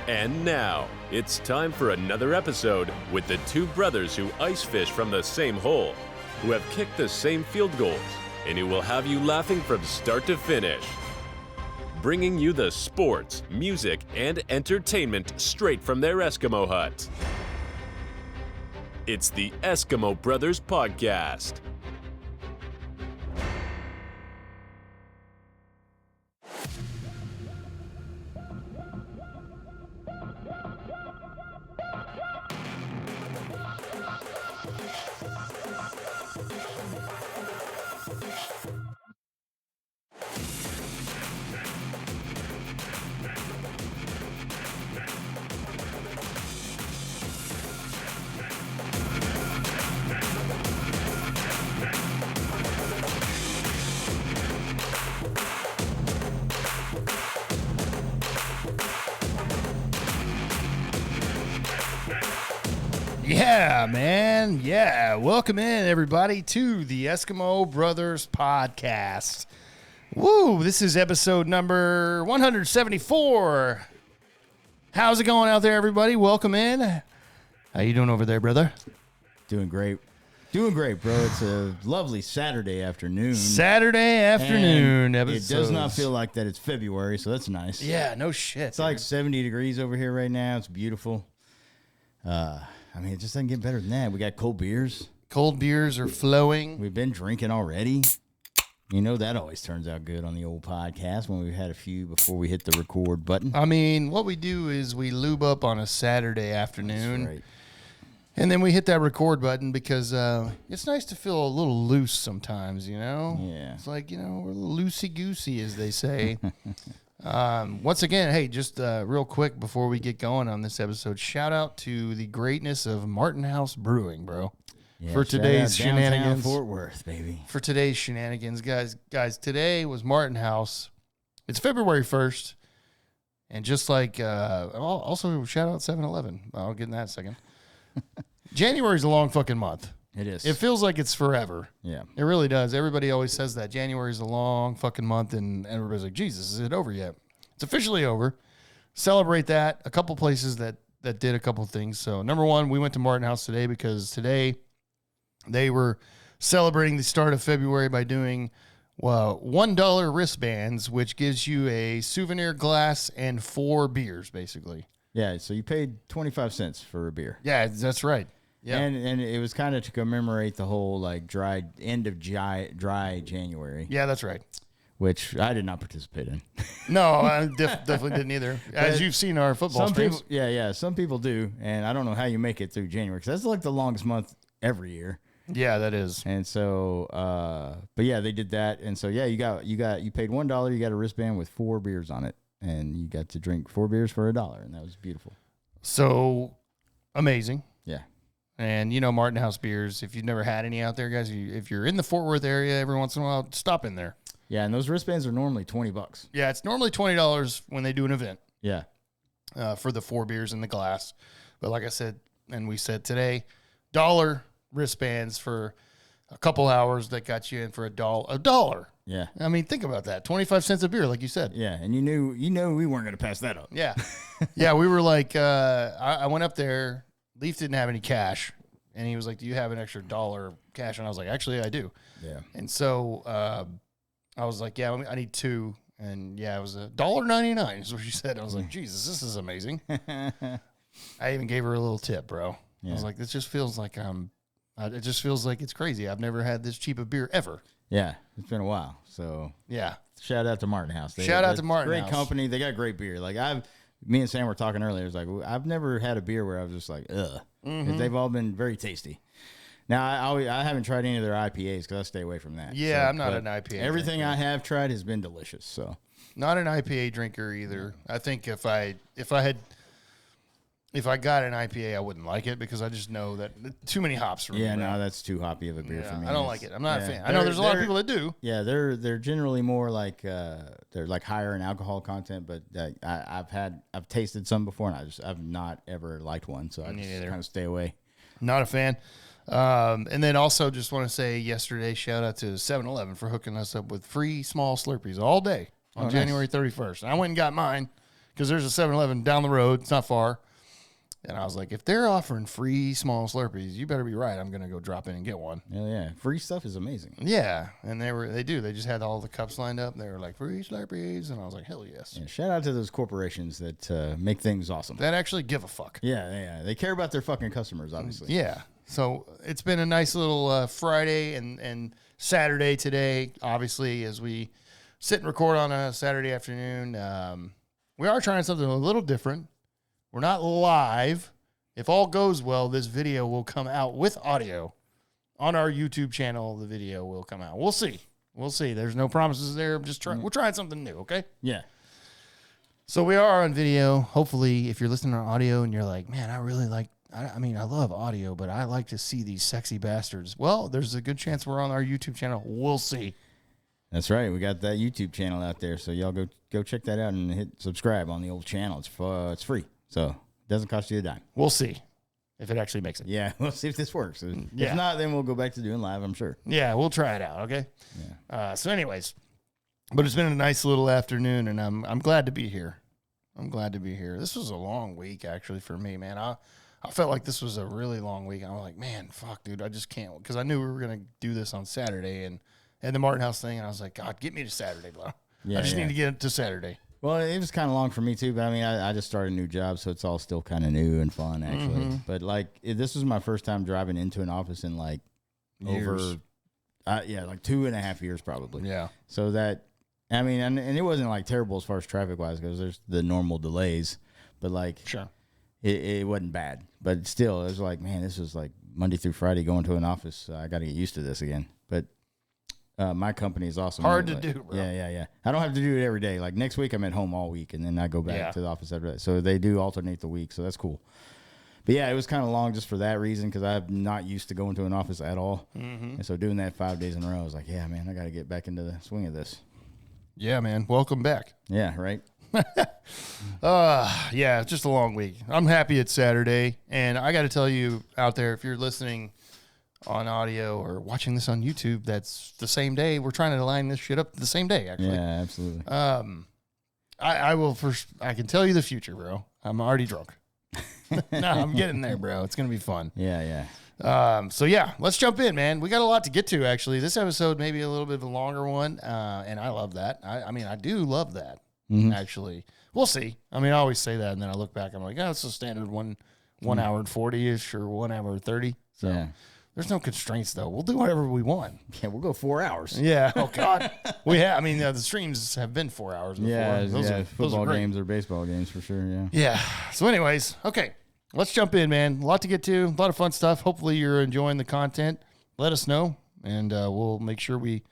And now, it's time for another episode with the two brothers who ice fish from the same hole, who have kicked the same field goals, and who will have you laughing from start to finish. Bringing you the sports, music, and entertainment straight from their Eskimo hut. It's the Eskimo Brothers Podcast. Yeah, man. Yeah. Welcome in, everybody, to the Eskimo Brothers Podcast. Woo, this is episode number 174. How's it going out there, everybody? Welcome in. How you doing over there, brother? Doing great. Doing great, bro. It's a lovely Saturday afternoon. Episode. It does not feel like that it's February, so that's nice. Yeah, no shit. It's like 70 degrees over here right now. It's beautiful. I mean, it just doesn't get better than that. We got cold beers. Cold beers are flowing. We've been drinking already. You know, that always turns out good on the old podcast when we've had a few before we hit the record button. I mean, what we do is we lube up on a Saturday afternoon. That's right. And then we hit that record button because it's nice to feel a little loose sometimes, you know? Yeah. It's like, you know, we're a little loosey-goosey, as they say. Once again, hey, just real quick before we get going on this episode, shout out to the greatness of Martin House Brewing, bro. Yeah, for today's shenanigans. Fort Worth, baby. For today's shenanigans, guys, today was Martin House. It's February 1st. And just like, also shout out 7-Eleven. I'll get in that in a second. January's a long fucking month. It is. It feels like it's forever. Yeah. It really does. Everybody always says that. January's a long fucking month, and everybody's like, Jesus, is it over yet? It's officially over. Celebrate that. A couple places that did a couple things. So, number one, we went to Martin House today because today they were celebrating the start of February by doing $1 wristbands, which gives you a souvenir glass and 4 beers, basically. Yeah, so you paid 25 cents for a beer. Yeah, that's right. Yeah. And it was kind of to commemorate the whole like dry January. Yeah, that's right. Which I did not participate in. No, I definitely didn't either. As you've seen our football streams. Some people do, and I don't know how you make it through January because that's like the longest month every year. Yeah, that is. And so, but yeah, they did that, and so yeah, you paid $1, you got a wristband with 4 beers on it, and you got to drink 4 beers for $1, and that was beautiful. So amazing. Yeah. And, you know, Martin House beers, if you've never had any out there, guys, if you're in the Fort Worth area every once in a while, stop in there. Yeah, and those wristbands are normally $20. Yeah, it's normally $20 when they do an event. Yeah. For the 4 beers in the glass. But like I said, and we said today, $1 wristbands for a couple hours that got you in for $1. Yeah. I mean, think about that. 25 cents a beer, like you said. Yeah, and you knew we weren't going to pass that up. Yeah. Yeah, we were like, I went up there. Leaf didn't have any cash, and he was like, do you have an extra $1 cash? And I was like, actually, I do. Yeah. And so I was like, yeah, I need 2. And, yeah, it was $1.99 is what she said. I was like, Jesus, this is amazing. I even gave her a little tip, bro. Yeah. I was like, this just feels like it just feels like it's crazy. I've never had this cheap a beer ever. Yeah, it's been a while. So, yeah. Shout out to Martin House. Shout out to Martin House. Great company. They got great beer. Like me and Sam were talking earlier. It's like I've never had a beer where I was just like, ugh. Mm-hmm. They've all been very tasty. Now I haven't tried any of their IPAs because I stay away from that. Yeah, I'm not an IPA. Everything drinker. I have tried has been delicious. So not an IPA drinker either. I think if I got an IPA, I wouldn't like it because I just know that too many hops for me. Yeah, no, that's too hoppy of a beer for me. I don't like it. I'm not a fan. I know there's a lot of people that do. Yeah, they're generally more like they're like higher in alcohol content, but I've tasted some before, and I've not ever liked one, so I just kind of stay away. Not a fan. And then also just want to say yesterday, shout out to 7-Eleven for hooking us up with free small Slurpees all day on January 31st. I went and got mine because there's a 7-Eleven down the road. It's not far. And I was like, if they're offering free small Slurpees, you better be right. I'm going to go drop in and get one. Hell yeah. Free stuff is amazing. Yeah. And they just had all the cups lined up. They were like, free Slurpees. And I was like, hell yes. Yeah, shout out to those corporations that make things awesome. That actually give a fuck. Yeah. They care about their fucking customers, obviously. Yeah. So it's been a nice little Friday and Saturday today, obviously, as we sit and record on a Saturday afternoon. We are trying something a little different. We're not live. If all goes well, this video will come out with audio on our YouTube channel. The video will come out. We'll see. There's no promises there. We're trying something new, okay? Yeah. So we are on video. Hopefully, if you're listening on audio and you're like, man, I love audio, but I like to see these sexy bastards. Well, there's a good chance we're on our YouTube channel. We'll see. That's right. We got that YouTube channel out there, so y'all go check that out and hit subscribe on the old channel. It's free. So it doesn't cost you a dime. We'll see if it actually makes it. Yeah, we'll see if this works. If Yeah. not, then we'll go back to doing live, I'm sure. Yeah, we'll try it out, okay? Yeah. So anyways, but it's been a nice little afternoon, and I'm glad to be here. This was a long week, actually, for me, man. I felt like this was a really long week. I was like, man, fuck, dude, I just can't. Because I knew we were going to do this on Saturday, and the Martin House thing, and I was like, God, get me to Saturday, bro. I just need to get to Saturday. Well, it was kind of long for me too, but I mean, I just started a new job, so it's all still kind of new and fun, actually. Mm-hmm. But like, this was my first time driving into an office in like Years. like 2.5 years probably. Yeah. So that, I mean, and it wasn't like terrible as far as traffic wise, because there's the normal delays, but like, Sure. it wasn't bad. But still, it was like, man, this was like Monday through Friday going to an office. I got to get used to this again. But my company is awesome. Hard to do, bro. Yeah. I don't have to do it every day. Like next week, I'm at home all week, and then I go back to the office every day. So they do alternate the week, so that's cool. But yeah, it was kind of long just for that reason, because I'm not used to going to an office at all. Mm-hmm. And so doing that 5 days in a row, I was like, yeah, man, I got to get back into the swing of this. Yeah, man. Welcome back. Yeah, right. Yeah, it's just a long week. I'm happy it's Saturday, and I got to tell you out there, if you're listening on audio or watching this on YouTube, that's the same day. We're trying to line this shit up the same day, actually. Yeah, absolutely. I can tell you the future, bro. I'm already drunk. No, I'm getting there, bro. It's going to be fun. Yeah. So yeah, let's jump in, man. We got a lot to get to, actually. This episode may be a little bit of a longer one, and I love that. I do love that, actually. We'll see. I mean, I always say that, and then I look back, I'm like, oh, it's a standard one hour and 40-ish or 1 hour and 30. So Yeah. there's no constraints, though. We'll do whatever we want. Yeah, we'll go 4 hours. Yeah. Oh, God. The streams have been 4 hours before. Those are football great. games or baseball games for sure, yeah. Yeah. So anyways, okay. Let's jump in, man. A lot to get to. A lot of fun stuff. Hopefully you're enjoying the content. Let us know, and we'll make sure we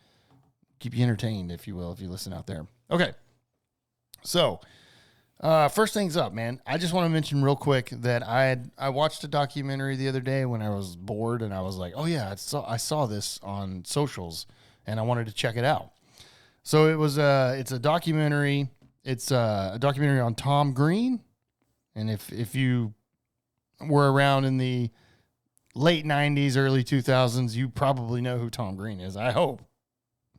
keep you entertained, if you will, if you listen out there. Okay. So, first things up, man. I just want to mention real quick that I watched a documentary the other day when I was bored, and I was like, oh, yeah, I saw this on socials, and I wanted to check it out. So it's a documentary. It's a documentary on Tom Green, and if you were around in the late 90s, early 2000s, you probably know who Tom Green is, I hope.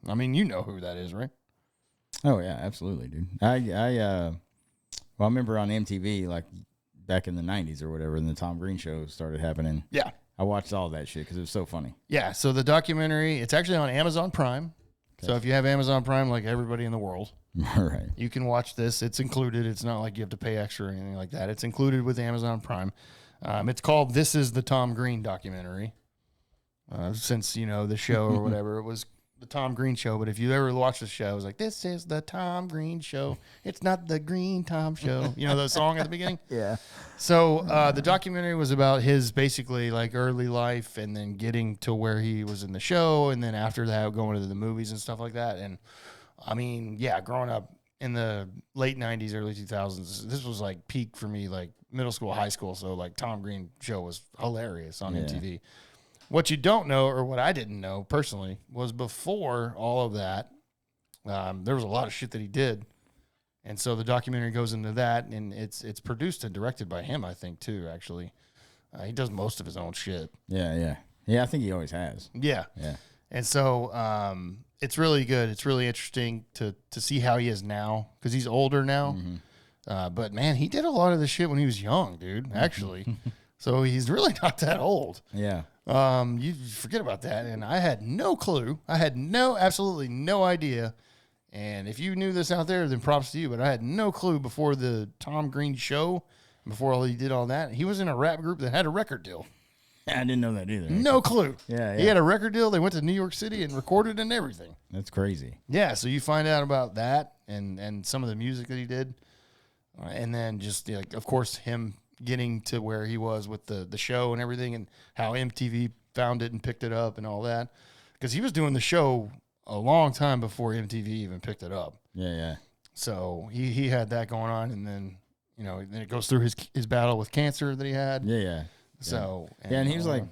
I mean, you know who that is, right? Oh, yeah, absolutely, dude. I remember on MTV, like, back in the 90s or whatever, and the Tom Green show started happening. Yeah. I watched all that shit because it was so funny. Yeah, so the documentary, it's actually on Amazon Prime. Okay. So if you have Amazon Prime, like everybody in the world, right, you can watch this. It's included. It's not like you have to pay extra or anything like that. It's included with Amazon Prime. It's called This Is the Tom Green Documentary. Since, the show or whatever, it was the Tom Green Show. But if you ever watch the show, it's like, this is the Tom Green Show. It's not the Green Tom Show. You know the song at the beginning? Yeah. So the documentary was about his basically like early life and then getting to where he was in the show. And then after that, going to the movies and stuff like that. And I mean, yeah, growing up in the late 90s, early 2000s, this was like peak for me, like middle school, high school. So like Tom Green Show was hilarious on MTV. What you don't know, or what I didn't know personally, was before all of that, there was a lot of shit that he did. And so the documentary goes into that, and it's produced and directed by him, I think, too, actually. He does most of his own shit. Yeah. Yeah, I think he always has. Yeah. Yeah. And so it's really good. It's really interesting to see how he is now, because he's older now. But man, he did a lot of this shit when he was young, dude, actually. So he's really not that old. Yeah. You forget about that. And I had no clue. I had absolutely no idea. And if you knew this out there, then props to you. But I had no clue before the Tom Green show, before he did all that. He was in a rap group that had a record deal. I didn't know that either. No clue. Yeah. He had a record deal. They went to New York City and recorded and everything. That's crazy. Yeah, so you find out about that and some of the music that he did. And then just, like, of course, him getting to where he was with the show and everything, and how MTV found it and picked it up and all that. Because he was doing the show a long time before MTV even picked it up. Yeah. So he had that going on, and then, then it goes through his battle with cancer that he had. Yeah. So and he was like,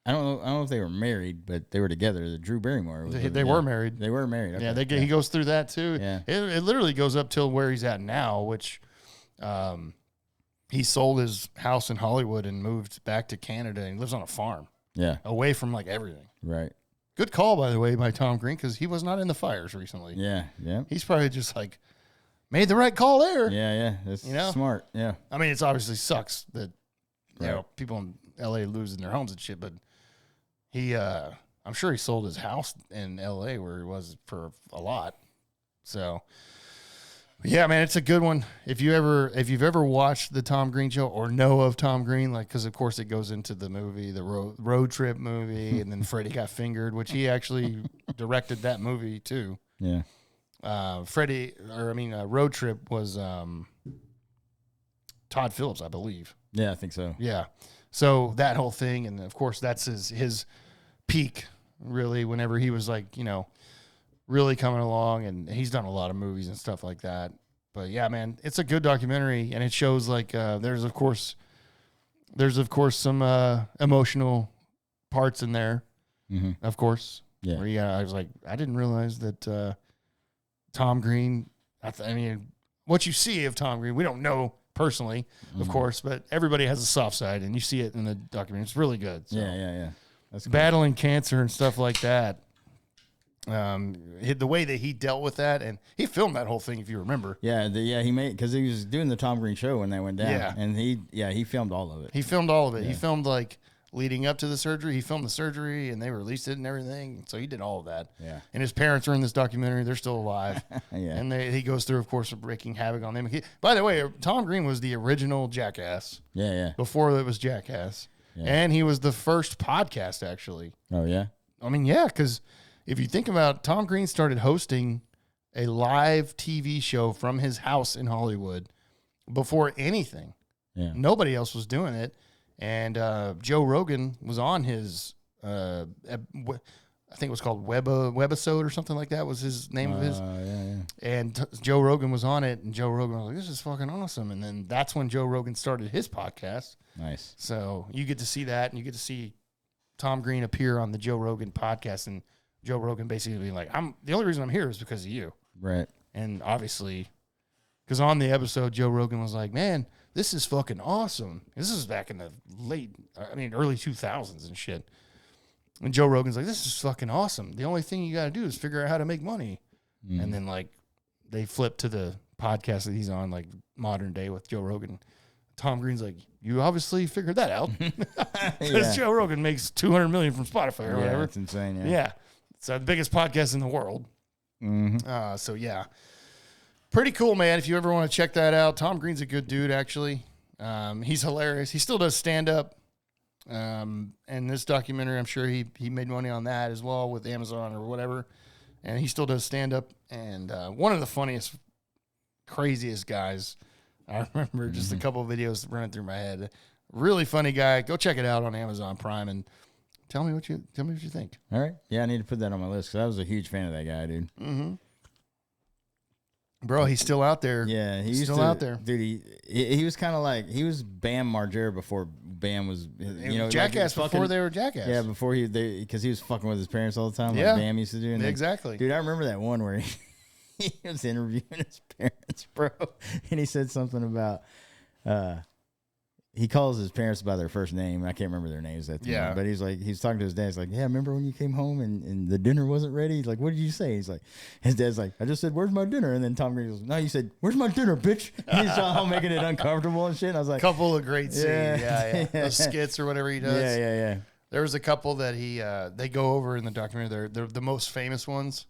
I don't know if they were married, but they were together. The Drew Barrymore. They were married. They were married. Okay. Yeah, he goes through that too. Yeah. It literally goes up till where he's at now, which he sold his house in Hollywood and moved back to Canada, and he lives on a farm. Yeah. Away from like everything. Right. Good call, by the way, by Tom Green, because he was not in the fires recently. Yeah. He's probably just like made the right call there. Yeah. That's smart. Yeah. I mean, it's obviously sucks that people in LA losing their homes and shit, but he I'm sure he sold his house in LA where he was for a lot. So yeah, man, it's a good one. If you've ever watched the Tom Green show or know of Tom Green, like, because of course it goes into the movie, the road trip movie, and then Freddie Got Fingered, which he actually directed that movie too. Yeah. Road Trip was Todd Phillips, I believe. Yeah, I think so. Yeah. So that whole thing, and of course that's his peak, really, whenever he was like, really coming along, and he's done a lot of movies and stuff like that. But yeah, man, it's a good documentary, and it shows like there's of course some emotional parts in there, of course. Yeah. Where I was like, I didn't realize that Tom Green. What you see of Tom Green, we don't know personally, of course, but everybody has a soft side, and you see it in the documentary. It's really good. So. Yeah. That's cool. Battling cancer and stuff like that. The way that he dealt with that, and he filmed that whole thing, if you remember. Yeah, he made, because he was doing the Tom Green show when that went down. Yeah. And he filmed all of it. He filmed all of it. Yeah. He filmed like leading up to the surgery. He filmed the surgery, and they released it and everything. So he did all of that. Yeah. And his parents are in this documentary. They're still alive. Yeah. And he goes through, of course, wreaking havoc on them. By the way, Tom Green was the original Jackass. Yeah. Before it was Jackass. Yeah. And he was the first podcast, actually. Oh, yeah? I mean, yeah, because if you think about it, Tom Green started hosting a live TV show from his house in Hollywood before anything. Yeah. Nobody else was doing it. And Joe Rogan was on his, I think it was called Webisode or something like that was his name of his. Yeah. And Joe Rogan was on it, and Joe Rogan was like, this is fucking awesome. And then that's when Joe Rogan started his podcast. Nice. So you get to see that, and you get to see Tom Green appear on the Joe Rogan podcast, and Joe Rogan basically being like, the only reason I'm here is because of you. Right. And obviously, because on the episode, Joe Rogan was like, man, this is fucking awesome. This is back in the early 2000s and shit. And Joe Rogan's like, this is fucking awesome. The only thing you got to do is figure out how to make money. And then, like, they flip to the podcast that he's on, like, modern day with Joe Rogan. Tom Green's like, you obviously figured that out. Because Joe Rogan makes $200 million from Spotify or whatever. That's insane, Yeah. It's the biggest podcast in the world. So, yeah. Pretty cool, man. If you ever want to check that out, Tom Green's a good dude, actually. He's hilarious. He still does stand-up. And this documentary, I'm sure he made money on that as well with Amazon or whatever. And he still does stand-up. And one of the funniest, craziest guys. I remember just a couple of videos running through my head. Really funny guy. Go check it out on Amazon Prime and tell me what you think. All right. Yeah, I need to put that on my list because I was a huge fan of that guy, dude. Mm-hmm. Bro, he's still out there. Yeah, he's still out there. Dude, he was kind of like, he was Bam Margera before Bam was, Jackass like before they were Jackass. Yeah, before because he was fucking with his parents all the time, like Yeah. Bam used to do. And Exactly. Dude, I remember that one where he was interviewing his parents, bro, and he said something about, he calls his parents by their first name. I can't remember their names at the moment, but he's talking to his dad. He's like, yeah, remember when you came home and the dinner wasn't ready? He's like, what did you say? He's like, his dad's like, I just said, where's my dinner? And then Tom Green goes, no, you said, where's my dinner, bitch? And he's all making it uncomfortable and shit. And I was like, couple of great scenes. Yeah. Those skits or whatever he does. Yeah. There was a couple that they go over in the documentary. They're the most famous ones.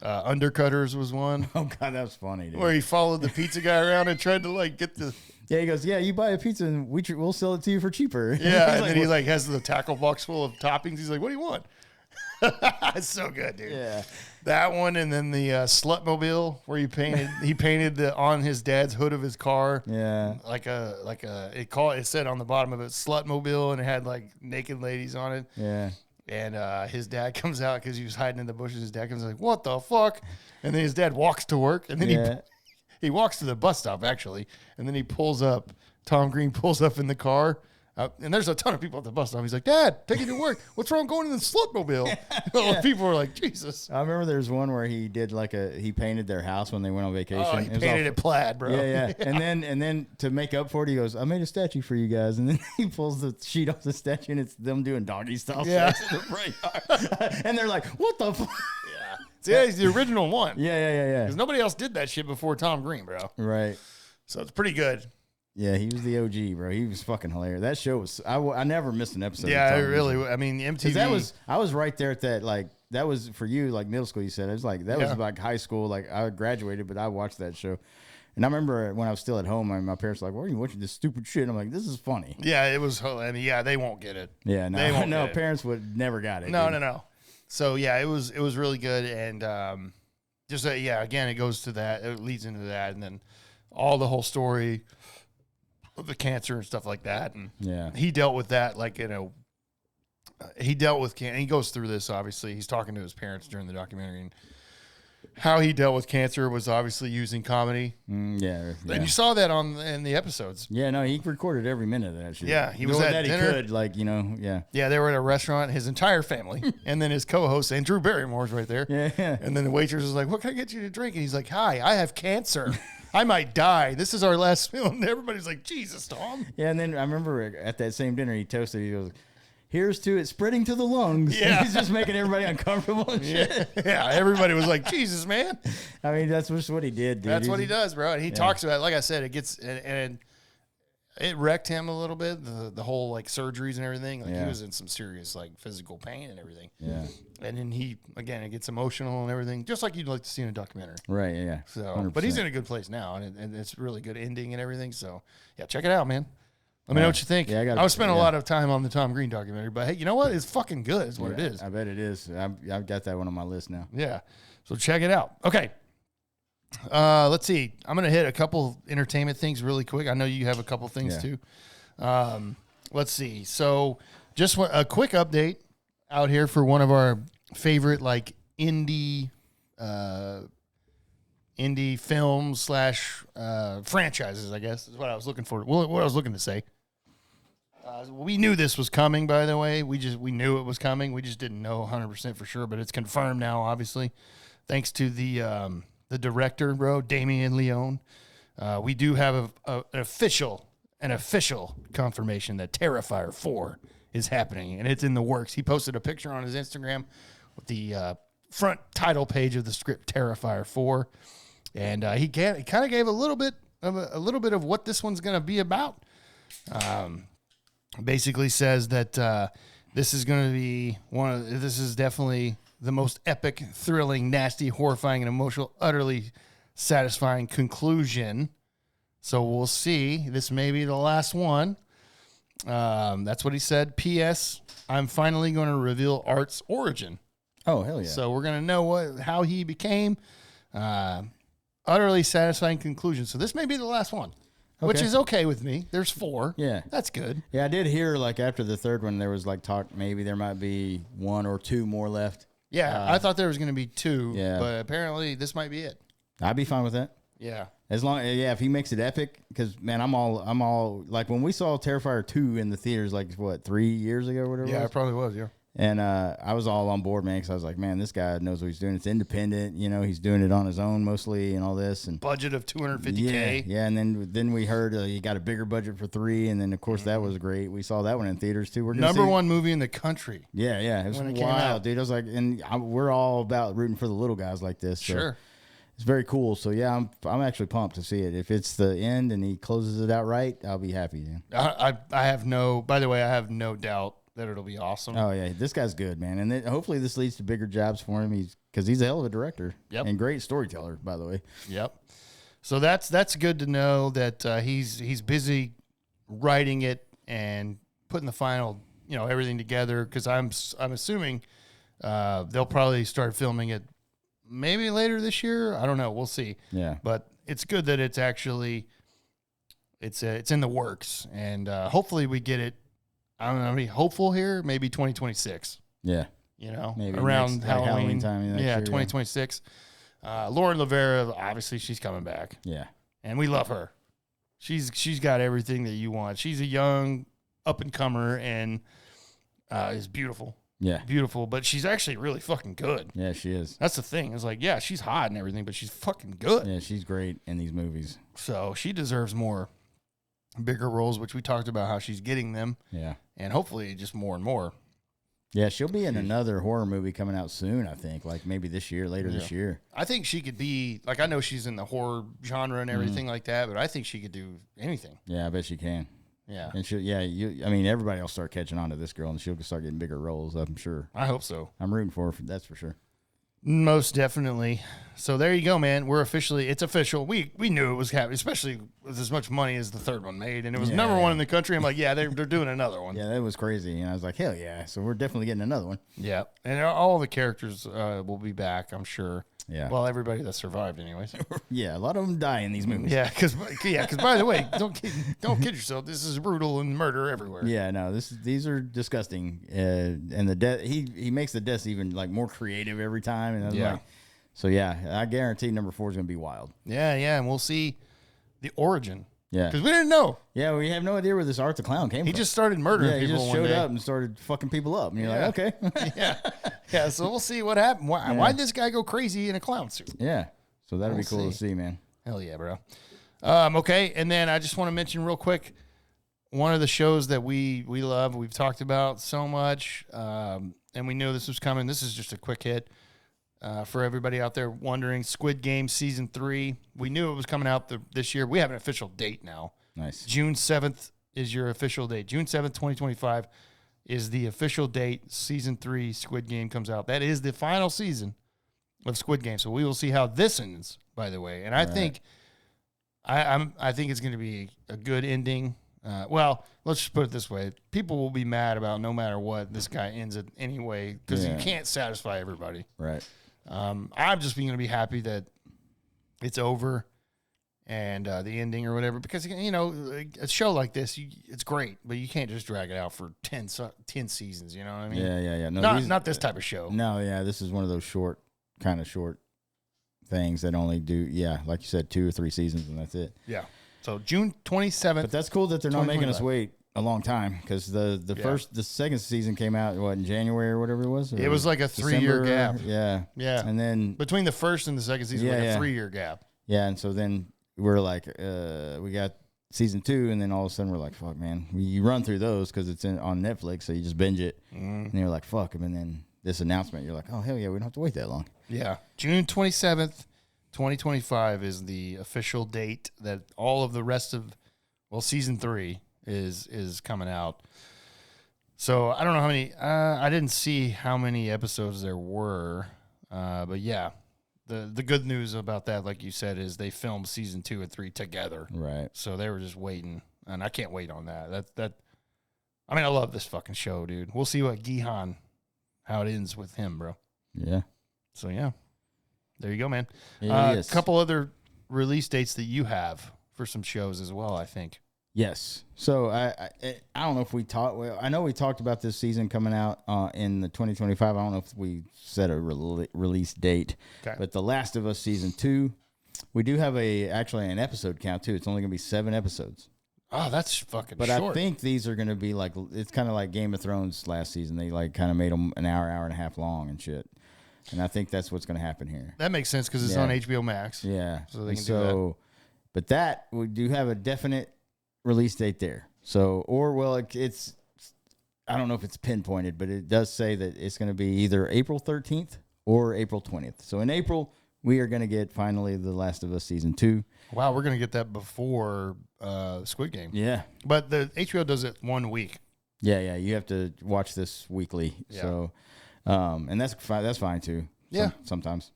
Undercutters was one. Oh God, that was funny, dude. Where he followed the pizza guy around and tried to like get the. Yeah, he goes, yeah, you buy a pizza and we'll sell it to you for cheaper. Yeah, and then he like has the tackle box full of toppings. He's like, what do you want? It's so good, dude. Yeah. That one, and then the Slutmobile where he painted on his dad's hood of his car. Yeah. It said on the bottom of it Slutmobile, and it had like naked ladies on it. Yeah. And his dad comes out because he was hiding in the bushes. His dad comes out like, what the fuck? And then his dad walks to work, and then he walks to the bus stop, actually, and then he pulls up. Tom Green pulls up in the car, and there's a ton of people at the bus stop. He's like, Dad, take it to work. What's wrong going in the Slutmobile? People were like, Jesus. I remember there was one where he did he painted their house when they went on vacation. Oh, he painted it plaid, bro. Yeah. And then to make up for it, he goes, I made a statue for you guys. And then he pulls the sheet off the statue, and it's them doing doggy style sex in the front yard. And they're like, what the fuck? Yeah. Yeah, he's the original one. Yeah. Because nobody else did that shit before Tom Green, bro. Right. So it's pretty good. Yeah, he was the OG, bro. He was fucking hilarious. That show was. I never missed an episode. Yeah, it really. I mean, MTV. I was right there at that. Like that was for you, like middle school. You said it was like that was like high school. Like I graduated, but I watched that show. And I remember when I was still at home, my parents were like, "Why are you watching this stupid shit?" And I'm like, "This is funny." Yeah, it was. I mean, yeah, they won't get it. Yeah, no, they won't get it. Parents would never got it. No. So yeah, it was really good, and just again, it goes to that. It leads into that, and then all the whole story of the cancer and stuff like that, and he dealt with that he dealt with cancer. He goes through this, obviously. He's talking to his parents during the documentary, and how he dealt with cancer was obviously using comedy. And you saw that in the episodes. Yeah, no, he recorded every minute of that shit. Yeah, he was at dinner. He could, Yeah, they were at a restaurant, his entire family, and then his co-host, and Drew Barrymore's right there. Yeah. And then the waitress was like, what can I get you to drink? And he's like, hi, I have cancer. I might die. This is our last meal. And everybody's like, Jesus, Tom. Yeah, and then I remember at that same dinner, he toasted. He goes, here's to it spreading to the lungs. Yeah. He's just making everybody uncomfortable and shit. Yeah, everybody was like, Jesus, man. I mean, that's just what he did, dude. That's what he does, bro. And he talks about it. Like I said, it gets, and it wrecked him a little bit, the whole, like, surgeries and everything. Like, he was in some serious, like, physical pain and everything. Yeah. And then it gets emotional and everything, just like you'd like to see in a documentary. Right, yeah. So, 100%. but he's in a good place now, and it's really good ending and everything. So, yeah, check it out, man. Let me know what you think. Yeah, I was spending a lot of time on the Tom Green documentary, but hey, you know what? It's fucking good. Is what it is. I bet it is. I've got that one on my list now. Yeah. So check it out. Okay. Let's see. I'm going to hit a couple entertainment things really quick. I know you have a couple things too. Let's see. So just a quick update out here for one of our favorite like indie films / franchises, I guess is what I was looking for. What I was looking to say. We knew this was coming, by the way. We knew it was coming. We just didn't know 100% for sure, but it's confirmed now, obviously, thanks to the director, bro, Damien Leone. We do have an official confirmation that Terrifier 4 is happening, and it's in the works. He posted a picture on his Instagram with the front title page of the script, Terrifier 4, and he kind of gave a little bit of what this one's going to be about. Basically says that this is going to be this is definitely the most epic, thrilling, nasty, horrifying, and emotional, utterly satisfying conclusion. So we'll see. This may be the last one. That's what he said. P.S. I'm finally going to reveal Art's origin. Oh, hell yeah. So we're going to know how he became. Utterly satisfying conclusion. So this may be the last one. Okay. Which is okay with me. There's 4. Yeah. That's good. Yeah, I did hear, like, after the third one, there was, like, talk maybe there might be 1 or 2 more left. Yeah, I thought there was going to be 2, yeah. But apparently this might be it. I'd be fine with that. Yeah. As long, if he makes it epic, because, man, I'm all, like, when we saw Terrifier 2 in the theaters, like, what, 3 years ago or whatever Yeah, it probably was, yeah. And I was all on board, man, because I was like, man, this guy knows what he's doing. It's independent, he's doing it on his own mostly and all this. And budget of $250K. Yeah, and then we heard he got a bigger budget for 3, and then of course that was great. We saw that one in theaters too. We're number one movie in the country. Yeah, it was wild, dude. I was like, we're all about rooting for the little guys like this. So sure, it's very cool. So yeah, I'm actually pumped to see it. If it's the end and he closes it out right, I'll be happy. Man. I have no. By the way, I have no doubt that it'll be awesome. Oh yeah, this guy's good, man, and then hopefully this leads to bigger jobs for him. Because he's a hell of a director, and great storyteller, by the way. Yep. So that's good to know that he's busy writing it and putting the final everything together. Because I'm assuming they'll probably start filming it maybe later this year. I don't know. We'll see. Yeah. But it's good that it's actually it's in the works, and hopefully we get it. I don't know. I'm hopeful here. Maybe 2026. Yeah. Maybe around Halloween time. Yeah, 2026. Lauren Lavera, obviously, she's coming back. Yeah. And we love her. She's got everything that you want. She's a young up and comer and is beautiful. Yeah. Beautiful, but she's actually really fucking good. Yeah, she is. That's the thing. It's like, yeah, she's hot and everything, but she's fucking good. Yeah, she's great in these movies. So she deserves more bigger roles, which we talked about how she's getting them. Yeah. And hopefully just more and more. Yeah, she'll be in another horror movie coming out soon, I think. Like maybe this year, later this year. I think she could be, like, I know she's in the horror genre and everything like that, but I think she could do anything. Yeah, I bet she can. Yeah. And everybody will start catching on to this girl and she'll start getting bigger roles, I'm sure. I hope so. I'm rooting for her, that's for sure. Most definitely. So there you go, man. It's official. We knew it was happening, especially with as much money as the third one made, and it was number one in the country. I'm like, yeah, they're doing another one. Yeah, that was crazy, and I was like, hell yeah. So we're definitely getting another one. Yeah, and all the characters will be back, I'm sure. Yeah. Well, everybody that survived, anyways. Yeah, a lot of them die in these movies. Yeah, because by the way, don't kid yourself. This is brutal and murder everywhere. Yeah, no, these are disgusting, and the death he makes the deaths even like more creative every time, and I was like, so yeah, I guarantee number 4 is gonna be wild. Yeah, and we'll see the origin. Yeah, because we didn't know. Yeah, we have no idea where this Art the Clown came from. He just started murdering people. He just showed up and started fucking people up, and you're like, okay, yeah. So we'll see what happened. Why'd this guy go crazy in a clown suit? Yeah, so that'll be cool to see, man. Hell yeah, bro. Okay, and then I just want to mention real quick one of the shows that we love. We've talked about so much, and we knew this was coming. This is just a quick hit. For everybody out there wondering, Squid Game Season 3. We knew it was coming out this year. We have an official date now. Nice. June 7th is your official date. June 7th, 2025 is the official date. Season 3 Squid Game comes out. That is the final season of Squid Game. So we will see how this ends, by the way. And I think I think it's going to be a good ending. Well, let's just put it this way. People will be mad about no matter what this guy ends it anyway because you can't satisfy everybody. Right. I'm just going to be happy that it's over and the ending or whatever, because a show like this, it's great, but you can't just drag it out for 10 seasons. You know what I mean? Yeah. No, not this type of show. No, yeah, this is one of those short things that only do like you said, 2 or 3 seasons and that's it. Yeah. So June 27th. But that's cool that they're not making us wait a long time, because the second season came out in January or whatever it was. It was like a 3-year gap. Yeah. And then between the first and the second season, like a 3-year gap. Yeah, and so then we're like, we got season 2, and then all of a sudden we're like, fuck, man. You run through those because it's on Netflix, so you just binge it, and you're like, fuck. And then this announcement, you're like, oh hell yeah, we don't have to wait that long. Yeah, June 27th. 2025 is the official date that all of the rest of, season 3 is coming out. So I don't know how many, I didn't see how many episodes there were, but yeah, the good news about that, like you said, is they filmed season 2 and 3 together. Right. So they were just waiting, and I can't wait on that. I mean, I love this fucking show, dude. We'll see what Gihan, how it ends with him, bro. Yeah. So yeah. There you go, man. A couple other release dates that you have for some shows as well, I think. Yes. So I don't know if we talked. Well, I know we talked about this season coming out in the 2025. I don't know if we set a release date. Okay. But The Last of Us season 2, we do have actually an episode count too. It's only going to be 7 episodes. Oh, that's fucking But short. I think these are going to be like, it's kind of like Game of Thrones last season. They like kind of made them an hour and a half long and shit. And I think that's what's going to happen here. That makes sense because it's on HBO Max. Yeah. So they can do that. But that, we do have a definite release date there. So, it's, I don't know if it's pinpointed, but it does say that it's going to be either April 13th or April 20th. So in April, we are going to get finally The Last of Us Season 2. Wow, we're going to get that before Squid Game. Yeah. But the HBO does it 1 week. Yeah. You have to watch this weekly. Yeah. So, and that's fine too. Yeah. Sometimes.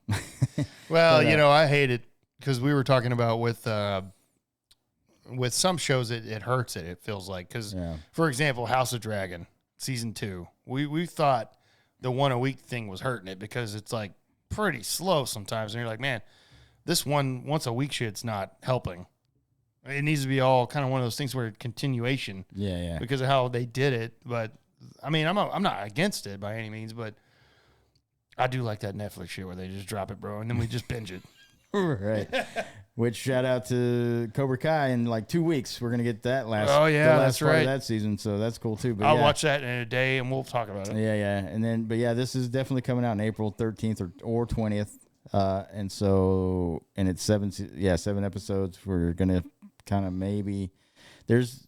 Well, but, I hate it because we were talking about with some shows it hurts it. It feels like because, for example, House of Dragon Season 2, we thought the 1 a week thing was hurting it because it's like pretty slow sometimes, and you're like, man, this once a week shit's not helping. It needs to be all kind of one of those things where continuation. Yeah. Because of how they did it. But I mean, I'm not against it by any means, but I do like that Netflix shit where they just drop it, bro, and then we just binge it. Right. Which shout out to Cobra Kai in like 2 weeks. We're gonna get that last. Oh yeah, the last that's part right. of that season, so that's cool too. But I'll watch that in a day, and we'll talk about it. Yeah, and then this is definitely coming out in April 13th or 20th, and it's 7 episodes. We're gonna kind of maybe there's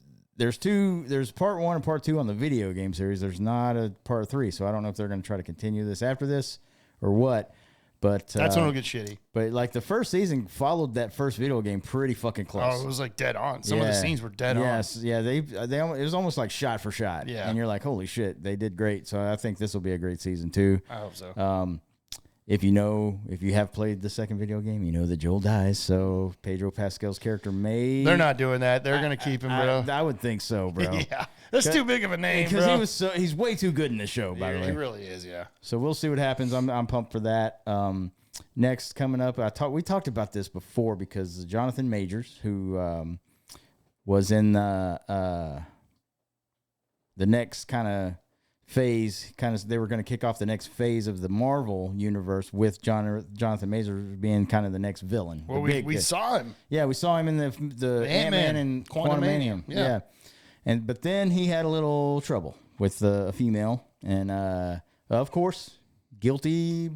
part 1 and part 2 on the video game series. There's not a part 3, so I don't know if they're gonna try to continue this after this or what. But that's when it'll get shitty. But like the first season followed that first video game pretty fucking close. Oh, it was like dead on. Some of the scenes were dead on. Yes, yeah. They it was almost like shot for shot. Yeah, and you're like, holy shit, they did great. So I think this will be a great season too. I hope so. If you have played the second video game, you know that Joel dies. So Pedro Pascal's character They're not doing that. They're gonna keep him, bro. I would think so, bro. Yeah, that's too big of a name, bro. Because he's way too good in this show. By the way, he really is. Yeah. So we'll see what happens. I'm pumped for that. Next coming up, we talked about this before because Jonathan Majors, who was in the next kind of phase, they were going to kick off the next phase of the Marvel universe with Jonathan Majors being kind of the next villain. Well, we saw him. Yeah, we saw him in the Ant-Man and Quantumanium. Yeah. But then he had a little trouble with a female, and of course, guilty.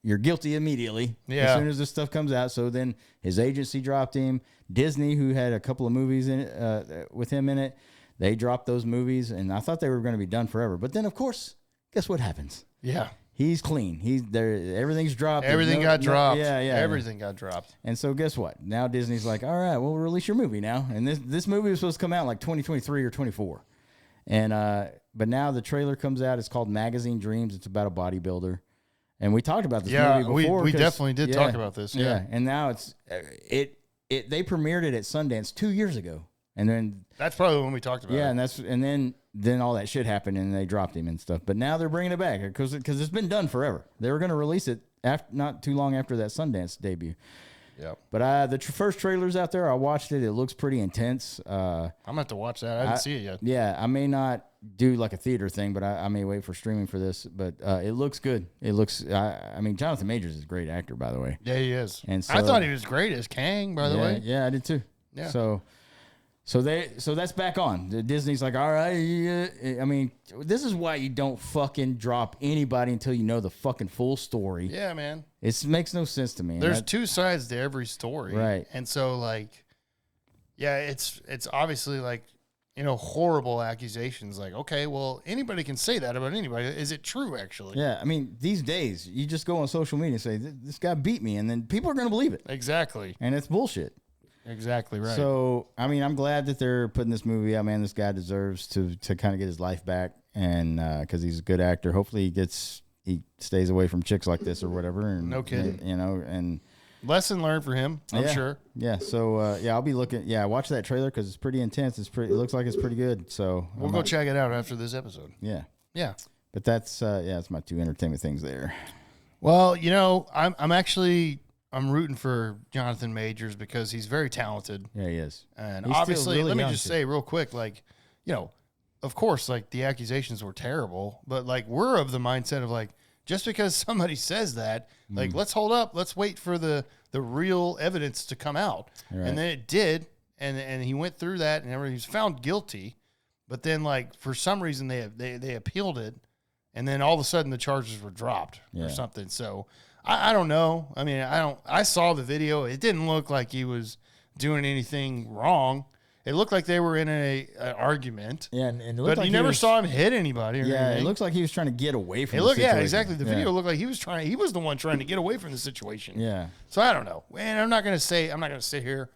You're guilty immediately as soon as this stuff comes out. So then his agency dropped him. Disney, who had a couple of movies in it, with him in it, they dropped those movies, and I thought they were going to be done forever. But then, of course, guess what happens? Yeah. He's clean. He's there. Everything's dropped. Everything got dropped. Yeah. Everything got dropped. And so guess what? Now Disney's like, all right, we'll release your movie now. And this movie was supposed to come out like 2023 or 24. And but now the trailer comes out. It's called Magazine Dreams. It's about a bodybuilder. And we talked about this movie before. We definitely did talk about this. Yeah. And now they premiered it at Sundance 2 years ago. And then that's probably when we talked about it. Yeah, and then all that shit happened and they dropped him and stuff. But now they're bringing it back because it's been done forever. They were going to release it not too long after that Sundance debut. Yeah. But the first trailer's out there. I watched it. It looks pretty intense. I'm going to have to watch that. I didn't see it yet. Yeah, I may not do like a theater thing, but I may wait for streaming for this. But it looks good. It looks. I mean, Jonathan Majors is a great actor, by the way. Yeah, he is. And so, I thought he was great as Kang, by the way. Yeah, I did too. Yeah. So that's back on. Disney's like, all right. Yeah. I mean, this is why you don't fucking drop anybody until you know the fucking full story. Yeah, man. It makes no sense to me. There's two sides to every story, right? And so, it's obviously horrible accusations. Like, okay, well, anybody can say that about anybody. Is it true, actually? Yeah, I mean, these days you just go on social media and say this guy beat me, and then people are going to believe it. Exactly. And it's bullshit. Exactly right. So, I mean, I'm glad that they're putting this movie out, man. This guy deserves to kind of get his life back, and because he's a good actor. Hopefully he stays away from chicks like this or whatever. And, no kidding. And lesson learned for him, I'm sure. Yeah. So, I'll be looking. Yeah, watch that trailer because it's pretty intense. It looks like it's pretty good. So we'll go check it out after this episode. Yeah. Yeah. But that's it's my two entertainment things there. Well, I'm rooting for Jonathan Majors because he's very talented. Yeah, he is. And he's obviously, really let me just say real quick, of course, the accusations were terrible, but we're of the mindset of just because somebody says that, let's hold up, let's wait for the real evidence to come out. Right. And then it did. and he went through that and everything. He was found guilty, but then like for some reason they appealed it, and then all of a sudden the charges were dropped or something. So I don't know. I mean, I saw the video. It didn't look like he was doing anything wrong. It looked like they were in an argument. Yeah, and it looked but like you never saw him hit anybody. Or anything. It looks like he was trying to get away from the situation. Yeah, exactly. The video looked like he was the one trying to get away from the situation. Yeah. So I don't know. And I'm not going to sit here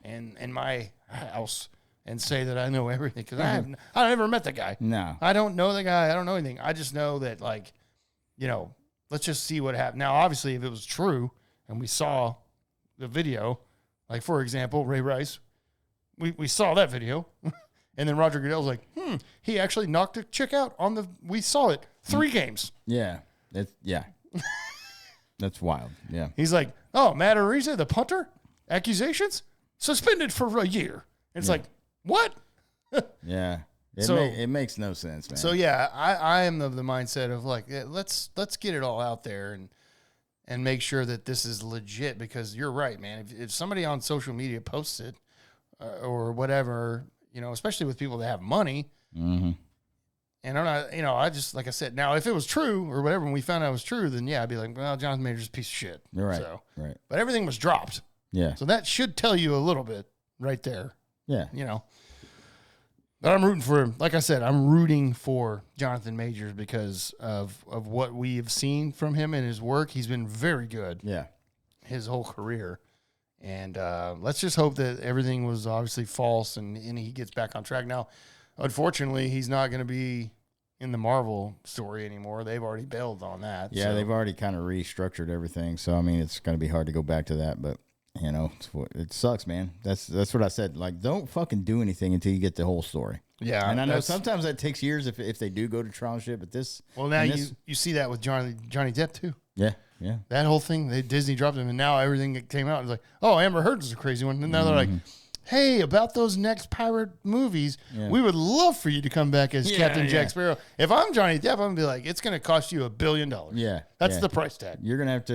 in my house and say that I know everything because I never met the guy. No. I don't know the guy. I don't know anything. I just know that, like, you know, let's just see what happened. Now, obviously, if it was true and we saw the video, like, for example, Ray Rice, we saw that video. And then Roger Goodell's like, he actually knocked a chick out we saw it 3 games. Yeah. That's wild. Yeah. He's like, oh, Matt Ariza, the punter, accusations, suspended for a year. And it's like, what? Yeah. It makes no sense, man. So, yeah, I am of the mindset of like, let's get it all out there and make sure that this is legit because you're right, man. If somebody on social media posts it or whatever, you know, especially with people that have money, and I'm not, you know, I just, like I said, now if it was true or whatever, when we found out it was true, then yeah, I'd be like, well, Jonathan Majors is a piece of shit. Right. So, right. But everything was dropped. Yeah. So that should tell you a little bit right there. Yeah. You know. But I'm rooting for him. Like I said, I'm rooting for Jonathan Majors because of what we have seen from him in his work. He's been very good. Yeah. His whole career. And let's just hope that everything was obviously false and he gets back on track. Now, unfortunately, he's not going to be in the Marvel story anymore. They've already bailed on that. Yeah, they've already kind of restructured everything. So, I mean, it's going to be hard to go back to that. But, you know, it sucks, man. That's what I said. Like, don't fucking do anything until you get the whole story. Yeah. And I know sometimes that takes years if they do go to trial and shit. But this. Well, now you see that with Johnny Depp, too. Yeah. Yeah. That whole thing, Disney dropped him, and now everything that came out is like, oh, Amber Heard's a crazy one. And now they're like, hey, about those next pirate movies, we would love for you to come back as Captain Jack Sparrow. If I'm Johnny Depp, I'm gonna be like, it's gonna cost you $1 billion. Yeah. That's the price tag. You're gonna have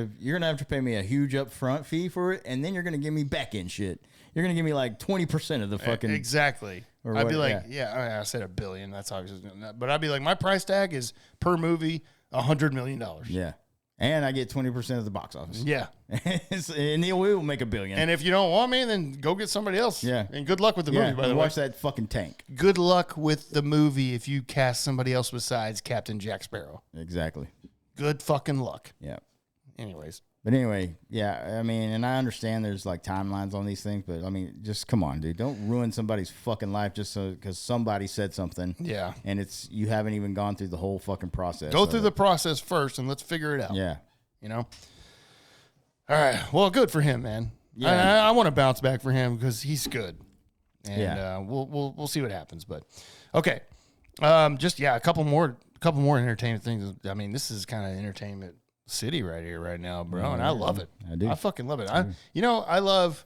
to pay me a huge upfront fee for it, and then you're gonna give me back end shit. You're gonna give me like 20% of the fucking exactly. I'd be like, I said $1 billion. That's obviously, but I'd be like, my price tag is per movie $100 million. Yeah. And I get 20% of the box office. Yeah. And we will make $1 billion. And if you don't want me, then go get somebody else. Yeah. And good luck with the movie, by the way. Watch that fucking tank. Good luck with the movie if you cast somebody else besides Captain Jack Sparrow. Exactly. Good fucking luck. Yeah. Anyways. But anyway, yeah, I mean, and I understand there's like timelines on these things, but I mean, just come on, dude. Don't ruin somebody's fucking life just because somebody said something. Yeah. And you haven't even gone through the whole fucking process. Go through the process first and let's figure it out. Yeah. You know? All right. Well, good for him, man. Yeah. I want to bounce back for him because he's good. And we'll see what happens. But okay. A couple more entertainment things. I mean, this is kind of entertainment city right here, right now, bro, and I love it. I do. I fucking love it. I love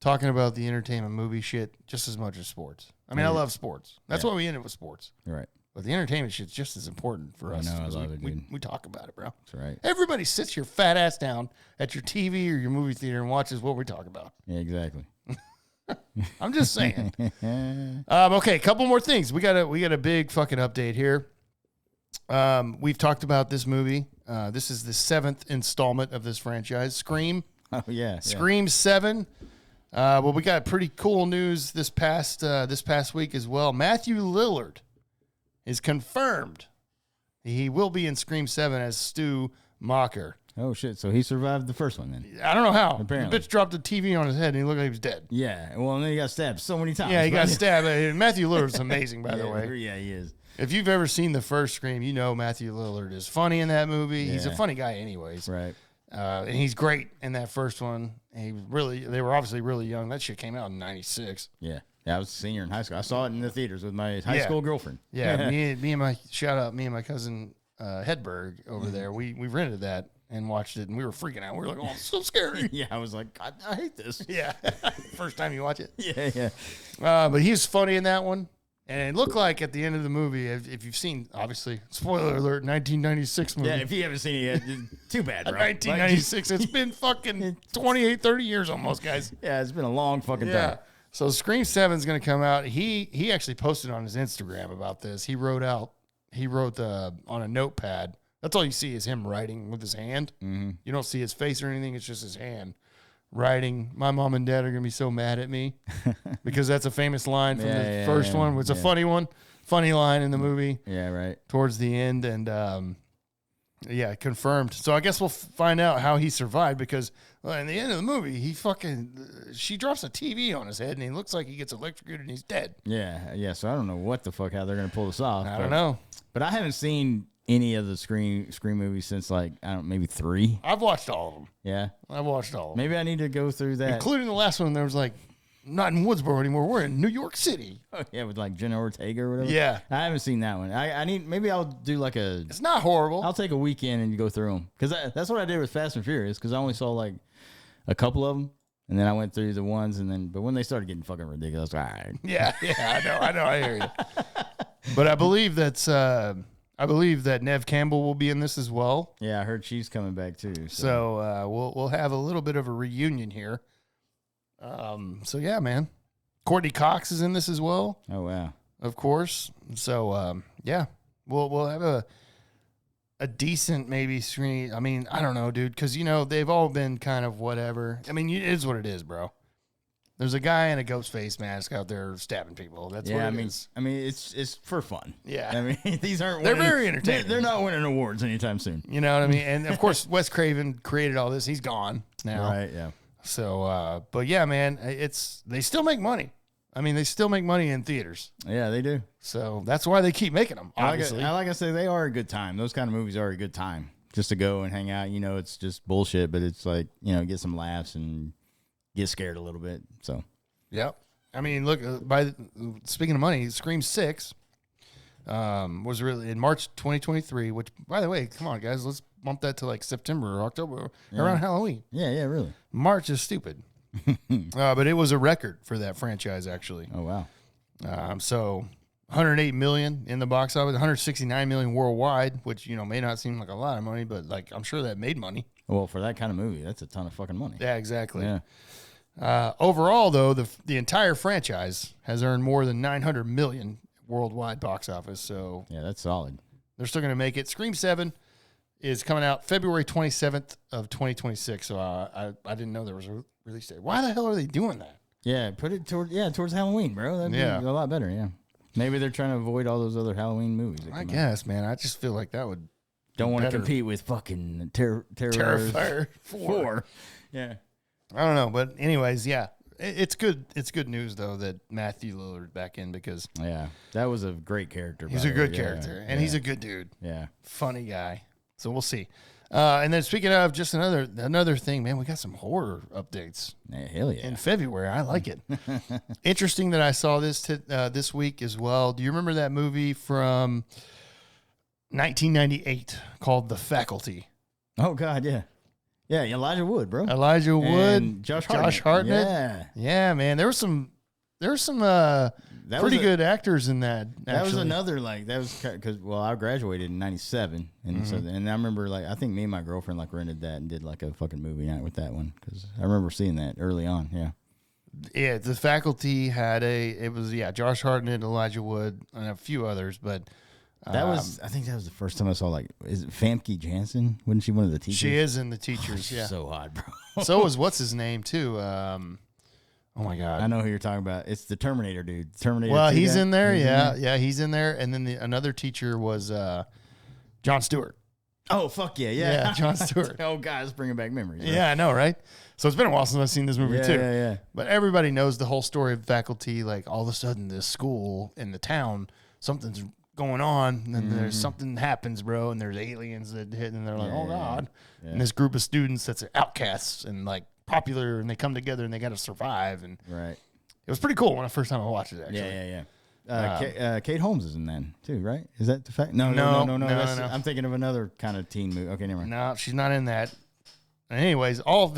talking about the entertainment movie shit just as much as sports. I mean, I love sports. That's why we end it with sports. Right. But the entertainment shit's just as important for us. I love it, dude. We talk about it, bro. That's right. Everybody sits your fat ass down at your TV or your movie theater and watches what we talk about. Yeah, exactly. I'm just saying. Okay, a couple more things. We got a big fucking update here. We've talked about this movie. This is the 7th installment of this franchise, Scream. Oh yeah, Scream 7. Well, we got pretty cool news this past week as well. Matthew Lillard is confirmed. He will be in Scream 7 as Stu Macher. Oh shit! So he survived the first one then? I don't know how. Apparently, the bitch dropped a TV on his head and he looked like he was dead. Yeah. Well, and then he got stabbed so many times. Yeah, he got stabbed. Matthew Lillard's amazing, by the way. Yeah, he is. If you've ever seen the first Scream, you know Matthew Lillard is funny in that movie. He's a funny guy anyways. Right. And he's great in that first one. They were obviously really young. That shit came out in 96. Yeah. Yeah, I was a senior in high school. I saw it in the theaters with my high school girlfriend. Yeah, me and my cousin Hedberg over there, we rented that and watched it, and we were freaking out. We were like, oh, it's so scary. Yeah, I was like, God, I hate this. Yeah. First time you watch it. Yeah. But he was funny in that one. And it looked like at the end of the movie, if you've seen, obviously, spoiler alert, 1996 movie. Yeah, if you haven't seen it yet, too bad, bro. 1996. It's been fucking 28, 30 years almost, guys. Yeah, it's been a long fucking time. So Scream 7 is going to come out. He actually posted on his Instagram about this. He wrote on a notepad. That's all you see is him writing with his hand. Mm-hmm. You don't see his face or anything. It's just his hand writing. My mom and dad are going to be so mad at me because that's a famous line from the first one. It's a funny one. Funny line in the movie. Yeah, right. Towards the end. And, confirmed. So I guess we'll find out how he survived because in the end of the movie, she drops a TV on his head and he looks like he gets electrocuted and he's dead. Yeah. So I don't know what the fuck, how they're going to pull this off. I don't know. But I haven't seen any of the Scream movies since maybe 3. I've watched all of them. Yeah. I've watched all of them. Maybe I need to go through that. Including the last one, there was not in Woodsboro anymore. We're in New York City. Oh, yeah, with Jenna Ortega or whatever. Yeah. I haven't seen that one. Maybe I'll do It's not horrible. I'll take a weekend and go through them. Because that's what I did with Fast and Furious, because I only saw a couple of them. And then I went through the ones, but when they started getting fucking ridiculous, all right. Yeah, I know, I hear you. But I believe that Neve Campbell will be in this as well. Yeah, I heard she's coming back too. So we'll have a little bit of a reunion here. So yeah, man. Courtney Cox is in this as well. Oh wow. Of course. So yeah. We'll have a decent maybe screen. I mean, I don't know, dude, because they've all been kind of whatever. I mean, it is what it is, bro. There's a guy in a ghost face mask out there stabbing people. That's what it is. I mean, it's for fun. Yeah. I mean, these aren't. They're very entertaining. They're not winning awards anytime soon. You know what I mean? And of course, Wes Craven created all this. He's gone now. Right. Yeah. So, but yeah, man, they still make money. I mean, they still make money in theaters. Yeah, they do. So that's why they keep making them. Obviously, like I say, they are a good time. Those kind of movies are a good time just to go and hang out. It's just bullshit, but it's get some laughs and get scared a little bit. So. Yep. I mean, look. Speaking of money, Scream 6 was really in March 2023. Which, by the way, come on, guys, let's bump that to September or October around Halloween. Yeah, really. March is stupid, but it was a record for that franchise actually. Oh wow. So 108 million in the box office, 169 million worldwide, which may not seem like a lot of money, but I'm sure that made money. Well, for that kind of movie, that's a ton of fucking money. Yeah, exactly. Yeah. Overall, though, the entire franchise has earned more than 900 million worldwide box office. So yeah, that's solid. They're still going to make it. Scream 7 is coming out February 27th of 2026. So I didn't know there was a release date. Why the hell are they doing that? Yeah, put it towards Halloween, bro. That'd be a lot better. Yeah, maybe they're trying to avoid all those other Halloween movies. I guess, man. I just feel like that would don't want to compete with fucking Terrifier 4. Yeah. I don't know, but anyways, yeah, it's good. It's good news though that Matthew Lillard's back in because that was a great character. He's a good character, and he's a good dude. Yeah, funny guy. So we'll see. And then speaking of just another thing, man, we got some horror updates. Yeah, hell yeah! In February, I like it. Interesting that I saw this this week as well. Do you remember that movie from 1998 called The Faculty? Oh God, yeah. Yeah, Elijah Wood, bro. Elijah Wood, and Josh Hartnett. Yeah, man. There was some pretty good actors in that. Actually. That was another because I graduated in '97, and so and I remember I think me and my girlfriend rented that and did a fucking movie night with that one because I remember seeing that early on. Yeah. Yeah, The Faculty had Josh Hartnett, Elijah Wood, and a few others, but. I think that was the first time I saw is it Famke Janssen? Wasn't she one of the teachers? She is in the teachers. Yeah, so hot, bro. So was what's his name too? Oh my God, I know who you're talking about. It's the Terminator dude. Terminator. Well, he's in there. Yeah, he's in there. And then another teacher was Jon Stewart. Oh fuck yeah, Jon Stewart. Oh God, it's bringing back memories. Right? Yeah, I know, right? So it's been a while since I've seen this movie too. Yeah. But everybody knows the whole story of Faculty. All of a sudden, this school in the town, something's going on, and then there's something happens, bro, and there's aliens that hit, and they're like, oh God. Yeah. And this group of students that's outcasts and popular, and they come together and they got to survive. And right. It was pretty cool when the first time I watched it, actually. Yeah. Kate Holmes is in that too, right? Is that the fact? No. I'm thinking of another kind of teen movie. Okay, never mind. No, she's not in that. Anyways, all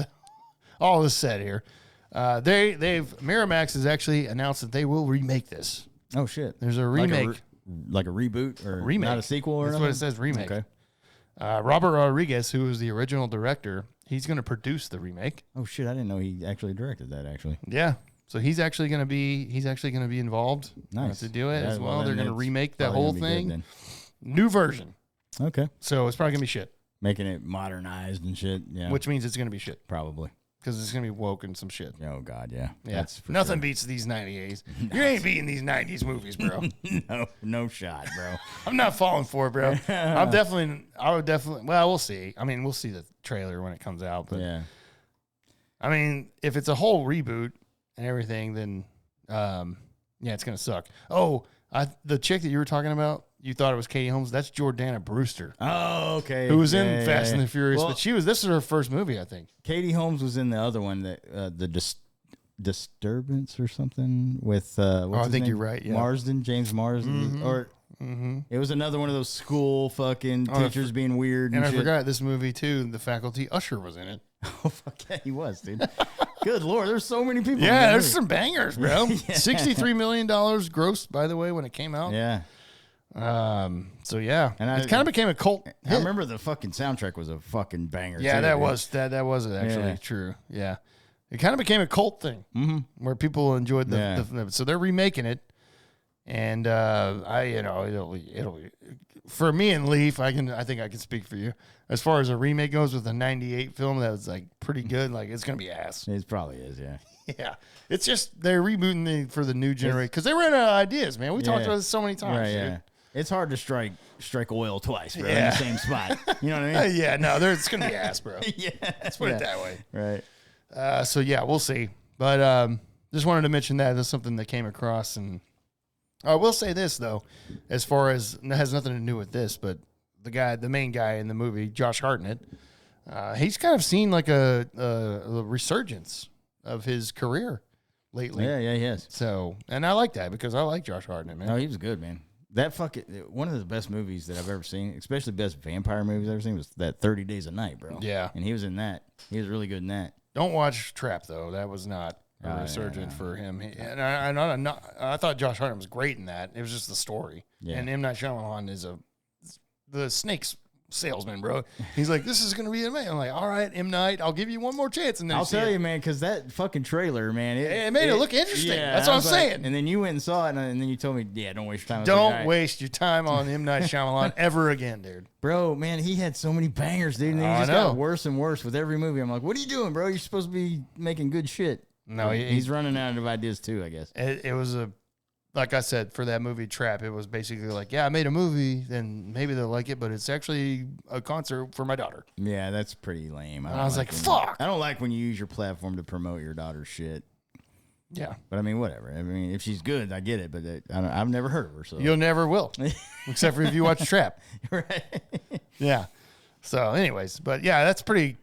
this said here, Miramax has actually announced that they will remake this. Oh shit! There's a remake. Like a reboot or remake. Not a sequel or That's anything? what it says, remake. Okay. Robert Rodriguez, who was the original director, he's going to produce the remake. Oh, shit. I didn't know he actually directed that, actually. Yeah. So he's actually going to be involved to do it as well. They're going to remake the whole thing. New version. Okay. So it's probably going to be shit. Making it modernized and shit. Yeah. Which means it's going to be shit. Probably. Because it's going to be woke and some shit. Oh, God, yeah. Yeah. Nothing beats these 98s. You ain't beating these 90s movies, bro. No shot, bro. I'm not falling for it, bro. I would definitely, well, we'll see. I mean, we'll see the trailer when it comes out. But yeah. I mean, if it's a whole reboot and everything, then, it's going to suck. Oh, the chick that you were talking about, you thought it was Katie Holmes. That's Jordana Brewster. Oh, okay. Who was in Fast and the Furious, but this is her first movie, I think. Katie Holmes was in the other one, that the Disturbance or something with, I think you're right. Yeah. James Marsden. Or it was another one of those school fucking teachers being weird. And I forgot this movie, too. The Faculty Usher was in it. Oh, fuck yeah, he was, dude. Good Lord, there's so many people. Yeah, there's some bangers, bro. $63 million gross, by the way, when it came out. Yeah. So yeah, and it kind of became a cult hit. I remember the fucking soundtrack was a fucking banger. Yeah, too, that was actually true. Yeah, it kind of became a cult thing where people enjoyed so they're remaking it, and it'll for me and Leaf, I think I can speak for you as far as a remake goes with a '98 film that was like pretty good. Like it's gonna be ass. It probably is, yeah. Yeah, it's just they're rebooting for the new generation because they ran out of ideas, man. We talked about this so many times, right? Dude. Yeah. It's hard to strike oil twice, bro, in the same spot. You know what I mean? Yeah, no, it's going to be ass, bro. Yeah. Let's put it that way. Right. So, yeah, we'll see. But just wanted to mention that. That's something that came across. And I will say this, though, as far as it has nothing to do with this, but the main guy in the movie, Josh Hartnett, he's kind of seen like a resurgence of his career lately. Yeah, he has. So, and I like that because I like Josh Hartnett, man. Oh, he was good, man. That one of the best movies that I've ever seen, especially best vampire movies I've ever seen, was that 30 Days a Night, bro. Yeah. And he was in that. He was really good in that. Don't watch Trap, though. That was not a resurgent for him. I thought Josh Hartnett was great in that. It was just the story. Yeah. And M. Night Shyamalan is the Snakes salesman, bro. He's like, this is going to be amazing. I'm like, all right, M. Night, I'll give you one more chance. And then I'll tell you, man, because that fucking trailer, man. It made it look interesting. Yeah, that's what I'm saying. And then you went and saw it, and then you told me, yeah, don't waste your time. Don't waste your time on M. Night Shyamalan ever again, dude. Bro, man, he had so many bangers, dude. And then he just got worse and worse with every movie. I'm like, what are you doing, bro? You're supposed to be making good shit. No, he's running out of ideas, too, I guess. It was like I said, for that movie Trap, it was basically like, yeah, I made a movie, then maybe they'll like it, but it's actually a concert for my daughter. Yeah, that's pretty lame. I was like, fuck. I don't like when you use your platform to promote your daughter's shit. Yeah. But I mean, whatever. I mean, if she's good, I get it, but I've never heard of her. So you'll never will, except for if you watch Trap. Right. Yeah. So anyways, but yeah, that's pretty,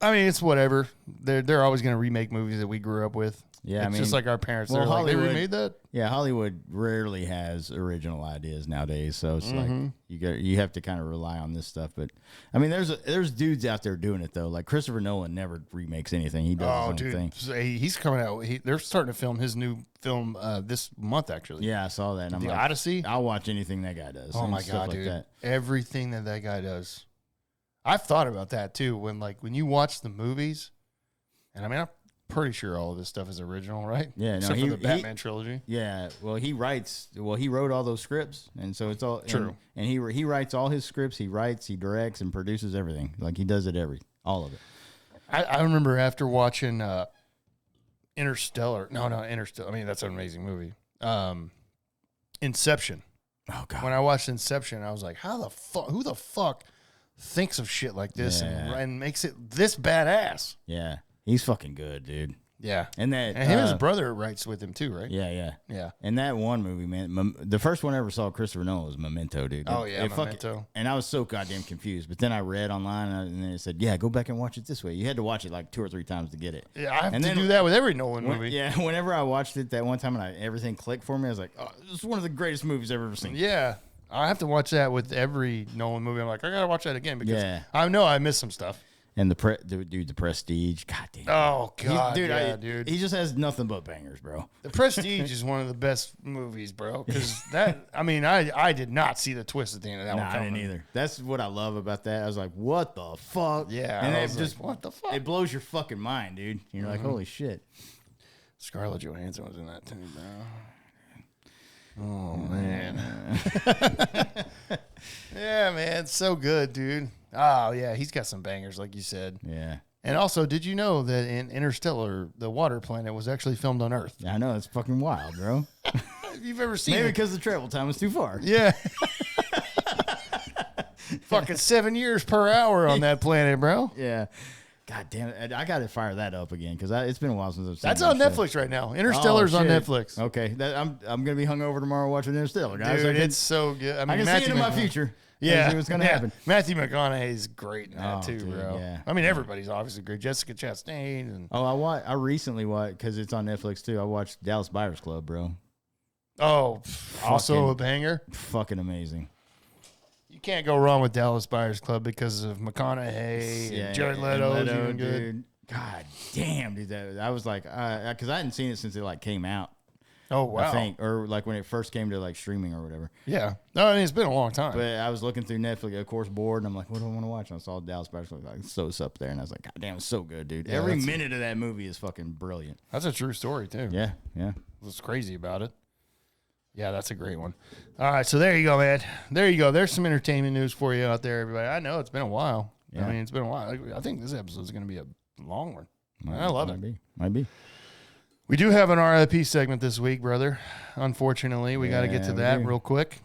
I mean, it's whatever. They're always going to remake movies that we grew up with. Yeah, it's just like our parents. Well, like, they remade that. Yeah, Hollywood rarely has original ideas nowadays, so it's like you have to kind of rely on this stuff. But I mean, there's dudes out there doing it though. Like Christopher Nolan never remakes anything; he does his own thing. He's coming out. They're starting to film his new film this month, actually. Yeah, I saw that. And I'm the like, Odyssey. I'll watch anything that guy does. Oh my god, dude! Like everything that guy does. I've thought about that too. When you watch the movies, and I mean, I'm pretty sure all of this stuff is original, right? Yeah, no, except for the Batman trilogy. Yeah, well, he wrote all those scripts, and so it's all true. And he writes all his scripts. He writes, he directs, and produces everything. Like he does it all of it. I remember after watching Interstellar. No, Interstellar. I mean, that's an amazing movie. Inception. Oh god. When I watched Inception, I was like, who the fuck thinks of shit like this and makes it this badass? Yeah. He's fucking good, dude. Yeah. And him and his brother writes with him too, right? Yeah. And that one movie, man, the first one I ever saw Christopher Nolan was Memento, dude. Oh, yeah, Memento. And I was so goddamn confused. But then I read online, and then it said, yeah, go back and watch it this way. You had to watch it like 2 or 3 times to get it. Yeah, I have to do that with every Nolan movie. Yeah, whenever I watched it that one time and everything clicked for me, I was like, oh, this is one of the greatest movies I've ever seen. Yeah. I have to watch that with every Nolan movie. I'm like, I got to watch that again because I know I missed some stuff. And the Prestige, god damn. Oh god, dude, he just has nothing but bangers, bro. The Prestige is one of the best movies, bro. Because I did not see the twist at the end of that one. I didn't either. That's what I love about that. I was like, what the fuck? Yeah, and it just what the fuck? It blows your fucking mind, dude. You're like, holy shit. Scarlett Johansson was in that too, bro. Oh man. Yeah, man, so good, dude. Oh yeah, he's got some bangers, like you said. Yeah. And also, did you know that in Interstellar, the water planet was actually filmed on Earth? I know, it's fucking wild, bro. If you've ever seen Maybe it. because the travel time was too far. Yeah. Fucking 7 years per hour on that planet, bro. Yeah. God damn it. I got to fire that up again because it's been a while since I've seen That's that on show. Netflix right now. Interstellar's on shit. Netflix. Okay. I'm going to be hungover tomorrow watching Interstellar, guys. Dude, it's so good. I can see it in my future. Yeah. See what's going to happen. Matthew McConaughey's great in that too, dude, bro. yeah. I mean, everybody's obviously great. Jessica Chastain. And I recently watched, because it's on Netflix too, I watched Dallas Buyers Club, bro. also Fucking- a banger. Fucking amazing. You can't go wrong with Dallas Buyers Club because of McConaughey and Jared Leto. Doing good. dude. God damn, dude. I was like, because I hadn't seen it since it like came out. Oh, wow. I think, or like when it first came to like streaming or whatever. Yeah. No, I mean, it's been a long time. But I was looking through Netflix, of course, bored, and I'm like, what do I want to watch? And I saw Dallas Buyers Club, like, so it's up there, and I was like, God damn, it's so good, dude. Yeah, Every minute of that movie is fucking brilliant. That's a true story, too. Yeah, yeah. What's crazy about it. Yeah, that's a great one. All right, so there you go, man. There you go. There's some entertainment news for you out there, everybody. I know it's been a while. Yeah. I mean, it's been a while. I think this episode is going to be a long one. I love it. Might be. We do have an RIP segment this week, brother. Unfortunately, we got to get to we that do. real quick.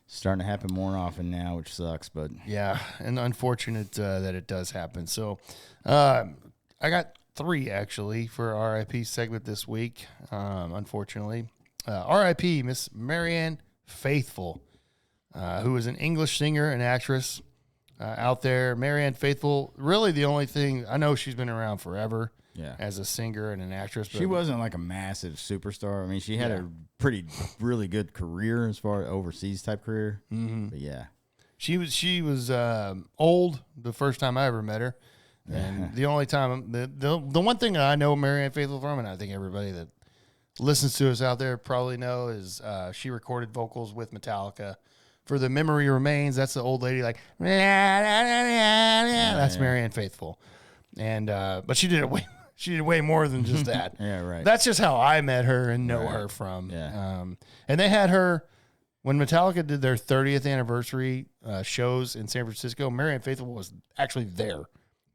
Starting to happen more often now, which sucks, but Yeah, and unfortunate that it does happen. So I got 3, actually, for our RIP segment this week, unfortunately. RIP, Miss Marianne Faithfull, who is an English singer and actress out there. Marianne Faithfull, really the only thing, I know she's been around forever yeah. as a singer and an actress. But She wasn't like a massive superstar. I mean, she had a really good career as far as overseas type career. Mm-hmm. But yeah. She was old the first time I ever met her. And the only time, the one thing that I know Marianne Faithfull from, and I think everybody that listens to us out there probably know, is she recorded vocals with Metallica for The Memory Remains. That's the old lady, like, that's Marianne Faithfull. And but she did way more than just that. Yeah, right. That's just how I met her and know her from. Yeah. And they had her when Metallica did their 30th anniversary shows in San Francisco. Marianne Faithfull was actually there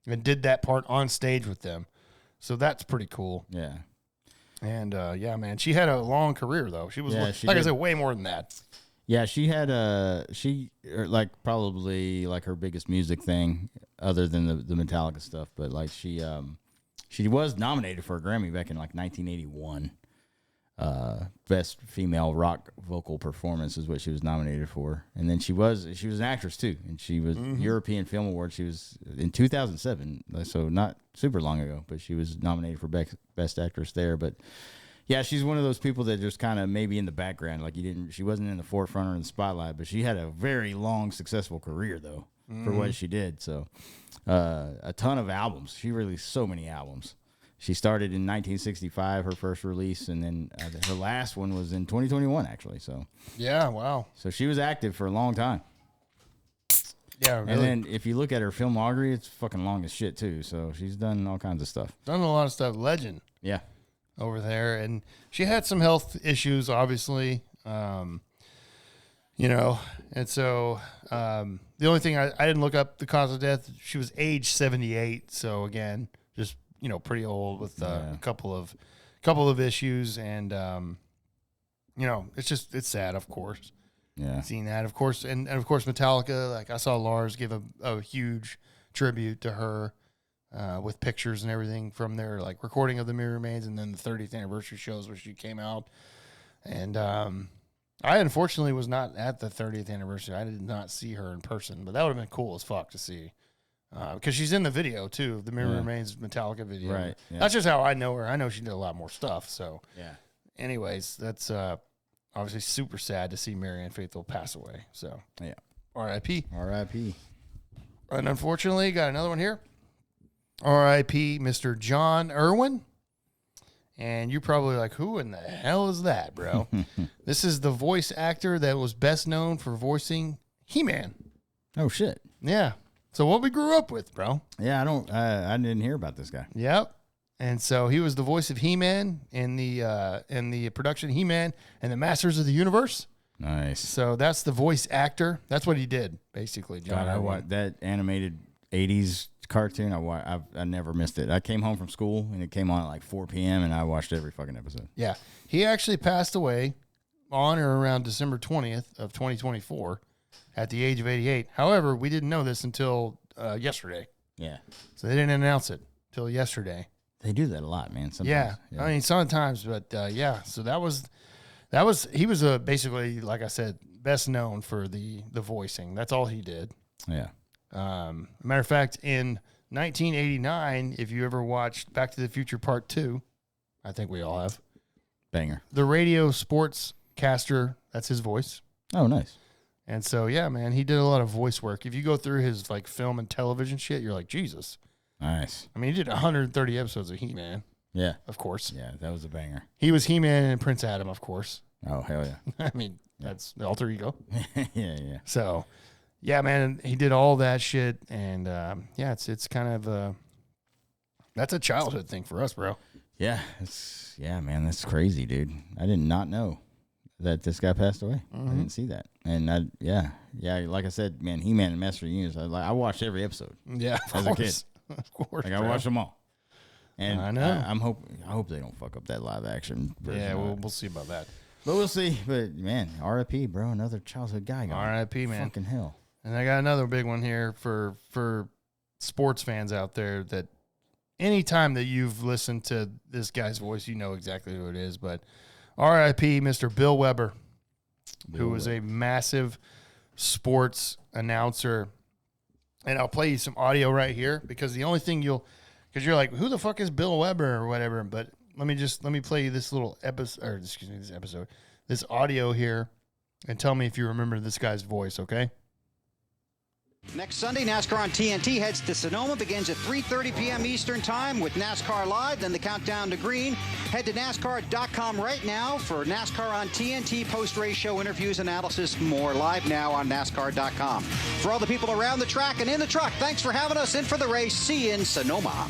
and did that part on stage with them. So that's pretty cool. Yeah. And yeah, man, she had a long career though. She was she like I did. said, way more than that. Yeah, she had like probably like her biggest music thing other than the Metallica stuff, but like she was nominated for a Grammy back in like 1981. Best female rock vocal performance is what she was nominated for. And then she was an actress too, and she was European Film Award. She was in 2007, so not super long ago, but she was nominated for best actress there. But yeah, she's one of those people that just kind of maybe in the background, like she wasn't in the forefront or in the spotlight, but she had a very long, successful career though for what she did. So a ton of albums. She released so many albums. She started in 1965, her first release, and then her last one was in 2021, actually. So Yeah, wow. so she was active for a long time. Yeah, really. And then if you look at her filmography, it's fucking long as shit too. So she's done all kinds of stuff. Done a lot of stuff. Legend Yeah. over there, and she had some health issues, obviously. And so the only thing I didn't look up the cause of death. She was age 78, so again, just pretty old with a couple of issues, and it's sad, of course. Yeah. Seeing that, of course, and of course Metallica. Like I saw Lars give a huge tribute to her with pictures and everything from their like recording of The Memory Remains, and then the 30th anniversary shows where she came out. And I unfortunately was not at the 30th anniversary. I did not see her in person, but that would have been cool as fuck to see. Because she's in the video too, the Memory Remains Metallica video. Right. Yeah. That's just how I know her. I know she did a lot more stuff. So, Yeah. anyways, that's obviously super sad to see Marianne Faithfull pass away. So, Yeah. R.I.P. R.I.P. And unfortunately, got another one here. R.I.P. Mr. John Irwin. And you're probably like, who in the hell is that, bro? This is the voice actor that was best known for voicing He-Man. Oh shit. Yeah. So what we grew up with, bro. Yeah, I didn't hear about this guy. Yep. And so he was the voice of He-Man in the production He-Man and the Masters of the Universe. Nice. So that's the voice actor. That's what he did, basically. John God, I Irwin. watched that animated 80s cartoon. I never missed it. I came home from school, and it came on at like 4 p.m., and I watched every fucking episode. Yeah. He actually passed away on or around December 20th of 2024 at the age of 88. However, we didn't know this until yesterday. Yeah. So they didn't announce it till yesterday. They do that a lot, man. Yeah. Sometimes. I mean, sometimes, but yeah. So he was basically, like I said, best known for the voicing. That's all he did. Yeah. Matter of fact, in 1989, if you ever watched Back to the Future Part 2, I think we all have, Banger. the radio sports caster, that's his voice. Oh, nice. And so, yeah, man, he did a lot of voice work. If you go through his like film and television shit, you're like, Jesus. Nice. I mean, he did 130 episodes of He-Man, Yeah. of course. Yeah, that was a banger. He was He-Man and Prince Adam, of course. Oh, hell yeah. I mean, that's the alter ego. Yeah. So, yeah, man, he did all that shit. And, yeah, it's kind of that's a childhood thing for us, bro. Yeah. Yeah, man, that's crazy, dude. I did not know that this guy passed away. I didn't see that. And yeah, like I said, man, He-Man and Master of the Universe, I watched every episode. Yeah, as a kid. Of course. Like I watched them all. And I know. I hope they don't fuck up that live action version. Yeah, of it. we'll see about that. But we'll see. But man, R.I.P., bro, another childhood guy. Gone. R.I.P., man. Fucking hell. And I got another big one here for sports fans out there that anytime that you've listened to this guy's voice, you know exactly who it is. But R.I.P. Mr. Bill Weber, who was a massive sports announcer. And I'll play you some audio right here because the only thing because you're like, who the fuck is Bill Weber or whatever. But let me play you this little this audio here and tell me if you remember this guy's voice, okay? Next Sunday, NASCAR on TNT heads to Sonoma, begins at 3:30 p.m. Eastern Time with NASCAR Live, then the countdown to green. Head to NASCAR.com right now for NASCAR on TNT post-race show interviews, analysis, more live now on NASCAR.com. For all the people around the track and in the truck, thanks for having us in for the race. See you in Sonoma.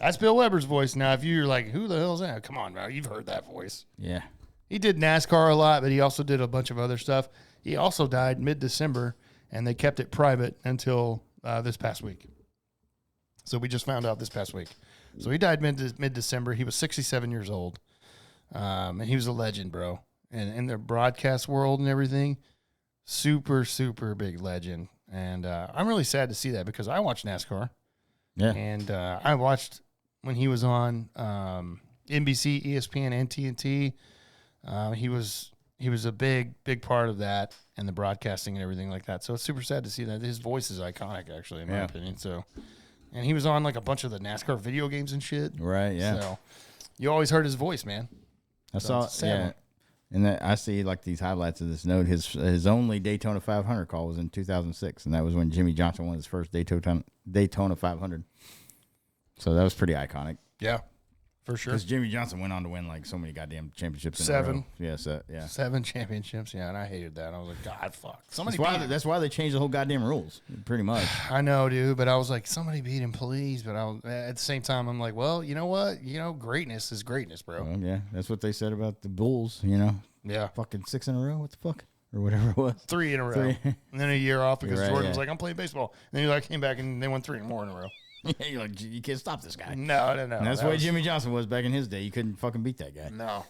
That's Bill Weber's voice. Now, if you're like, who the hell is that? Come on, bro. You've heard that voice. Yeah. He did NASCAR a lot, but he also did a bunch of other stuff. He also died mid-December, and they kept it private until this past week. So we just found out this past week. So he died mid-December. He was 67 years old, and he was a legend, bro. And in the broadcast world and everything, super, super big legend. And I'm really sad to see that because I watch NASCAR. Yeah. And I watched when he was on NBC, ESPN, and TNT. He was a big part of that and the broadcasting and everything like that. So it's super sad to see that. His voice is iconic, actually, in my opinion. So, and he was on like a bunch of the NASCAR video games and shit. Right. Yeah. So you always heard his voice, man. I saw. Yeah. And I see like these highlights of this note. His only Daytona 500 call was in 2006, and that was when Jimmy Johnson won his first Daytona 500. So that was pretty iconic. Yeah, for sure. Because Jimmy Johnson went on to win like so many goddamn championships. 7. In a row. Yes, yeah. 7 championships. Yeah, and I hated that. I was like, God, fuck. That's why they changed the whole goddamn rules. Pretty much. I know, dude, but I was like, somebody beat him, please. But at the same time, I'm like, well, you know what? Greatness is greatness, bro. Well, yeah, that's what they said about the Bulls. Yeah. Fucking 6 in a row. What the fuck? Or whatever it was. 3 in a row. 3. And then a year off because Jordan was like, I'm playing baseball. And then he came back and they won 3 more in a row. Yeah, you're like, you can't stop this guy. No. And that's the way Jimmy Johnson was back in his day. You couldn't fucking beat that guy. No.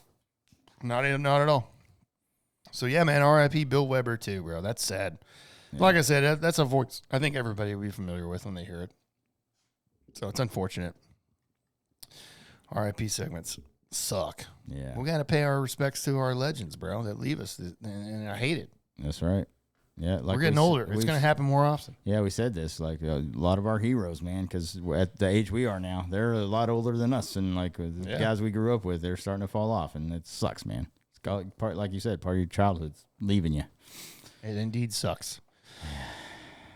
Not at all. So, yeah, man, R.I.P. Bill Weber, too, bro. That's sad. Yeah. Like I said, that's a voice I think everybody will be familiar with when they hear it. So, it's unfortunate. R.I.P. segments suck. Yeah. We got to pay our respects to our legends, bro, that leave us, and I hate it. That's right. Yeah, like we're getting older. It's going to happen more often. Yeah, we said this. Like a lot of our heroes, man, because at the age we are now, they're a lot older than us, and like the guys we grew up with, they're starting to fall off, and it sucks, man. It's got part, like you said, part of your childhood's leaving you. It indeed sucks.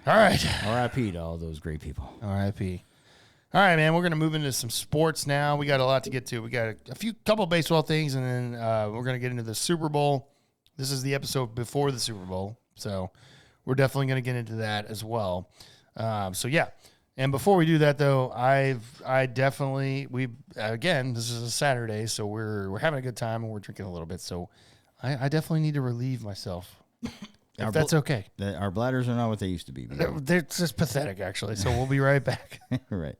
All right. R.I.P. to all those great people. R.I.P. All right, man. We're going to move into some sports now. We got a lot to get to. We got a couple baseball things, and then we're going to get into the Super Bowl. This is the episode before the Super Bowl. So we're definitely going to get into that as well. So, yeah, And before we do that, though, I definitely again, this is a Saturday, so we're having a good time and we're drinking a little bit. So I definitely need to relieve myself. If that's okay. Our bladders are not what they used to be. They're just pathetic, actually. So we'll be right back. Right.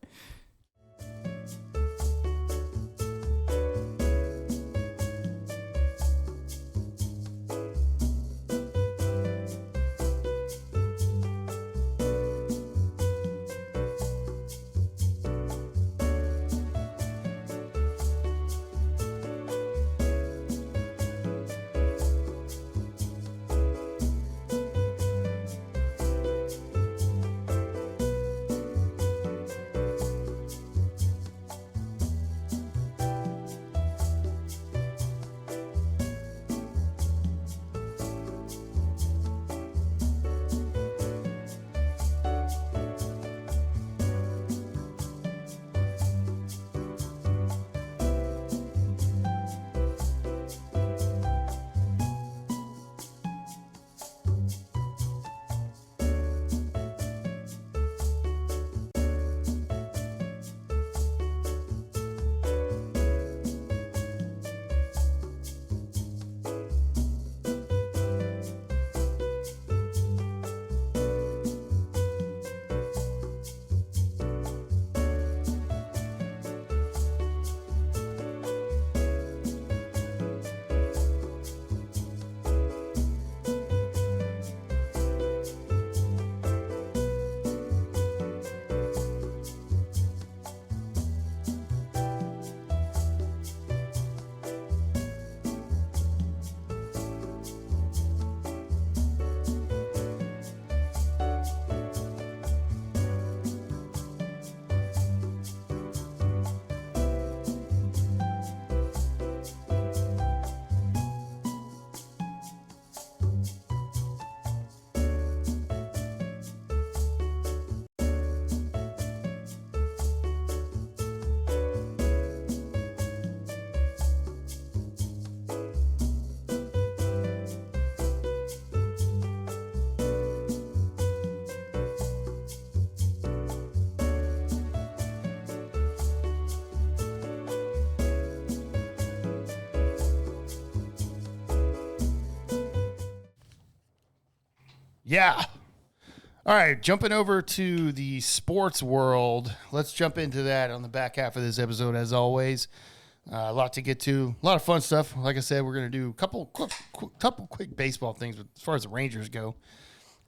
Yeah. All right, jumping over to the sports world. Let's jump into that on the back half of this episode, as always. A lot to get to, a lot of fun stuff. Like I said, we're going to do a couple quick baseball things. But as far as the Rangers go,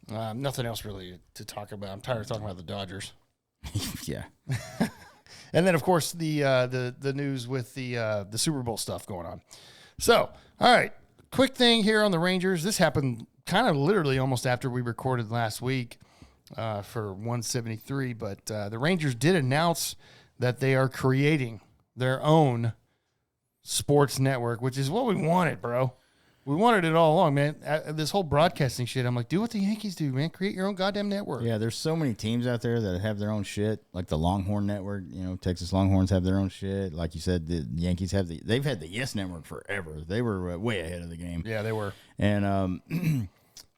nothing else really to talk about. I'm tired of talking about the Dodgers. Yeah. And then, of course, the news with the Super Bowl stuff going on. So, all right, quick thing here on the Rangers. This happened kind of literally almost after we recorded last week for 173. But the Rangers did announce that they are creating their own sports network, which is what we wanted, bro. We wanted it all along, man. This whole broadcasting shit, I'm like, do what the Yankees do, man. Create your own goddamn network. Yeah, there's so many teams out there that have their own shit, like the Longhorn Network. You know, Texas Longhorns have their own shit. Like you said, the Yankees they've had the Yes Network forever. They were way ahead of the game. Yeah, they were. And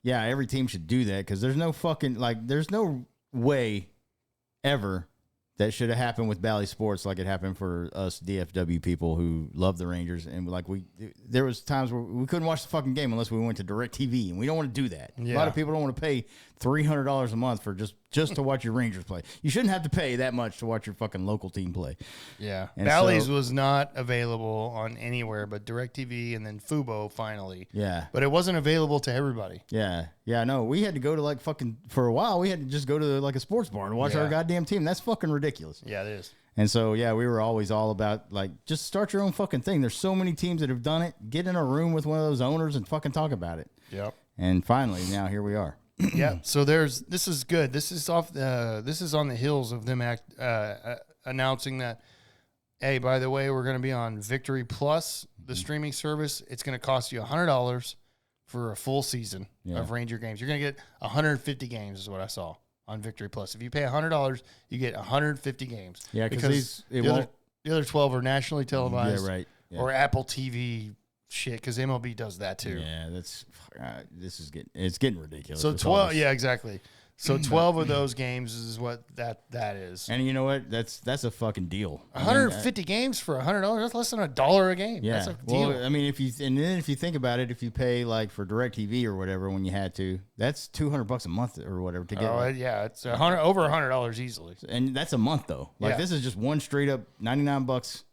yeah, every team should do that because there's no way ever that should have happened with Bally Sports like it happened for us DFW people who love the Rangers. And like there was times where we couldn't watch the fucking game unless we went to DirecTV, and we don't want to do that. Yeah. A lot of people don't want to pay $300 a month for just to watch your Rangers play. You shouldn't have to pay that much to watch your fucking local team play. Yeah. Bally's was not available on anywhere but DirecTV and then Fubo finally. Yeah. But it wasn't available to everybody. Yeah. Yeah, no, we had to go to for a while, we had to just go to like a sports bar and watch our goddamn team. That's fucking ridiculous. Yeah, it is. And so, yeah, we were always all about, like, just start your own fucking thing. There's so many teams that have done it. Get in a room with one of those owners and fucking talk about it. Yep. And finally, now here we are. Yeah. So this is good. This is this is on the heels of them announcing that, hey, by the way, we're going to be on Victory Plus, the streaming service. It's going to cost you $100 for a full season of Ranger games. You're going to get 150 games is what I saw on Victory Plus. If you pay $100, you get 150 games. Yeah, because the other 12 are nationally televised. Yeah, right. Yeah. Or Apple TV shit, because MLB does that too. Yeah, it's getting ridiculous. So 12, yeah, exactly. So 12 of those games is what that is. And you know what? That's a fucking deal. 150 games for $100. That's less than $1 a game. Yeah. That's a deal. Well, I mean, if you think about it, if you pay like for DirecTV or whatever when you had to, that's $200 a month or whatever to get. Oh yeah, it's over $100 easily. And that's a month though. Like this is just one straight up $99,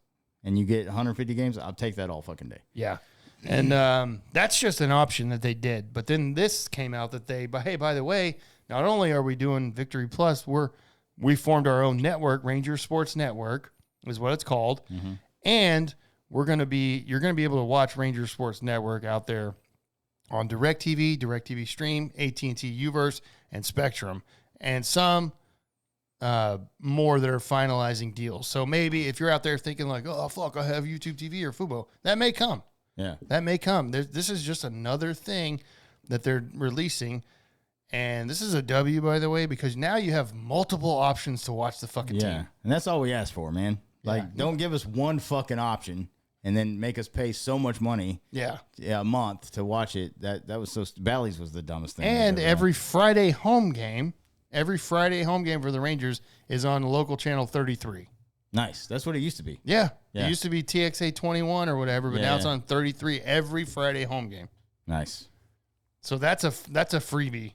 and you get 150 games. I'll take that all fucking day. Yeah. And that's just an option that they did. But then this came out that hey, by the way, not only are we doing Victory Plus, we formed our own network, Ranger Sports Network is what it's called. Mm-hmm. And you're going to be able to watch Ranger Sports Network out there on DirecTV, DirecTV Stream, AT&T Uverse, and Spectrum, and some more that are finalizing deals. So maybe if you're out there thinking like, oh, fuck, I have YouTube TV or Fubo, that may come. Yeah. That may come. This is just another thing that they're releasing. And this is a W, by the way, because now you have multiple options to watch the fucking team. And that's all we ask for, man. Like, don't give us one fucking option and then make us pay so much money a month to watch it. That was so... Bally's was the dumbest thing. And every Friday home game for the Rangers is on local channel 33. Nice. That's what it used to be. Yeah. It used to be TXA 21 or whatever, but now it's on 33 every Friday home game. Nice. So that's a freebie.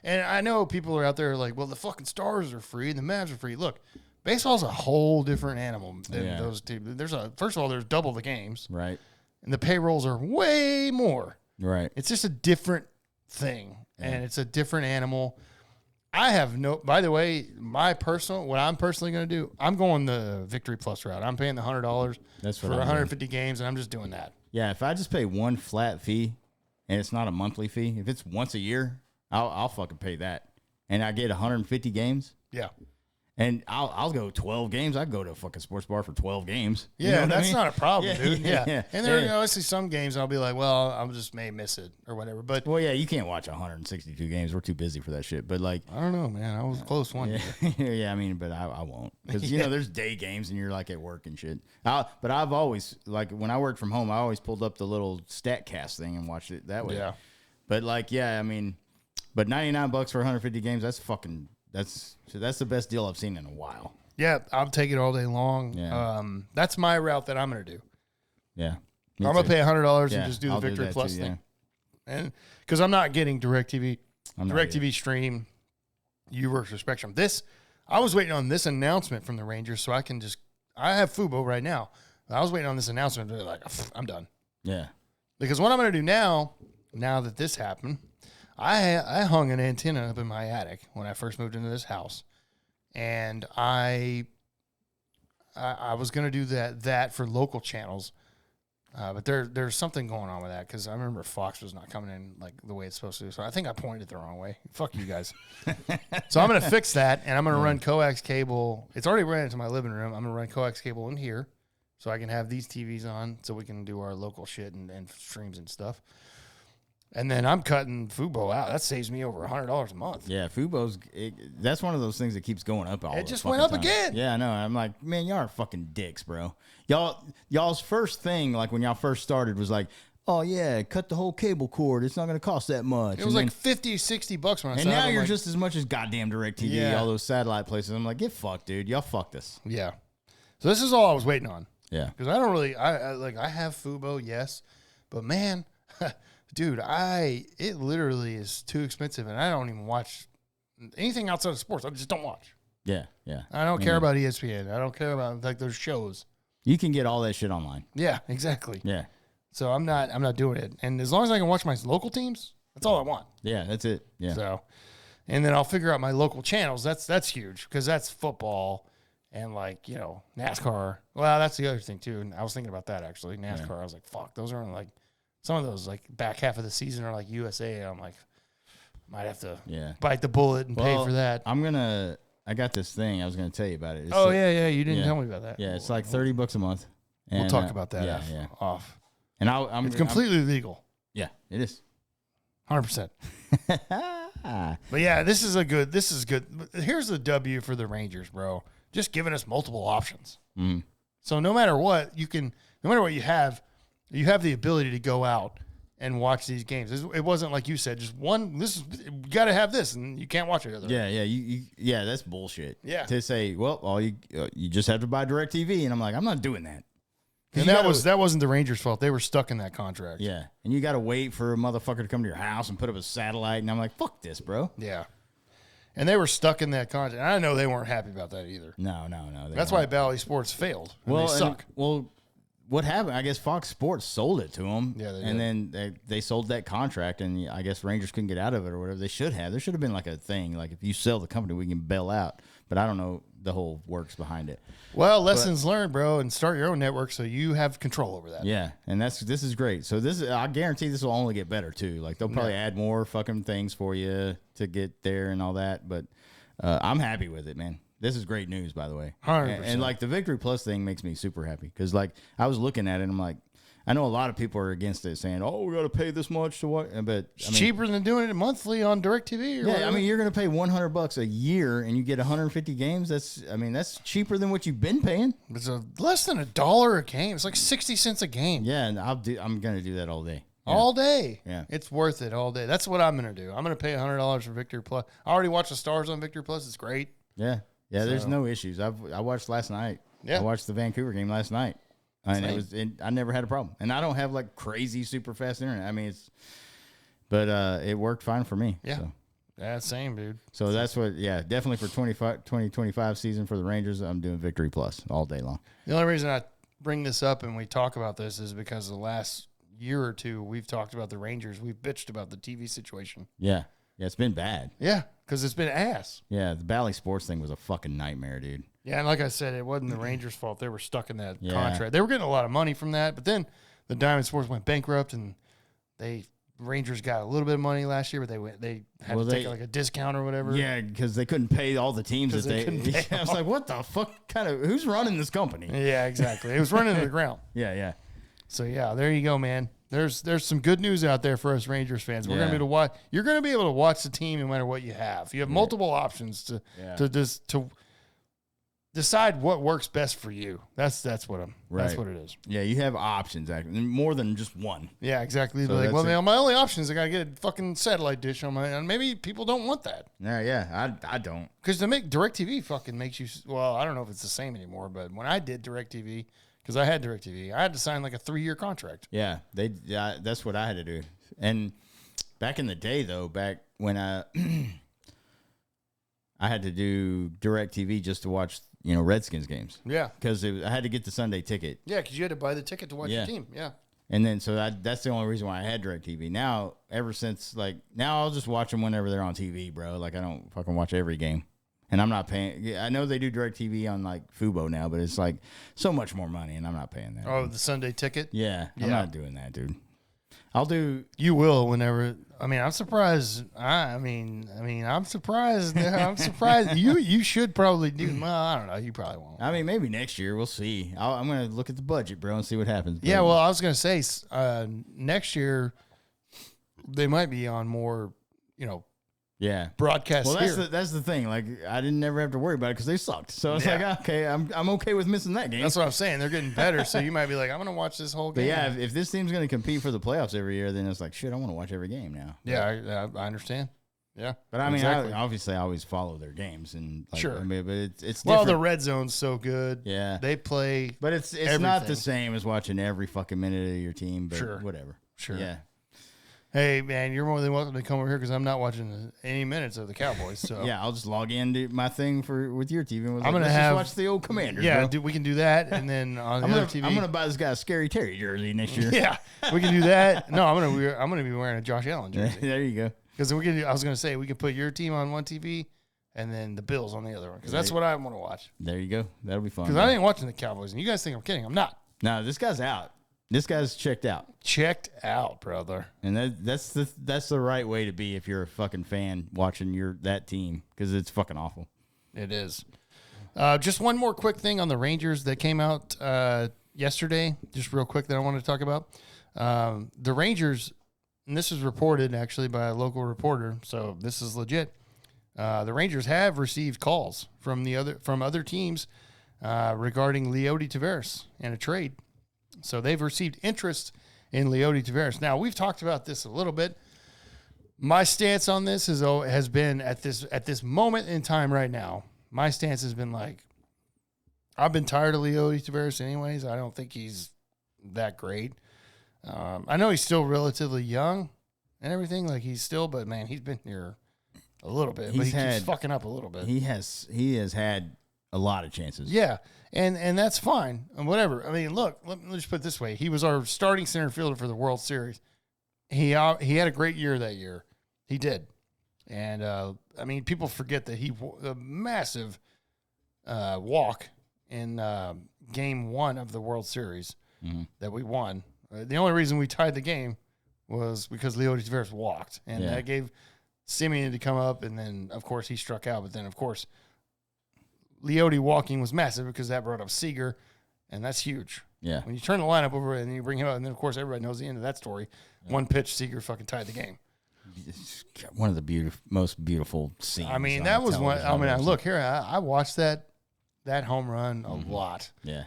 And I know people are out there like, well, the fucking Stars are free and the Mavs are free. Look, baseball's a whole different animal than those two. First of all, there's double the games. Right. And the payrolls are way more. Right. It's just a different thing. And it's a different animal. By the way, what I'm personally going to do, I'm going the Victory Plus route. I'm paying the $100 for 150 games, and I'm just doing that. Yeah, if I just pay one flat fee and it's not a monthly fee, if it's once a year, I'll fucking pay that. And I get 150 games. Yeah. And I'll go 12 games. I go to a fucking sports bar for 12 games. Yeah, that's not a problem, dude. Yeah. And there are obviously some games I'll be like, well, I just may miss it or whatever. But you can't watch 162 games. We're too busy for that shit. But like, I don't know, man. I was close one year. Yeah, I mean, but I won't because there's day games and you're like at work and shit. But I've always like when I worked from home, I always pulled up the little StatCast thing and watched it that way. Yeah. But like, I mean, but $99 for 150 games, that's the best deal I've seen in a while. Yeah, I'll take it all day long. Yeah. That's my route that I'm going to do. Yeah. I'm going to pay $100 and just do the Victory Plus thing. Yeah. And because I'm not getting DirecTV Stream, Uverse or Spectrum. I was waiting on this announcement from the Rangers so I have Fubo right now. I was waiting on this announcement to be like, I'm done. Yeah. Because what I'm going to do now that this happened, I hung an antenna up in my attic when I first moved into this house, and I was going to do that for local channels, but there's something going on with that because I remember Fox was not coming in like the way it's supposed to. So I think I pointed it the wrong way. Fuck you guys. So I'm going to fix that, and I'm going to run coax cable. It's already ran into my living room. I'm going to run coax cable in here so I can have these TVs on so we can do our local shit and streams and stuff. And then I'm cutting Fubo out. That saves me over $100 a month. Yeah, that's one of those things that keeps going up all the time. It just went up again. Yeah, I know. I'm like, man, y'all are fucking dicks, bro. Y'all's first thing, like when y'all first started, was like, oh, yeah, cut the whole cable cord. It's not going to cost that much. It was like $50, $60 when I started. And now you're just as much as goddamn DirecTV, all those satellite places. I'm like, get fucked, dude. Y'all fucked us. Yeah. So this is all I was waiting on. Yeah. Because I don't really, I have Fubo, yes. But man... Dude, it literally is too expensive, and I don't even watch anything outside of sports. I just don't watch. Yeah. I don't care about ESPN. I don't care about like those shows. You can get all that shit online. Yeah, exactly. Yeah. So I'm not doing it. And as long as I can watch my local teams, that's all I want. Yeah, that's it. Yeah. So, and then I'll figure out my local channels. That's huge because that's football and like NASCAR. Well, that's the other thing too. And I was thinking about that actually. NASCAR. Yeah. I was like, fuck, those are like. Some of those, like, back half of the season are like USA. And I'm like, might have to bite the bullet and pay for that. I got this thing. I was going to tell you about it. You didn't tell me about that. Yeah, it's like $30 a month. And, we'll talk about that off. And it's completely legal. Yeah, it is. 100%. But yeah, this is good. Here's the W for the Rangers, bro. Just giving us multiple options. So no matter what you have the ability to go out and watch these games. It wasn't like you said, just one. You got to have this, and you can't watch it other. Yeah, that's bullshit. Yeah, to say, well, all you just have to buy DirecTV, and I'm like, I'm not doing that. And that wasn't the Rangers' fault. They were stuck in that contract. Yeah, and you got to wait for a motherfucker to come to your house and put up a satellite, and I'm like, fuck this, bro. Yeah, and they were stuck in that contract. I know they weren't happy about that either. No. That's why Bally Sports failed. Well, they suck. What happened? I guess Fox Sports sold it to them. Yeah, and then they sold that contract, and I guess Rangers couldn't get out of it or whatever. They should have. There should have been like a thing, like if you sell the company, we can bail out. But I don't know the whole works behind it. Well, lessons learned, bro, and start your own network so you have control over that. Yeah, and this is great. So I guarantee this will only get better too. Like they'll probably add more fucking things for you to get there and all that. But I'm happy with it, man. This is great news, by the way. 100%. And like the Victory Plus thing makes me super happy because like I was looking at it and I'm like, I know a lot of people are against it, saying, "Oh, we got to pay this much to what?" But it's cheaper than doing it monthly on DirecTV. Yeah, I mean, you're going to pay $100 a year and you get 150 games. That's cheaper than what you've been paying. It's less than $1 a game. It's like 60 cents a game. Yeah, and I'm going to do that all day. Yeah. All day. Yeah, it's worth it all day. That's what I'm going to do. I'm going to pay $100 for Victory Plus. I already watched the Stars on Victory Plus. It's great. Yeah. There's no issues. I watched last night. Yeah, I watched the Vancouver game last night. And I never had a problem. And I don't have like crazy super fast internet. I mean, it worked fine for me. Yeah. So. Yeah, same, dude. So that's what, definitely for 2025 season for the Rangers, I'm doing Victory Plus all day long. The only reason I bring this up and we talk about this is because the last year or two, we've talked about the Rangers. We've bitched about the TV situation. Yeah. Yeah, it's been bad. Yeah, because it's been ass. Yeah, the Bally Sports thing was a fucking nightmare, dude. Yeah, and like I said, it wasn't the Rangers' fault. They were stuck in that contract. They were getting a lot of money from that, but then the Diamond Sports went bankrupt, and Rangers got a little bit of money last year, but they had to take like a discount or whatever. Yeah, because they couldn't pay all the teams that they couldn't pay. I was like, what the fuck? Who's running this company? Yeah, exactly. It was running to the ground. Yeah. So yeah, there you go, man. There's some good news out there for us Rangers fans. We're gonna be able to watch. You're gonna be able to watch the team no matter what you have. You have multiple options to decide what works best for you. That's what it is. Yeah, you have options, actually, more than just one. Yeah, exactly. So like, well, man, my only option is I gotta get a fucking satellite dish on my. And maybe people don't want that. Yeah, I don't. Because to make DirecTV fucking makes you. Well, I don't know if it's the same anymore, but when I did DirecTV. Because I had DirecTV. I had to sign like a 3-year contract. Yeah, that's what I had to do. And back in the day, though, back when I had to do DirecTV just to watch, Redskins games. Yeah. Because I had to get the Sunday ticket. Yeah, because you had to buy the ticket to watch your team. Yeah. And then, so that's the only reason why I had DirecTV. Now, ever since, now I'll just watch them whenever they're on TV, bro. Like, I don't fucking watch every game. And I'm not paying. Yeah, I know they do DirecTV on like Fubo now, but it's like so much more money, and I'm not paying that. Oh, the Sunday ticket? Yeah, I'm not doing that, dude. I'll do. You will whenever. I mean, I'm surprised. I'm surprised. I'm surprised. You should probably do. Well, I don't know. You probably won't. I mean, maybe next year we'll see. I'm gonna look at the budget, bro, and see what happens. Yeah, well, I was gonna say next year they might be on more. Yeah, broadcast. Well, here. that's the thing. Like, I didn't never have to worry about it because they sucked. So it's like, okay, I'm okay with missing that game. That's what I'm saying. They're getting better, so you might be like, I'm gonna watch this whole game. But yeah, if this team's gonna compete for the playoffs every year, then it's like, shit, I want to watch every game now. Yeah, I understand. Yeah, but I mean, obviously, I always follow their games and sure. I mean, but it's well, the red zone's so good. Yeah, they play, but it's not the same as watching every fucking minute of your team. But sure, whatever. Sure. Yeah. Hey, man, you're more than welcome to come over here because I'm not watching any minutes of the Cowboys. So yeah, I'll just log in to my thing with your TV. And I'm gonna just watch the old Commanders. Yeah, we can do that, and then on the other TV, I'm gonna buy this guy a Scary Terry jersey next year. Yeah, we can do that. No, I'm gonna be wearing a Josh Allen jersey. There you go. Because I was gonna say we can put your team on one TV, and then the Bills on the other one. Because that's what I want to watch. There you go. That'll be fun. Because I ain't watching the Cowboys, and you guys think I'm kidding. I'm not. No, this guy's out. This guy's checked out. Checked out, brother. And that's the right way to be if you're a fucking fan watching that team because it's fucking awful. It is. Just one more quick thing on the Rangers that came out yesterday, just real quick that I wanted to talk about. The Rangers, and this was reported actually by a local reporter, so this is legit. The Rangers have received calls from other teams regarding Leody Taveras and a trade. So they've received interest in Leody Taveras. Now, we've talked about this a little bit. My stance on this has been at this moment in time right now. My stance has been like, I've been tired of Leody Taveras anyways. I don't think he's that great. I know he's still relatively young and everything. Like but man, he's been here a little bit. But he keeps fucking up a little bit. He has had a lot of chances. Yeah, and that's fine and whatever. I mean, look, let me just put it this way: he was our starting center fielder for the World Series. He had a great year that year. He did, and I mean, people forget that a massive walk in Game 1 of the World Series that we won. The only reason we tied the game was because Leody Taveras walked, and that gave Simeon to come up, and then of course he struck out. But then of course Leody walking was massive because that brought up Seager, and that's huge. Yeah, when you turn the lineup over and you bring him out, and then of course everybody knows the end of that story. Yeah. One pitch, Seager fucking tied the game. One of the most beautiful scenes. I mean, that was one. I mean, look here. I watched that home run a lot. Yeah,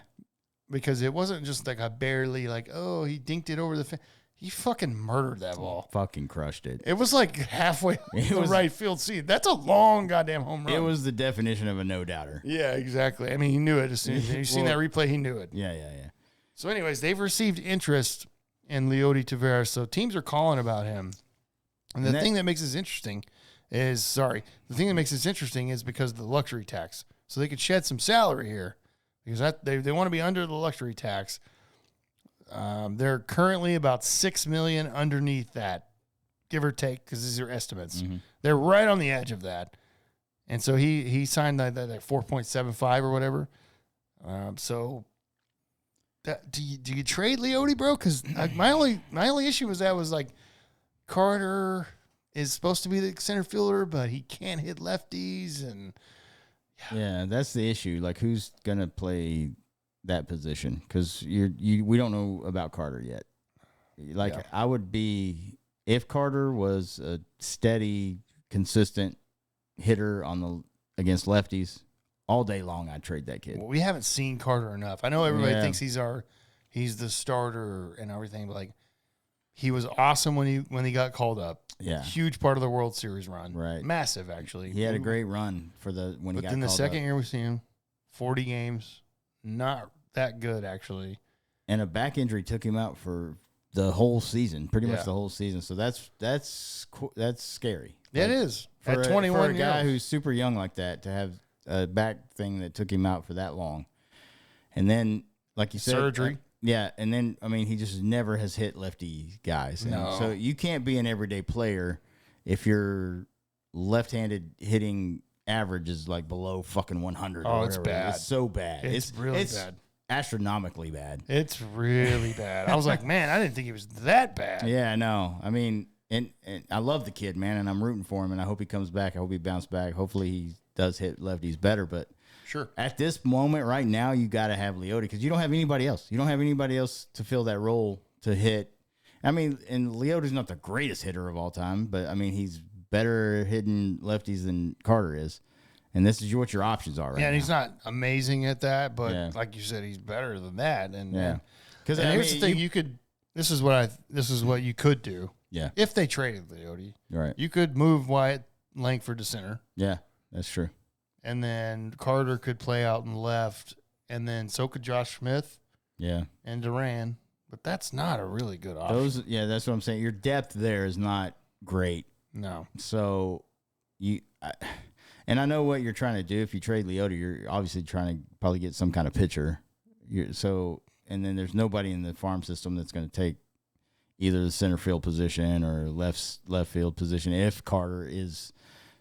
because it wasn't just like he dinked it over the fence. He fucking murdered that ball. Fucking crushed it. It was like halfway the right field seat. That's a long goddamn home run. It was the definition of a no-doubter. Yeah, exactly. I mean, he knew it as soon as you seen that replay. He knew it. Yeah. So, anyways, they've received interest in Leody Taveras, so teams are calling about him. And the thing that makes this interesting is because of the luxury tax. So they could shed some salary here because they want to be under the luxury tax. They're currently about $6 million underneath that, give or take, because these are estimates. Mm-hmm. They're right on the edge of that, and so he signed that 4.75 or whatever. So do you trade Leody, bro? Because my only issue was like Carter is supposed to be the center fielder, but he can't hit lefties, and yeah, that's the issue. Like, who's gonna play that position? Because we don't know about Carter yet. Like, I would be, if Carter was a steady, consistent hitter against lefties all day long, I'd trade that kid. Well, we haven't seen Carter enough. I know everybody thinks he's the starter and everything, but like, he was awesome when he got called up. Yeah, huge part of the World Series run. Right, massive actually. He had a great run when he got called up. But then the second year we see him, 40 games, not that good actually. And a back injury took him out for the whole season, pretty much the whole season. So that's scary. Yeah, it is. At 21 for a guy who's super young like that to have a back thing that took him out for that long, and then like you said, surgery. Yeah, and then, I mean, he just never has hit lefty guys. No. So you can't be an everyday player if your left-handed hitting average is like below fucking 100. Oh, it's bad. It's so bad. It's really bad. Astronomically bad. It's really bad. I was like, man, I didn't think he was that bad. Yeah, no. I mean, and I love the kid, man, and I'm rooting for him, and I hope he comes back. I hope he bounces back. Hopefully he does hit lefties better, but sure. At this moment right now, you got to have Leody because you don't have anybody else. You don't have anybody else to fill that role to hit. I mean, and Leody's not the greatest hitter of all time, but I mean, he's better hitting lefties than Carter is. And this is what your options are right now. Yeah, and he's not amazing at that, but like you said, he's better than that. And because here's the thing, this is what you could do. Yeah. If they traded Leody, right, you could move Wyatt Langford to center. Yeah, that's true. And then Carter could play out in left, and then so could Josh Smith. Yeah. And Duran. But that's not a really good option. That's what I'm saying. Your depth there is not great. No. So and I know what you're trying to do. If you trade Leody, you're obviously trying to probably get some kind of pitcher. And then there's nobody in the farm system that's going to take either the center field position or left field position if Carter is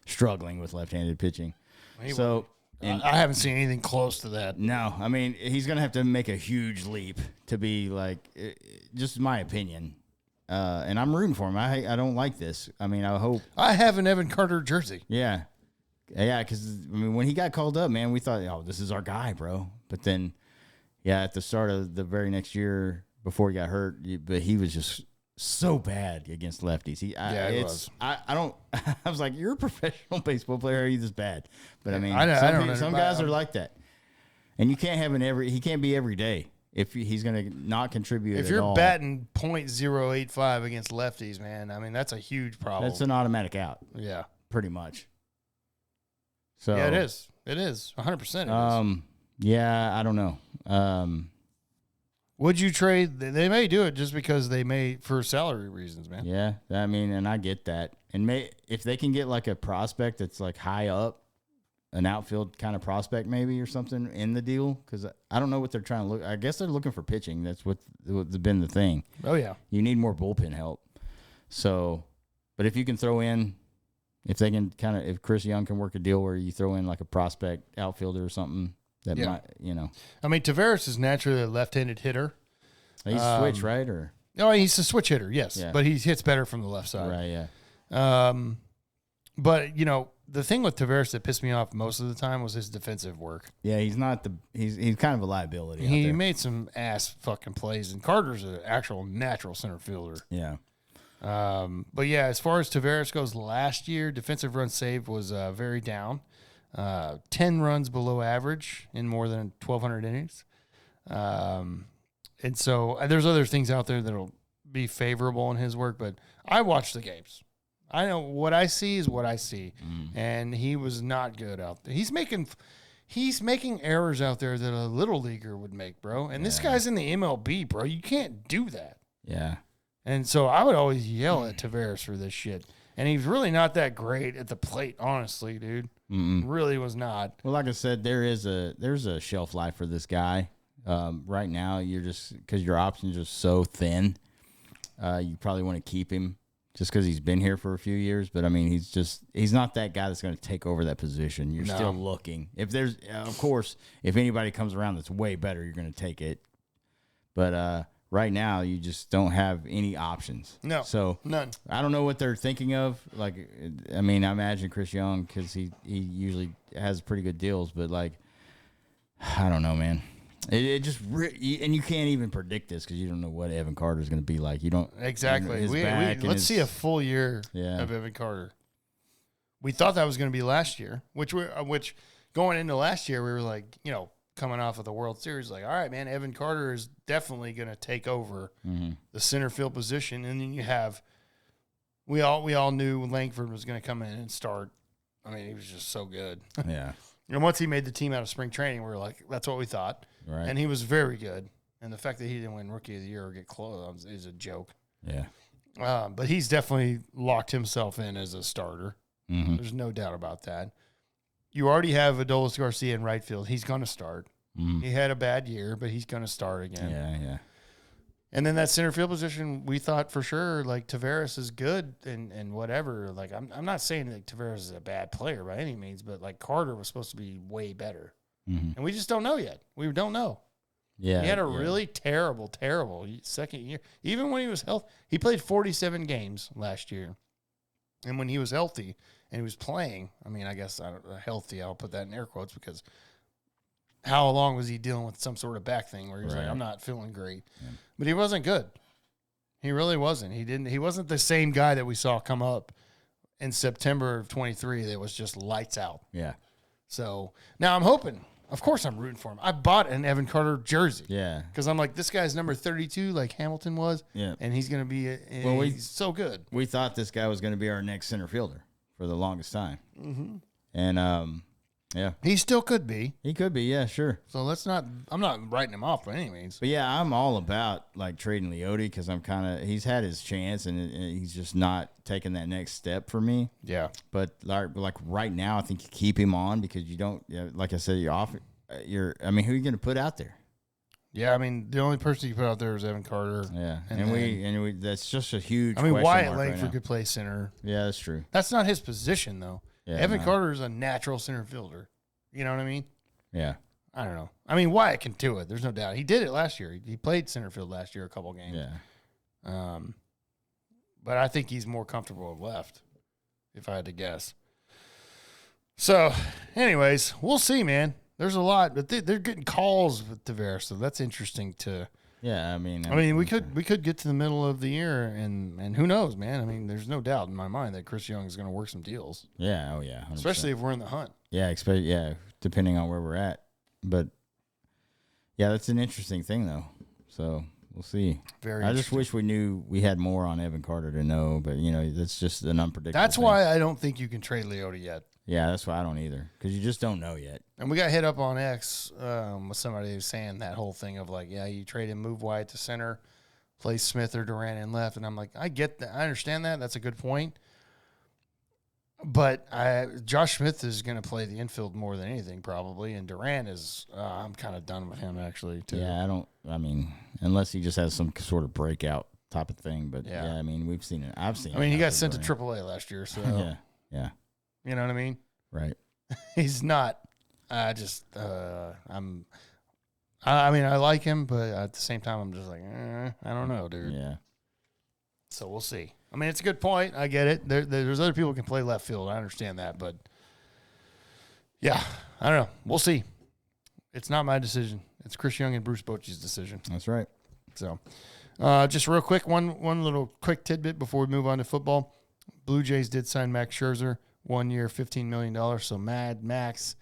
struggling with left-handed pitching. I haven't seen anything close to that. No, I mean, he's going to have to make a huge leap to be like, just my opinion. And I'm rooting for him. I don't like this. I mean, I hope. I have an Evan Carter jersey. Yeah. Yeah, because, I mean, when he got called up, man, we thought, oh, this is our guy, bro. But then, at the start of the very next year before he got hurt, but he was just so bad against lefties. He was. I was like, you're a professional baseball player. Are you this bad? But I mean, some guys are like that, and you can't have he can't be every day. if he's going to not contribute if at you're all, batting .085 against lefties, man, I mean, that's a huge problem. that's an automatic out. Yeah. Pretty much. So Yeah, it is. It is. 100% it is. Yeah, I don't know. Would you trade? They may do it just because they may, for salary reasons, man. Yeah, I mean, and I get that. And if they can get like a prospect that's like high up, an outfield kind of prospect maybe or something in the deal, because I don't know what they're trying to look. I guess they're looking for pitching. That's what's been the thing. Oh, yeah. You need more bullpen help. So, but if you can throw in, if they can if Chris Young can work a deal where you throw in like a prospect outfielder or something, that might, I mean, Tavares is naturally a left-handed hitter. He's switch, right? Or no, he's a switch hitter, yes. Yeah. But he hits better from the left side. right, yeah. But, the thing with Tavares that pissed me off most of the time was his defensive work. Yeah, he's not he's kind of a liability. He out there. made some ass fucking plays, and Carter's an actual natural center fielder. Yeah. But yeah, as far as Tavares goes, last year defensive run saved was very down, 10 runs below average in more than 1,200 innings, and so there's other things out there that'll be favorable in his work. But I watch the games. I know what I see is what I see, and he was not good out there. He's making errors out there that a little leaguer would make, bro. And this guy's in the MLB, bro. You can't do that. Yeah. And so I would always yell at Tavares for this shit. And he's really not that great at the plate, honestly, dude. Really was not. Well, like I said, there's a shelf life for this guy. Right now, you're just because your options are so thin. You probably want to keep him just because he's been here for a few years. But I mean, he's not that guy that's going to take over that position. You're still looking. If there's, of course, if anybody comes around that's way better, you're going to take it. But right now, you just don't have any options. No, so none. I don't know what they're thinking of. Like, I mean, I imagine Chris Young because he usually has pretty good deals. But like, I don't know, man. It just and you can't even predict this because you don't know what Evan Carter is going to be like. You don't exactly. Let's see a full year of Evan Carter. We thought that was going to be last year, which going into last year we were like, coming off of the World Series, like, all right, man, Evan Carter is definitely going to take over the center field position, and then you have we all knew Langford was going to come in and start. I mean, he was just so good. Yeah. And once he made the team out of spring training, we were like, that's what we thought. Right. And he was very good. And the fact that he didn't win Rookie of the Year or get close is a joke. Yeah. But he's definitely locked himself in as a starter. Mm-hmm. There's no doubt about that. You already have Adolis Garcia in right field. He's going to start. Mm-hmm. He had a bad year, but he's going to start again. Yeah. And then that center field position, we thought for sure, like, Tavares is good and whatever. Like, I'm not saying that Tavares is a bad player by any means, but, like, Carter was supposed to be way better. Mm-hmm. And we just don't know yet. We don't know. Yeah. He had a really terrible second year. Even when he was healthy, he played 47 games last year. And when he was healthy and he was playing, I mean, I guess healthy, I'll put that in air quotes because how long was he dealing with some sort of back thing where he was like, I'm not feeling great. Yeah. But he wasn't good. He really wasn't. He wasn't the same guy that we saw come up in September of 23 that was just lights out. Yeah. So now I'm hoping. Of course I'm rooting for him. I bought an Evan Carter jersey. Yeah. Because I'm like, this guy's number 32 like Hamilton was. Yeah. And he's going to be he's so good. We thought this guy was going to be our next center fielder for the longest time. Mm-hmm. And, yeah. He still could be. He could be, yeah, sure. So I'm not writing him off by any means. But yeah, I'm all about like trading Leote because he's had his chance and he's just not taking that next step for me. Yeah. But like right now, I think you keep him on because you don't, like I said, who are you going to put out there? Yeah, I mean, the only person you put out there is Evan Carter. Yeah. And we that's just a huge Wyatt Langford could play center. Yeah, that's true. That's not his position though. Yeah, Evan Carter is a natural center fielder. You know what I mean? Yeah. I don't know. I mean, Wyatt can do it. There's no doubt. He did it last year. He played center field last year a couple games. Yeah. But I think he's more comfortable at left, if I had to guess. So, anyways, we'll see, man. There's a lot, but they're getting calls with Tavares, so that's interesting to. Yeah, I mean, we could get to the middle of the year, and who knows, man? I mean, there's no doubt in my mind that Chris Young is going to work some deals. Yeah, oh yeah, 100%. Especially if we're in the hunt. Yeah, depending on where we're at. But Yeah, that's an interesting thing, though. So we'll see. Very. I just wish we had more on Evan Carter to know, but that's just an unpredictable. That's thing. why I don't think you can trade Leota yet. Yeah, that's why I don't either, because you just don't know yet. And we got hit up on X with somebody who was saying that whole thing of like, yeah, you trade him, move Wyatt to center, play Smith or Durant in left, and I'm like, I get that, I understand that. That's a good point. But Josh Smith is going to play the infield more than anything probably, and Durant is. I'm kind of done with him actually too. Yeah, unless he just has some sort of breakout type of thing. But yeah, we've seen it. I've seen. I mean, he got sent to AAA last year, so yeah. You know what I mean? Right. He's not. I mean, I like him, but at the same time, I'm just like, I don't know, dude. Yeah. So we'll see. I mean, it's a good point. I get it. There's other people who can play left field. I understand that, but yeah, I don't know. We'll see. It's not my decision. It's Chris Young and Bruce Bochy's decision. That's right. So, just real quick, one little quick tidbit before we move on to football. Blue Jays did sign Max Scherzer, 1 year, $15 million. So Mad Max,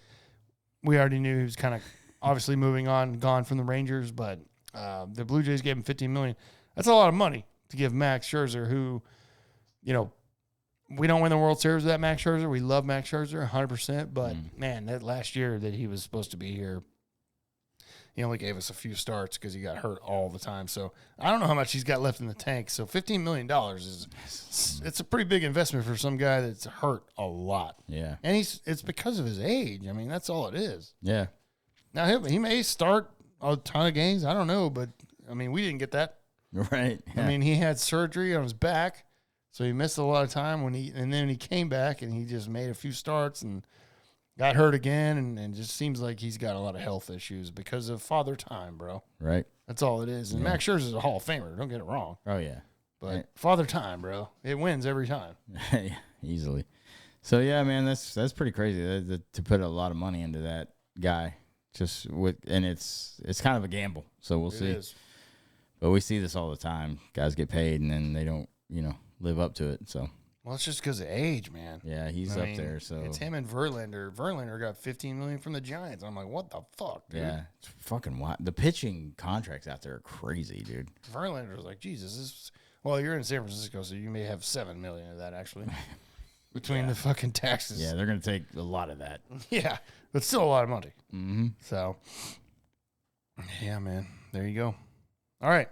we already knew he was kind of obviously moving on, gone from the Rangers, but the Blue Jays gave him $15 million. That's a lot of money to give Max Scherzer, who, we don't win the World Series with that Max Scherzer. We love Max Scherzer 100%, but man, that last year that he was supposed to be here, he only gave us a few starts because he got hurt all the time. So I don't know how much he's got left in the tank. So $15 million it's a pretty big investment for some guy that's hurt a lot. Yeah. And it's because of his age. I mean, that's all it is. Yeah. Now he may start a ton of games. I don't know, but I mean, we didn't get that. Right. Yeah. I mean, he had surgery on his back, so he missed a lot of time and then he came back and he just made a few starts and got hurt again, and just seems like he's got a lot of health issues because of father time, bro. Right. That's all it is. And Max Scherzer is a Hall of Famer. Don't get it wrong. Oh, yeah. But father time, bro. It wins every time. Easily. So, yeah, man, that's pretty crazy to put a lot of money into that guy. And it's kind of a gamble. So we'll see. Is. But we see this all the time. Guys get paid, and then they don't, live up to it. So. Well, it's just because of age, man. Yeah, he's up there. So it's him and Verlander. Verlander got $15 million from the Giants. I'm like, what the fuck, dude? Yeah, it's fucking wild. The pitching contracts out there are crazy, dude. Verlander was like, Jesus, well, you're in San Francisco, so you may have $7 million of that actually between the fucking taxes. Yeah, they're gonna take a lot of that. Yeah, but still a lot of money. Mm-hmm. So, yeah, man, there you go. All right.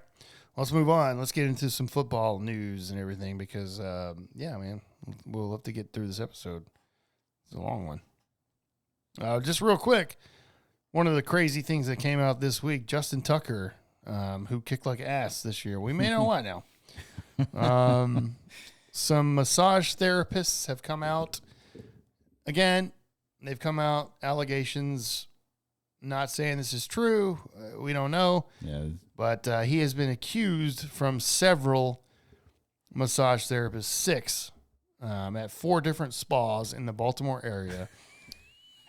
Let's move on. Let's get into some football news and everything because, man, we'll have to get through this episode. It's a long one. Just real quick, one of the crazy things that came out this week, Justin Tucker, who kicked like ass this year. We may know why now. Some massage therapists have come out. Again, they've come out, allegations, not saying this is true. We don't know. Yeah. But he has been accused from several massage therapists, 6, at 4 different spas in the Baltimore area,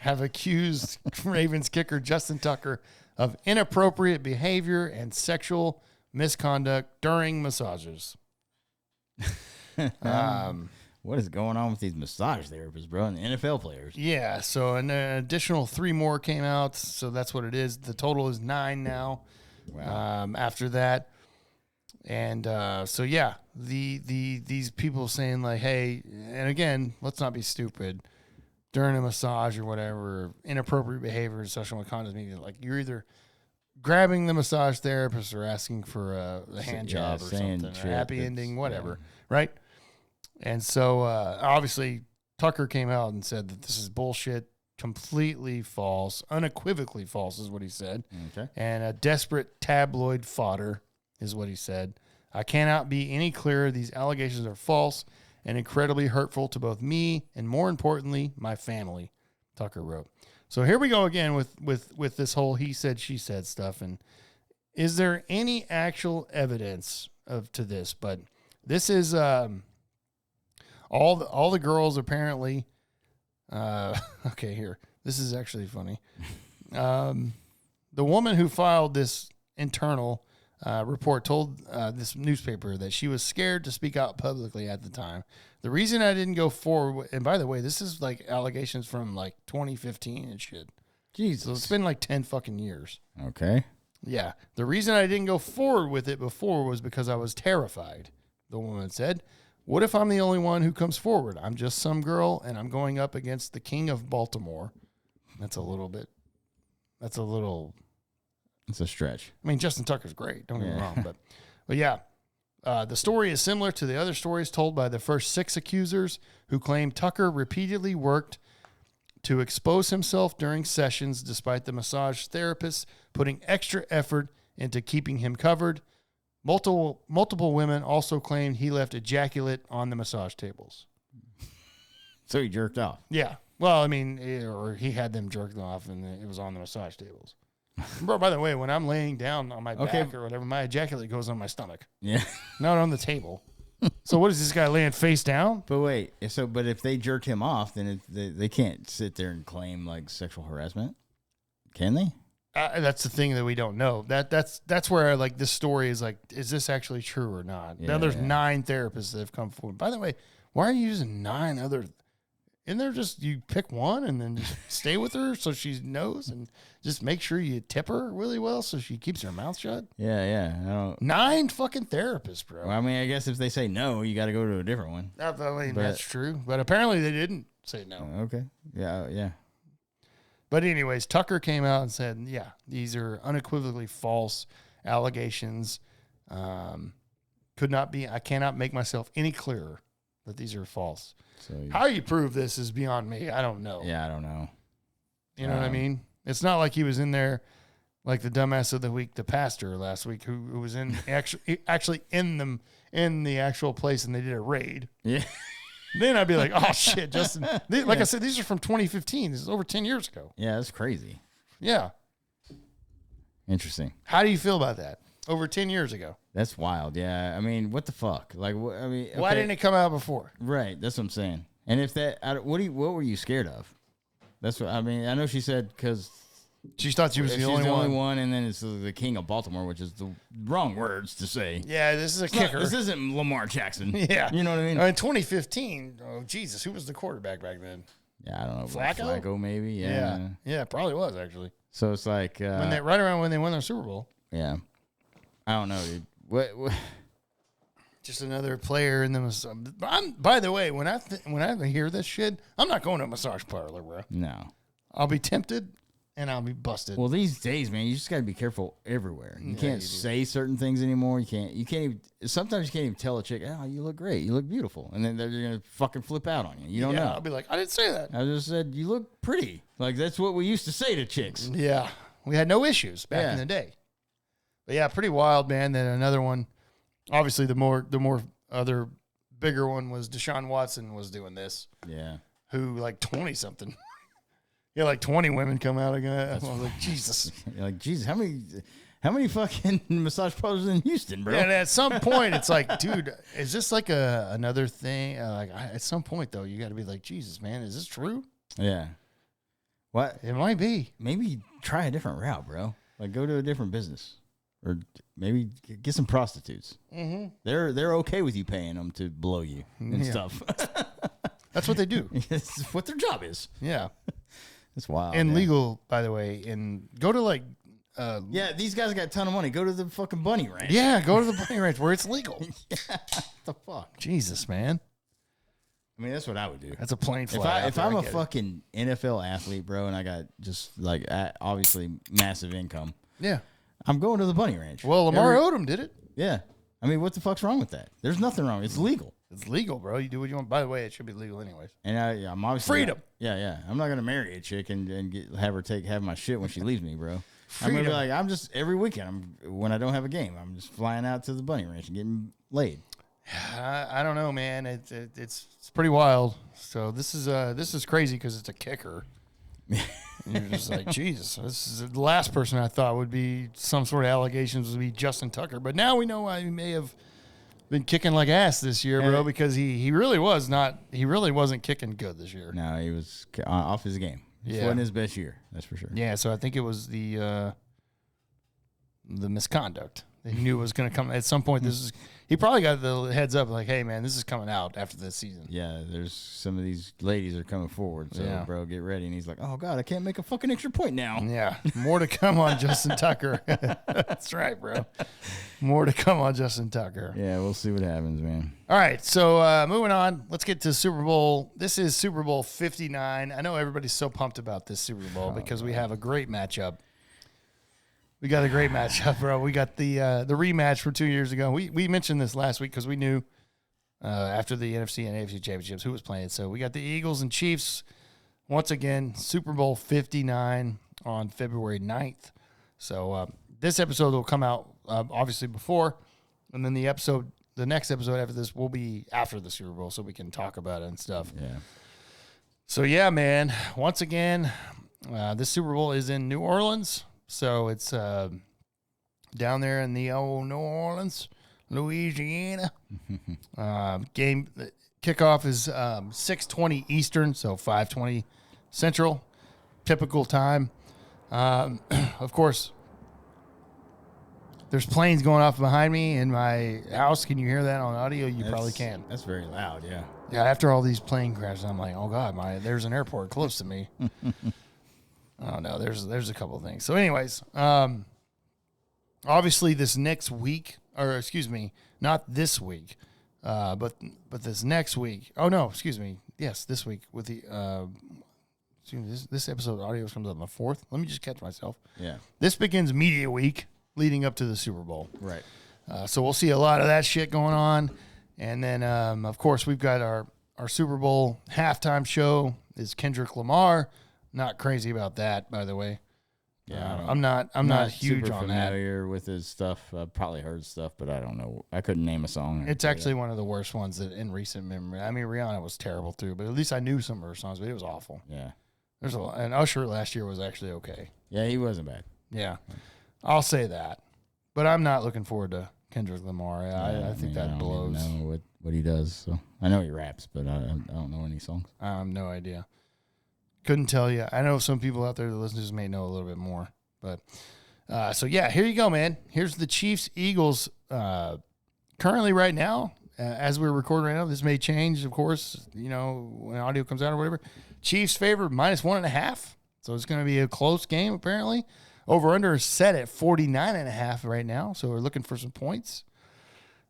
have accused Ravens kicker Justin Tucker of inappropriate behavior and sexual misconduct during massages. What is going on with these massage therapists, bro, and the NFL players? Yeah, so an additional 3 more came out, so that's what it is. The total is 9 now. Wow. After that, and so yeah, these people saying like, hey, and again, let's not be stupid during a massage or whatever, inappropriate behavior and sexual misconduct means like you're either grabbing the massage therapist or asking for a hand job or something, or happy ending, whatever, right? And so obviously Tucker came out and said that this is bullshit. Completely false, unequivocally false is what he said. Okay. And a desperate tabloid fodder is what he said. I cannot be any clearer. These allegations are false and incredibly hurtful to both me and, more importantly, my family, Tucker wrote. So here we go again with this whole he said, she said stuff. And is there any actual evidence to this? But this is all the girls apparently. Okay, here. This is actually funny. The woman who filed this internal report told this newspaper that she was scared to speak out publicly at the time. The reason I didn't go forward, and by the way, this is like allegations from like 2015 and shit. Jesus. So it's been like 10 fucking years. Okay. Yeah. The reason I didn't go forward with it before was because I was terrified, the woman said. What if I'm the only one who comes forward? I'm just some girl, and I'm going up against the king of Baltimore. It's a stretch. I mean, Justin Tucker's great. Don't get me wrong. But yeah, the story is similar to the other stories told by the first 6 accusers who claim Tucker repeatedly worked to expose himself during sessions despite the massage therapist putting extra effort into keeping him covered. Multiple women also claimed he left ejaculate on the massage tables. So he jerked off. Yeah. Well, I mean, or he had them jerked off and it was on the massage tables. Bro, by the way, when I'm laying down on my back or whatever, my ejaculate goes on my stomach. Yeah. Not on the table. So what is this guy laying face down? But wait, but if they jerked him off, then they can't sit there and claim like sexual harassment, can they? That's the thing that we don't know. That's where like this story is like, is this actually true or not? Now there's 9 therapists that have come forward. By the way, why are you using 9 other? Isn't there just you pick one and then just stay with her so she knows and just make sure you tip her really well so she keeps her mouth shut? Yeah. I don't. 9 fucking therapists, bro. Well, I mean, I guess if they say no, you got to go to a different one. I mean, that's true. But apparently they didn't say no. Okay. Yeah. But anyways, Tucker came out and said, yeah, these are unequivocally false allegations. I cannot make myself any clearer that these are false. So, how you prove this is beyond me. I don't know. Yeah, I don't know. You know what I mean? It's not like he was in there like the dumbass of the week, the pastor last week, who was in actually in the actual place and they did a raid. Yeah. Then I'd be like, oh shit, Justin. I said, these are from 2015. This is over 10 years ago. Yeah, that's crazy. Yeah. Interesting. How do you feel about that? Over 10 years ago. That's wild. Yeah. I mean, what the fuck? Like, okay. Why didn't it come out before? Right. That's what I'm saying. And if what were you scared of? That's what I mean. I know she said because she thought she was the only one, and then it's the king of Baltimore, which is the wrong words to say. Yeah, this is a kicker. This isn't Lamar Jackson. Yeah, you know what I mean. In 2015, oh Jesus, who was the quarterback back then? Yeah, I don't know. Flacco maybe. Yeah, it probably was actually. So it's like right around when they won their Super Bowl. Yeah, I don't know, dude. What? Just another player in the. By the way, when I hear this shit, I'm not going to a massage parlor, bro. No, I'll be tempted and I'll be busted. Well, these days, man, you just got to be careful everywhere. You can't say certain things anymore. You can't even. Sometimes you can't even tell a chick, "Oh, you look great. You look beautiful," and then they're gonna fucking flip out on you. You don't know. I'll be like, I didn't say that. I just said you look pretty. Like that's what we used to say to chicks. Yeah, we had no issues back in the day. But yeah, pretty wild, man. Then another one. Obviously, the more other bigger one was Deshaun Watson was doing this. Yeah. Who like 20 something. Yeah, like 20 women come out again. I was like, Jesus. You're like, Jesus, how many fucking massage parlors in Houston, bro? Yeah, and at some point, it's like, dude, is this like another thing? At some point, though, you got to be like, Jesus, man, is this true? Yeah. What? It might be. Maybe try a different route, bro. Like go to a different business. Or maybe get some prostitutes. Mm-hmm. They're okay with you paying them to blow you and stuff. That's what they do. It's what their job is. Yeah. It's wild. And legal, by the way. And go to like... yeah, these guys got a ton of money. Go to the fucking bunny ranch. Yeah, go to the bunny ranch where it's legal. Yeah, what the fuck? Jesus, man. I mean, that's what I would do. That's a plain fly. If I'm a fucking NFL athlete, bro, and I got just like obviously massive income. Yeah. I'm going to the bunny ranch. Well, Lamar Odom did it. Yeah. I mean, what the fuck's wrong with that? There's nothing wrong. It's legal. It's legal, bro. You do what you want. By the way, it should be legal anyways. And I'm obviously freedom. Yeah. I'm not gonna marry a chick and have her have my shit when she leaves me, bro. Freedom. I'm gonna be like, I'm just every weekend. When I don't have a game, I'm just flying out to the bunny ranch and getting laid. I don't know, man. It's pretty wild. So this is crazy because it's a kicker. And you're just like, Jesus, this is the last person I thought would be some sort of allegations would be Justin Tucker. But now we know why he may have been kicking like ass this year, bro, because he really wasn't kicking good this year. No, he was off his game. This wasn't his best year, that's for sure. Yeah, so I think it was the misconduct He knew it was going to come at some point. He probably got the heads up like, hey, man, this is coming out after this season. Yeah, there's some of these ladies are coming forward. So, bro, get ready. And he's like, oh, God, I can't make a fucking extra point now. Yeah, more to come on Justin Tucker. That's right, bro. More to come on Justin Tucker. Yeah, we'll see what happens, man. All right, so moving on. Let's get to Super Bowl. This is Super Bowl 59. I know everybody's so pumped about this Super Bowl because we have a great matchup. We got a great matchup, bro. We got the rematch from 2 years ago. We mentioned this last week because we knew after the NFC and AFC championships who was playing. So we got the Eagles and Chiefs once again, Super Bowl 59 on February 9th. So this episode will come out obviously before, and then the next episode after this will be after the Super Bowl, so we can talk about it and stuff. Yeah. So yeah, man. Once again, this Super Bowl is in New Orleans. So it's down there in the old New Orleans, Louisiana. Game kickoff is 6:20 Eastern, so 5:20 Central, typical time. Of course, there's planes going off behind me in my house. Can you hear that on audio? You probably can. That's very loud, yeah. Yeah, after all these plane crashes, I'm like, oh God, there's an airport close to me. Oh no, there's a couple of things. So, anyways, obviously this next week, or excuse me, not this week, but this next week. Oh no, excuse me. Yes, this week with the this episode audio comes out on the 4th. Let me just catch myself. Yeah. This begins media week leading up to the Super Bowl. Right. So we'll see a lot of that shit going on, and then of course we've got our Super Bowl halftime show is Kendrick Lamar. Not crazy about that, by the way. Yeah, I'm not huge super on that. familiar with his stuff. I've probably heard stuff, but I don't know. I couldn't name a song. It's actually one of the worst ones that in recent memory. I mean, Rihanna was terrible too, but at least I knew some of her songs. But it was awful. Yeah, there's a lot, and Usher last year was actually okay. Yeah, he wasn't bad. Yeah, I'll say that. But I'm not looking forward to Kendrick Lamar. I think that blows. I don't even know what he does. So I know he raps, but I don't know any songs. I have no idea. Couldn't tell you. I know some people out there that listen to this may know a little bit more. But so, yeah, here you go, man. Here's the Chiefs-Eagles currently right now. As we're recording right now, this may change, of course, when audio comes out or whatever. Chiefs favored -1.5. So it's going to be a close game, apparently. Over-under is set at 49.5 right now. So we're looking for some points.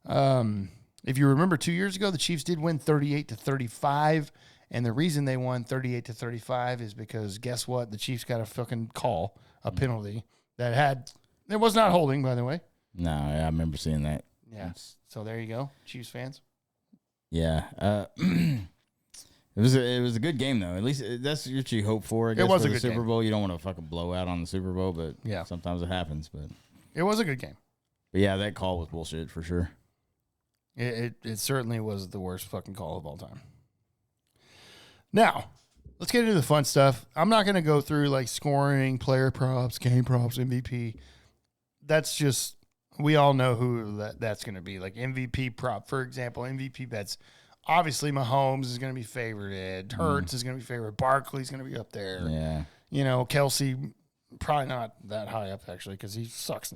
If you remember 2 years ago, the Chiefs did win 38-35. And the reason they won 38-35 is because guess what? The Chiefs got a fucking call, a penalty it was not holding, by the way. No, I remember seeing that. Yeah. So there you go, Chiefs fans. Yeah. It was a good game though. At least that's what you hope for. I guess, it was for a the good Super game. Bowl. You don't want to fucking blow out on the Super Bowl, but yeah, sometimes it happens. But it was a good game. But yeah, that call was bullshit for sure. It certainly was the worst fucking call of all time. Now, let's get into the fun stuff. I'm not going to go through like scoring, player props, game props, MVP. That's just, we all know who that's going to be. Like MVP prop, for example, MVP bets. Obviously, Mahomes is going to be favored. Hurts is going to be favored. Barkley's going to be up there. Yeah. Kelsey, probably not that high up actually because he sucks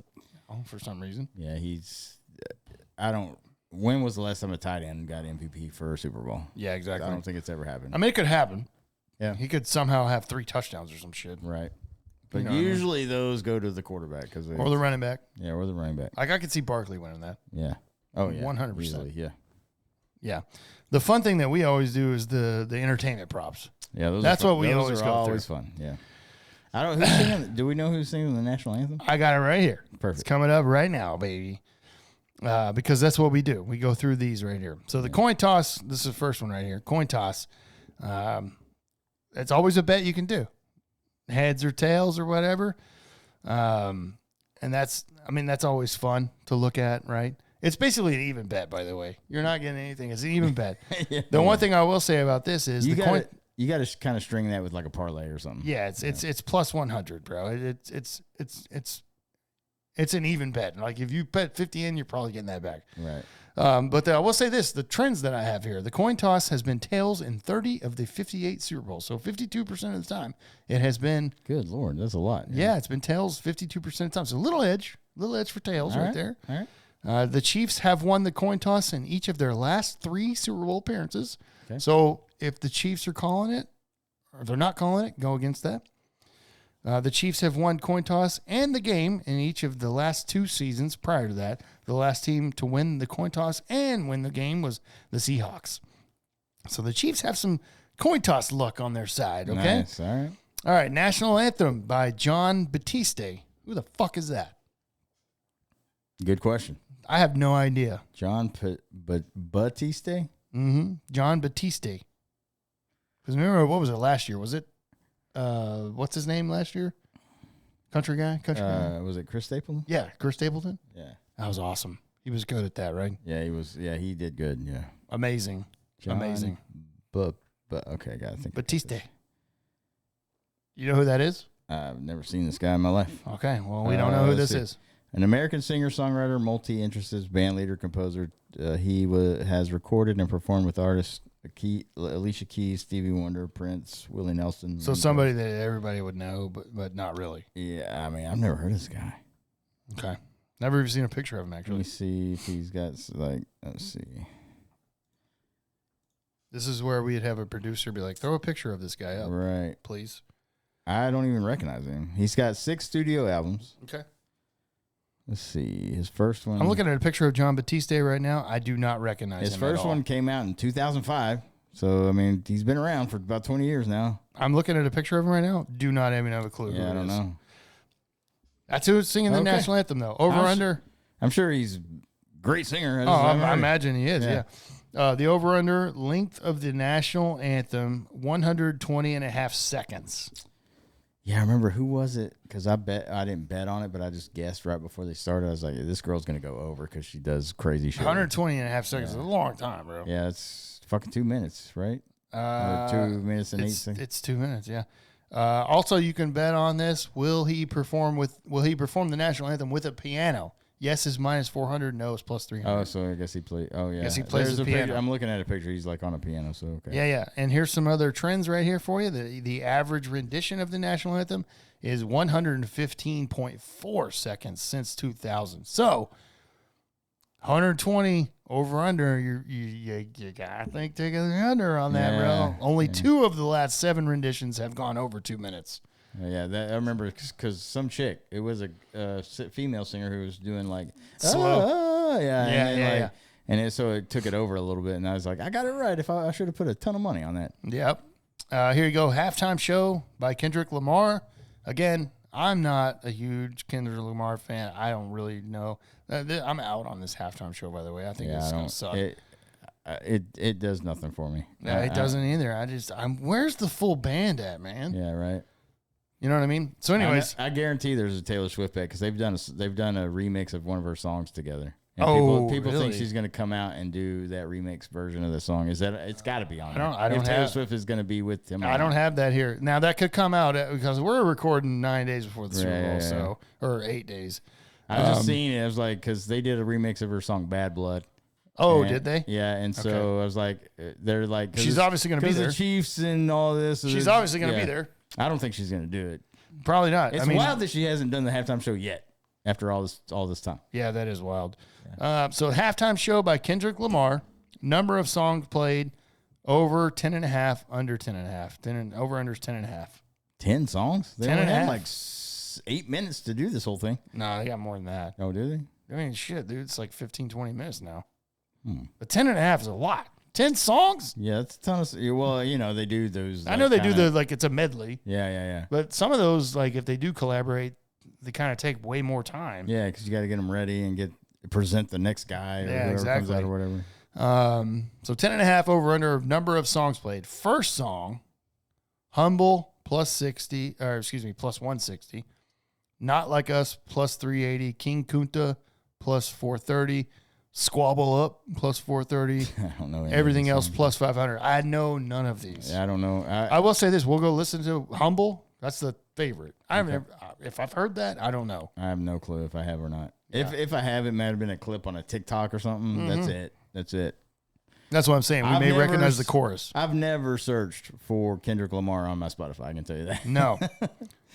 for some reason. Yeah, when was the last time a tight end got MVP for a Super Bowl? Yeah, exactly. I don't think it's ever happened. I mean, it could happen. Yeah. He could somehow have 3 touchdowns or some shit. Right. But what I mean? usually those go to the quarterback. Or the running back. Yeah, or the running back. Like, I could see Barkley winning that. Yeah. Oh, yeah. 100%. Easily, yeah. Yeah. The fun thing that we always do is the entertainment props. Yeah, that's what we those always are go always through. fun. Yeah. I don't. Who's singing? Do we know who's singing the national anthem? I got it right here. Perfect. It's coming up right now, baby. Because that's what we do. We go through these right here. So the coin toss. This is the first one right here. Coin toss. It's always a bet you can do, heads or tails or whatever. And that's always fun to look at, right? It's basically an even bet, by the way. You're not getting anything. It's an even bet. Yeah. The one thing I will say about this is you got to kind of string that with like a parlay or something. Yeah, it's plus 100, bro. It's an even bet. Like if you bet 50 in, you're probably getting that back. Right. But I will say this: the trends that I have here, the coin toss has been tails in 30 of the 58 Super Bowls. So 52% of the time, it has been. Good Lord, that's a lot. Yeah, it's been tails 52% of the time. So a little edge Little heads for tails right there. All right. The Chiefs have won the coin toss in each of their last 3 Super Bowl appearances. Okay. So if the Chiefs are calling it, or they're not calling it, go against that. The Chiefs have won coin toss and the game in each of the last 2 seasons prior to that. The last team to win the coin toss and win the game was the Seahawks. So the Chiefs have some coin toss luck on their side, okay? Nice. All right. All right, National Anthem by John Batiste. Who the fuck is that? Good question. I have no idea. John Batiste? Mm-hmm. John Batiste. Because remember, what was it last year? Was it, what's his name last year? Country guy? Was it Chris Stapleton? Yeah, Chris Stapleton. Yeah. That was awesome. He was good at that, right? Yeah, he was. Yeah, he did good. Yeah. Amazing. Amazing. But okay, I gotta think. Batiste. You know who that is? I've never seen this guy in my life. Okay, well, we don't know who this is. An American singer-songwriter, multi-interested bandleader, composer. He has recorded and performed with artists Alicia Keys, Stevie Wonder, Prince, Willie Nelson. So somebody that everybody would know, but not really. Yeah, I mean, I've never heard of this guy. Okay. Never even seen a picture of him, actually. Let me see if he's got, let's see. This is where we'd have a producer be like, throw a picture of this guy up, Right. please. I don't even recognize him. He's got 6 studio albums. Okay. Let's see. His first one. I'm looking at a picture of John Batiste right now. I do not recognize him. His first one came out in 2005. So, I mean, he's been around for about 20 years now. I'm looking at a picture of him right now. Do not even have a clue who Yeah, I it don't is. know. That's who's singing the Okay. national anthem, though. Over, under. I'm sure he's a great singer. I imagine he is, Yeah. yeah. The over-under length of the national anthem, 120 and a half seconds. Yeah, I remember who was it? Because I didn't bet on it, but I just guessed right before they started. I was like, this girl's going to go over because she does crazy shit. 120 and a half seconds is a long time, bro. Yeah, it's fucking 2 minutes, right? Or 2 minutes and 8 seconds. It's 2 minutes, yeah. Also, you can bet on this. Will he perform the national anthem with a piano? Yes is minus 400. No is plus 300. Oh, so I guess he played. Oh, yeah. Guess he plays There's the a piano. picture. I'm looking at a picture. He's like on a piano, so okay. Yeah. And here's some other trends right here for you. The average rendition of the national anthem is 115.4 seconds since 2000. So 120 over under. You gotta think taking the under on that, bro. Only 2 of the last 7 renditions have gone over 2 minutes. Yeah, I remember because some chick, it was a female singer who was doing like slow. Yeah. And so it took it over a little bit, and I was like, I got it right. If I should have put a ton of money on that. Yep. Here you go. Halftime Show by Kendrick Lamar. Again, I'm not a huge Kendrick Lamar fan. I don't really know. I'm out on this halftime show, by the way. I think it's going to suck. It does nothing for me. Yeah, it doesn't either. Where's the full band at, man? Yeah, right. You know what I mean? So, anyways, I guarantee there's a Taylor Swift bet because they've done a remix of one of her songs together. And people really? think she's going to come out and do that remix version of the song. It's got to be on. If Taylor Swift is going to be with him. I don't have that here. Now that could come out because we're recording 9 days before the Super Bowl, or 8 days. I was just seeing it. I was like, because they did a remix of her song "Bad Blood." Oh, did they? Yeah, and so I was like, they're like, she's obviously going to be there. The Chiefs and all this. She's obviously going to be there. I don't think she's going to do it. Probably not. It's wild that she hasn't done the halftime show yet after all this time. Yeah, that is wild. Yeah. So halftime show by Kendrick Lamar. Number of songs played over 10.5, under 10.5. Over under is 10.5. 10 songs? They 10 only and a had half. like 8 minutes to do this whole thing. No, they got more than that. Oh, do they? I mean, shit, dude, it's like 15, 20 minutes now. But 10.5 is a lot. 10 songs? Yeah, that's a ton of. Well, they do those. I know they do it's a medley. Yeah. But some of those, like, if they do collaborate, they kind of take way more time. Yeah, because you got to get them ready and present the next guy or whoever comes out or whatever. So 10.5 over under of number of songs played. First song, Humble plus 160. Not Like Us plus 380. King Kunta plus 430. Squabble Up plus 430. I don't know. Everything else plus 500. I know none of these. Yeah, I don't know. I will say this. We'll go listen to Humble. That's the favorite. If I've heard that, I don't know. I have no clue if I have or not. Yeah. If I have, it might have been a clip on a TikTok or something. That's it. That's what I'm saying. We may recognize the chorus. I've never searched for Kendrick Lamar on my Spotify. I can tell you that. No.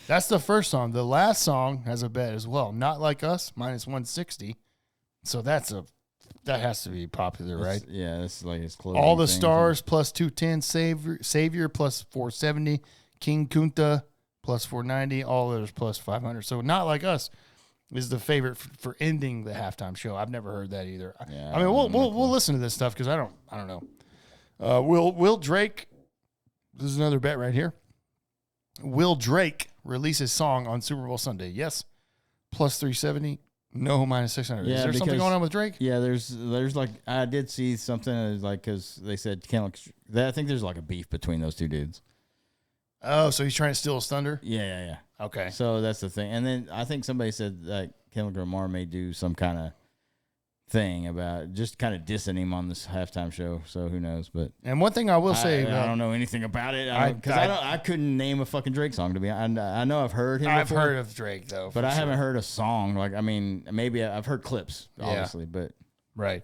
That's the first song. The last song has a bet as well. Not Like Us, minus 160. So that has to be popular, right? Yeah, that's like his closing. All the thing, Stars plus 210, Savior plus 470, King Kunta plus 490, all others plus 500. So Not Like Us is the favorite for ending the halftime show. I've never heard that either. Yeah, I mean, we'll listen to this stuff because I don't know. Will Drake? This is another bet right here. Will Drake release his song on Super Bowl Sunday? Yes, plus 370. No, minus 600. Yeah, is there something going on with Drake? Yeah, there's like I did see something like because they said I think there's like a beef between those two dudes. Oh, so he's trying to steal his thunder? Yeah. Okay. So that's the thing. And then I think somebody said that Kendrick Lamar may do some kind of thing about just kind of dissing him on this halftime show. So who knows? But And one thing I will say, I don't know anything about it because I couldn't name a fucking Drake song to be. I know I've heard him. I've before, heard of Drake though, but I haven't heard a song. Like I mean, maybe I've heard clips, obviously, but right.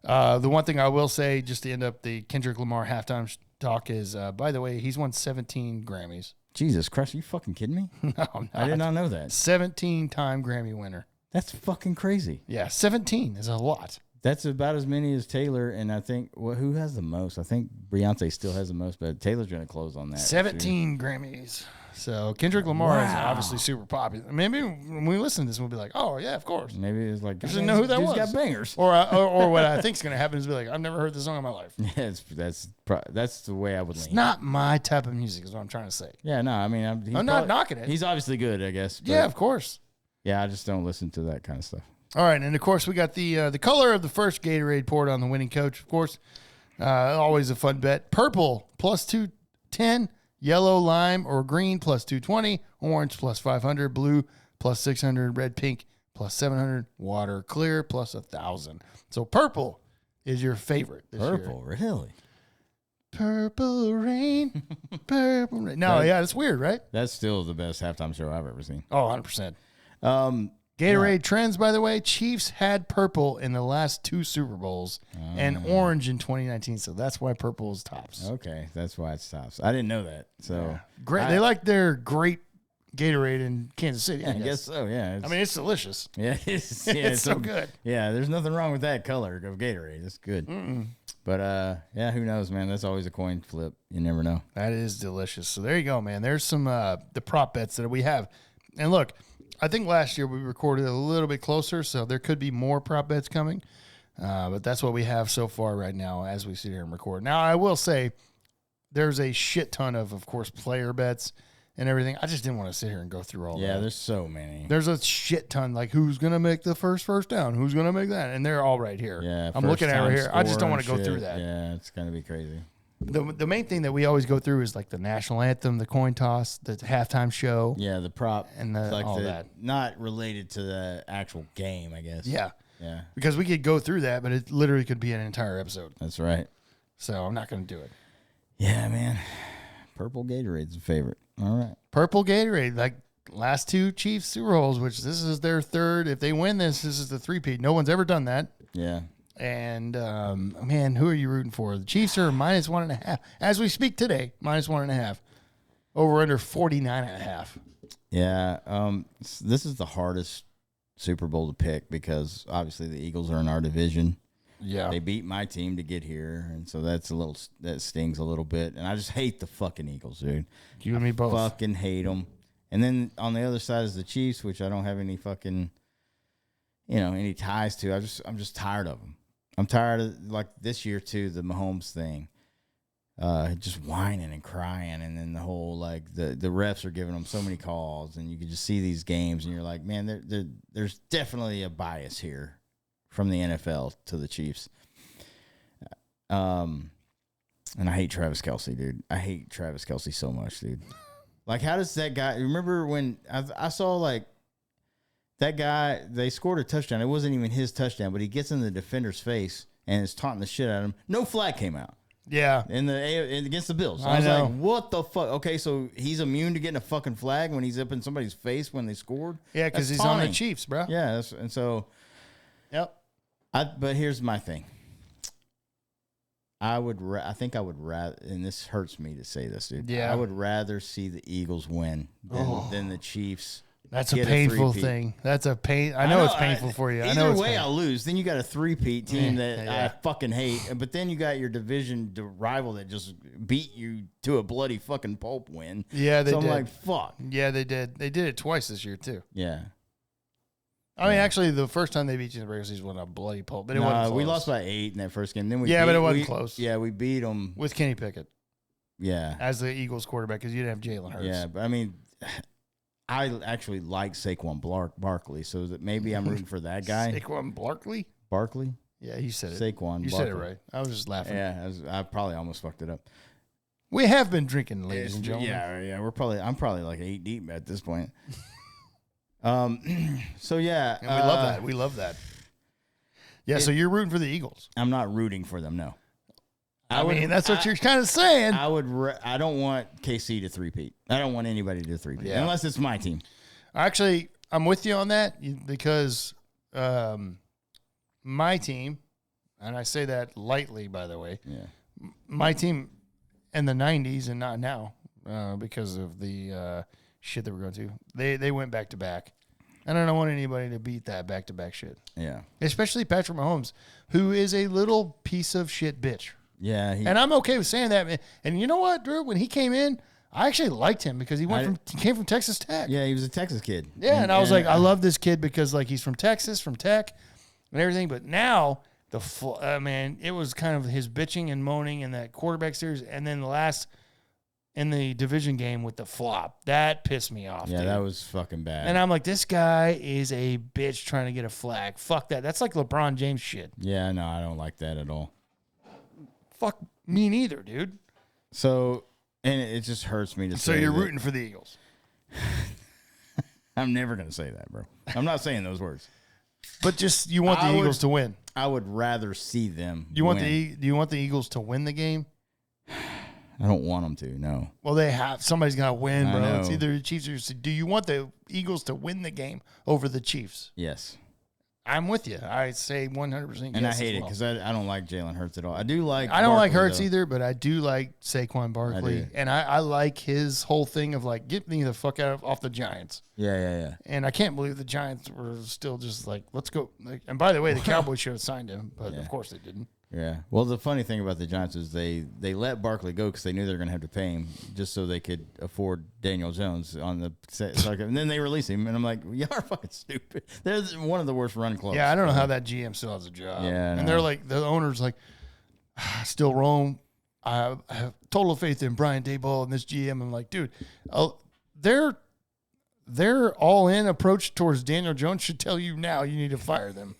The one thing I will say, just to end up the Kendrick Lamar halftime talk, is by the way, he's won 17 Grammys. Jesus Christ, are you fucking kidding me? No, I'm not. I did not know that. 17-time Grammy winner. That's fucking crazy. Yeah, 17 is a lot. That's about as many as Taylor, and I think who has the most? I think Beyonce still has the most, but Taylor's going to close on that. 17 Grammys. So Kendrick Lamar is obviously super popular. Maybe when we listen to this, we'll be like, "Oh yeah, of course." Maybe it's like, I didn't know who that was. Got bangers. Or what I think is going to happen is be like, "I've never heard this song in my life." Yeah, that's the way I would lean. It's not my type of music, is what I'm trying to say. Yeah, no, I mean, I'm not knocking it. He's obviously good, I guess. Yeah, of course. Yeah, I just don't listen to that kind of stuff. All right, and of course we got the color of the first Gatorade poured on the winning coach. Of course, always a fun bet. Purple plus 210, yellow, lime, or green plus 220, orange plus 500, blue plus 600, red, pink plus 700, water, clear plus 1,000. So purple is your favorite this year. Purple, really? Purple rain, purple rain. No, yeah, it's weird, right? That's still the best halftime show I've ever seen. Oh, 100%. Gatorade trends, by the way, Chiefs had purple in the last 2 Super Bowls and orange in 2019, so that's why purple is tops. Okay, that's why it's tops. I didn't know that. So Great, they like their great Gatorade in Kansas City. I guess so. Yeah, I mean, it's delicious. yeah, It's so good. Yeah, there's nothing wrong with that color of Gatorade. It's good. But yeah, who knows, man? That's always a coin flip. You never know. That is delicious. So there you go, man. There's some the prop bets that we have, and look. I think last year we recorded a little bit closer, so there could be more prop bets coming. But that's what we have so far right now as we sit here and record. Now, I will say there's a shit ton of course, player bets and everything. I just didn't want to sit here and go through all that. Yeah, there's so many. There's a shit ton, like who's going to make the first down? Who's going to make that? And they're all right here. Yeah, I'm looking at it right here. I just don't want to go shit. through that. Yeah, it's going to be crazy. The main thing that we always go through is like the national anthem, the coin toss, the halftime show. Yeah, the prop and all that. Not related to the actual game, I guess. Yeah. Yeah. Because we could go through that, but it literally could be an entire episode. That's right. So I'm not going to do it. Yeah, man. Purple Gatorade's a favorite. All right. Purple Gatorade, like last 2 Chiefs Super Bowls, which this is their third. If they win this is the 3-peat. No one's ever done that. Yeah. And, man, who are you rooting for? The Chiefs are minus 1.5. As we speak today, minus 1.5. Over under 49.5. Yeah. This is the hardest Super Bowl to pick because obviously the Eagles are in our division. Yeah. They beat my team to get here, and so that stings a little bit. And I just hate the fucking Eagles, dude. You and me both. Fucking hate them. And then on the other side is the Chiefs, which I don't have any fucking, any ties to. I'm just tired of them. I'm tired of, like, this year, too, the Mahomes thing. Just whining and crying, and then the whole, like, the refs are giving them so many calls, and you can just see these games, and you're like, man, there's definitely a bias here from the NFL to the Chiefs. And I hate Travis Kelce, dude. I hate Travis Kelce so much, dude. Like, how does that guy... Remember when I saw, like, that guy, they scored a touchdown. It wasn't even his touchdown, but he gets in the defender's face and is taunting the shit out of him. No flag came out. Yeah. Against the Bills. So I was know. like, what the fuck? Okay, so he's immune to getting a fucking flag when he's up in somebody's face when they scored? Yeah, because he's on the Chiefs, bro. Yeah, and so... Yep. But here's my thing. I think I would rather, and this hurts me to say this, dude. Yeah. I would rather see the Eagles win than the Chiefs. That's a painful thing. That's a pain. I know it's painful for you. I know Either it's way, painful. I'll lose. Then you got a three-peat team that I fucking hate. But then you got your division rival that just beat you to a bloody fucking pulp win. Yeah, they did. So I'm like, fuck. Yeah, they did. They did it twice this year, too. Yeah. I mean, actually, the first time they beat you in the regular season was a bloody pulp, but it wasn't close. We lost by 8 in that first game. Then but it wasn't close. Yeah, we beat them. With Kenny Pickett. Yeah. As the Eagles quarterback, because you didn't have Jalen Hurts. Yeah, but I mean, I actually like Saquon Barkley, so that maybe I'm rooting for that guy. Saquon Barkley? Barkley? Yeah, you said it. Saquon You Barkley. said it right. I was just laughing. Yeah, I probably almost fucked it up. We have been drinking, ladies and gentlemen. Yeah. I'm probably like 8 deep at this point. So yeah, And we love that. We love that. Yeah, so you're rooting for the Eagles. I'm not rooting for them. No. I mean, that's what you're kind of saying. I don't want KC to three-peat. I don't want anybody to three-peat unless it's my team. Actually, I'm with you on that because my team, and I say that lightly, by the way, my team in the 90s and not now because of the shit that we're going to. They went back-to-back. And I don't want anybody to beat that back-to-back shit. Yeah. Especially Patrick Mahomes, who is a little piece of shit bitch. Yeah. And I'm okay with saying that. And you know what, Drew? When he came in, I actually liked him because he came from Texas Tech. Yeah, he was a Texas kid. Yeah, and I was like, I love this kid because like he's from Texas, from Tech, and everything. But now man, it was kind of his bitching and moaning in that quarterback series, and then the last in the division game with the flop that pissed me off. Yeah, dude. that was fucking bad. And I'm like, this guy is a bitch trying to get a flag. Fuck that. That's like LeBron James shit. Yeah, no, I don't like that at all. Fuck me neither, dude. So, and it just hurts me to say. So you're rooting for the Eagles. I'm never going to say that, bro. I'm not saying those words. But just you want the Eagles to win. I would rather see them Do you want the Eagles to win the game? I don't want them to, no. Well, they have. Somebody's got to win, bro. know. It's either the Chiefs or... Do you want the Eagles to win the game over the Chiefs? Yes. I'm with you. I say 100% yes. And I hate it because I don't like Jalen Hurts at all. I do like I don't like Barkley, Hurts though. either, but I do like Saquon Barkley. And I like his whole thing of like, get me the fuck off the Giants. Yeah. And I can't believe the Giants were still just like, let's go. Like, and by the way, the Cowboys should have signed him, but of course they didn't. Yeah. Well, the funny thing about the Giants is they let Barkley go because they knew they were going to have to pay him just so they could afford Daniel Jones on the set. And then they release him, and I'm like, y'all are fucking stupid. They're one of the worst run clubs. Yeah, I don't know how that GM still has a job. Yeah, and they're like, the owner's like, still wrong. I have total faith in Brian Daboll and this GM. I'm like, dude, their all-in approach towards Daniel Jones should tell you now you need to fire them.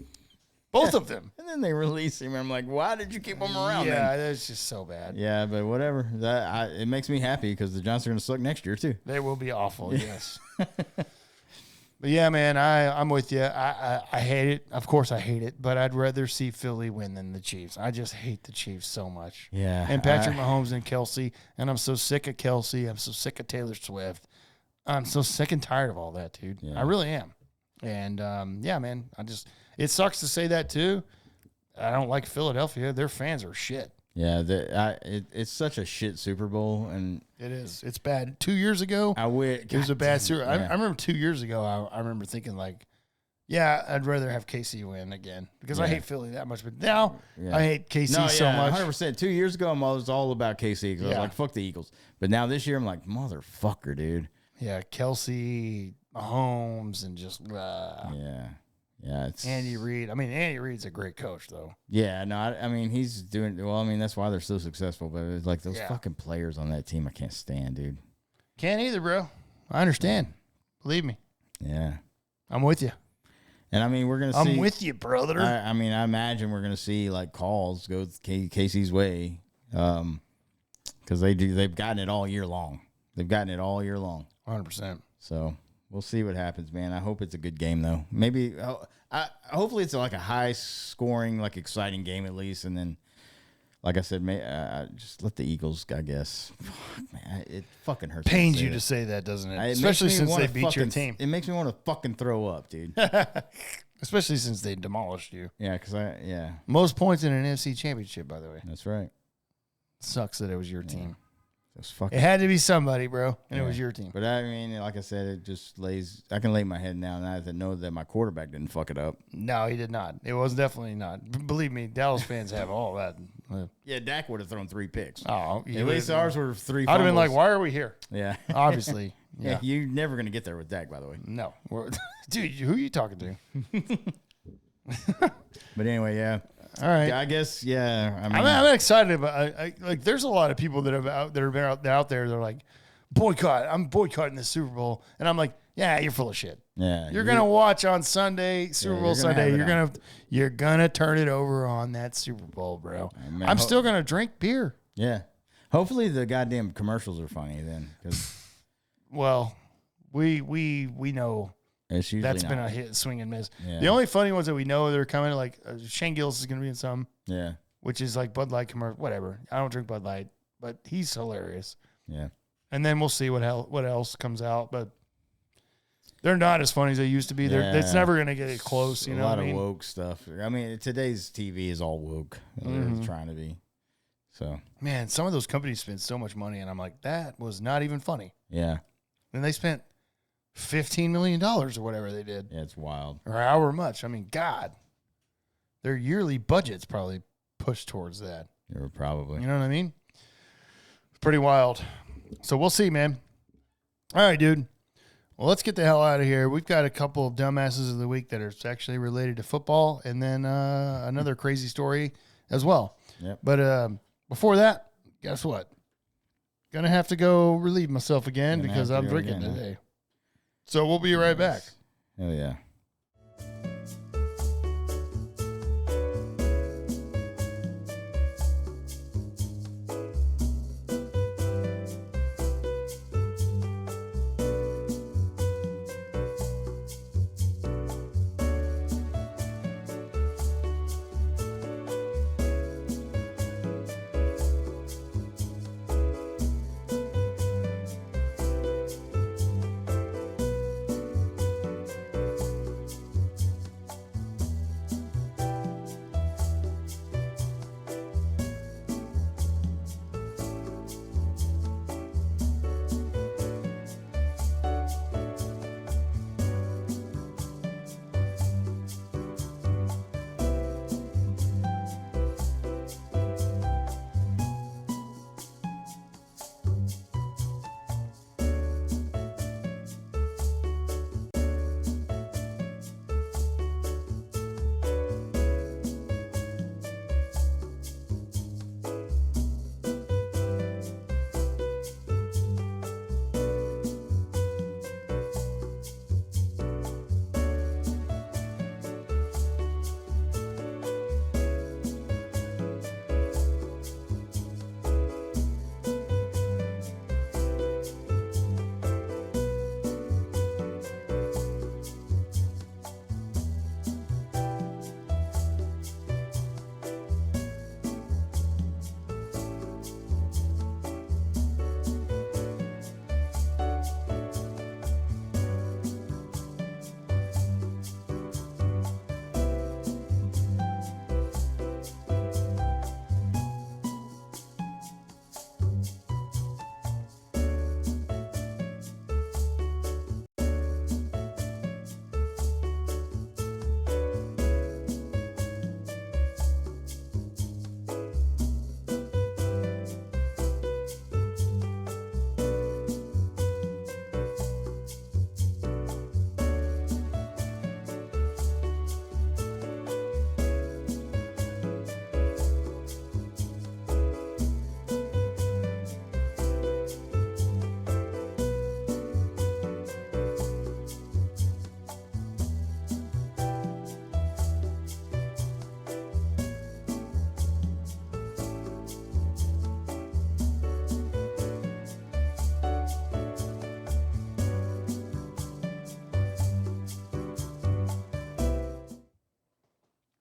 Both of them. And then they release him, and I'm like, why did you keep him around? Yeah, that's just so bad. Yeah, but whatever. It makes me happy because the Giants are going to suck next year too. They will be awful, yes. But yeah, man, I'm with you. I hate it. Of course I hate it, but I'd rather see Philly win than the Chiefs. I just hate the Chiefs so much. Yeah. And Patrick Mahomes and Kelsey, and I'm so sick of Kelsey. I'm so sick of Taylor Swift. I'm so sick and tired of all that, dude. Yeah. I really am. And, yeah, man, it sucks to say that too. I don't like Philadelphia. Their fans are shit. Yeah, it's such a shit Super Bowl, and it is. It's bad. 2 years ago, it was a bad Super. I remember 2 years ago, I remember thinking like, yeah, I'd rather have KC win again because I hate Philly that much. But now I hate KC so much. 100%. 2 years ago, I was all about KC because I was like, fuck the Eagles. But now this year, I'm like, motherfucker, dude. Yeah, Kelsey, Mahomes, and just Yeah, it's Andy Reid. I mean, Andy Reid's a great coach, though. Yeah, no, I mean, he's doing well. I mean, that's why they're so successful. But it's like those fucking players on that team, I can't stand, dude. Can't either, bro. I understand. Believe me. Yeah, I'm with you. And I mean, we're gonna see. I'm with you, brother. I mean, I imagine we're gonna see like calls go Casey's way, because they've gotten it all year long. 100%. So we'll see what happens, man. I hope it's a good game, though. Maybe, hopefully, it's like a high-scoring, like exciting game at least. And then, like I said, just let the Eagles, I guess. Fuck, man, it fucking hurts. Pains you to say that, doesn't it? Especially since they beat your team. It makes me want to fucking throw up, dude. Especially since they demolished you. Yeah, because most points in an NFC championship, by the way. That's right. Sucks that it was your team. It It had to be somebody, bro, and it was your team. But I mean, like I said, it just lays. I can lay my head down and I have to know that my quarterback didn't fuck it up. No, he did not. It was definitely not. Believe me, Dallas fans have all that. Yeah, Dak would have thrown 3 picks. Oh, at least ours were 3. I'd have been like, why are we here? Yeah, Obviously. Yeah, you're never gonna get there with Dak, by the way. No, dude, who are you talking to? But anyway, yeah. All right. I guess, yeah. I mean, I'm excited about. Like, there's a lot of people that have out there. They're like, boycott. I'm boycotting the Super Bowl, and I'm like, yeah, you're full of shit. Yeah, you're gonna watch on Sunday, Super Bowl Sunday. You're gonna turn it over on that Super Bowl, bro. Man, I'm still gonna drink beer. Yeah. Hopefully the goddamn commercials are funny then, because. Well, we know. That's been a hit, swing and miss. Yeah. The only funny ones that we know that are coming, like Shane Gillis is going to be in some. Yeah. Which is like Bud Light commercial, whatever. I don't drink Bud Light, but he's hilarious. Yeah. And then we'll see what else comes out, but they're not as funny as they used to be. It's never going to get close. You know, a lot of woke stuff. I mean, today's TV is all woke. They're trying to be. So, man, some of those companies spend so much money, and I'm like, that was not even funny. Yeah. And they spent $15 million or whatever they did. Yeah, it's wild. Or however much. I mean, God, their yearly budget's probably pushed towards that. Yeah, probably. You know what I mean? It's pretty wild. So we'll see, man. All right, dude. Well, let's get the hell out of here. We've got a couple of dumbasses of the week that are actually related to football, and then another crazy story as well. Yep. But before that, guess what? Gonna have to go relieve myself again because I'm drinking today. So we'll be right back. Hell yeah.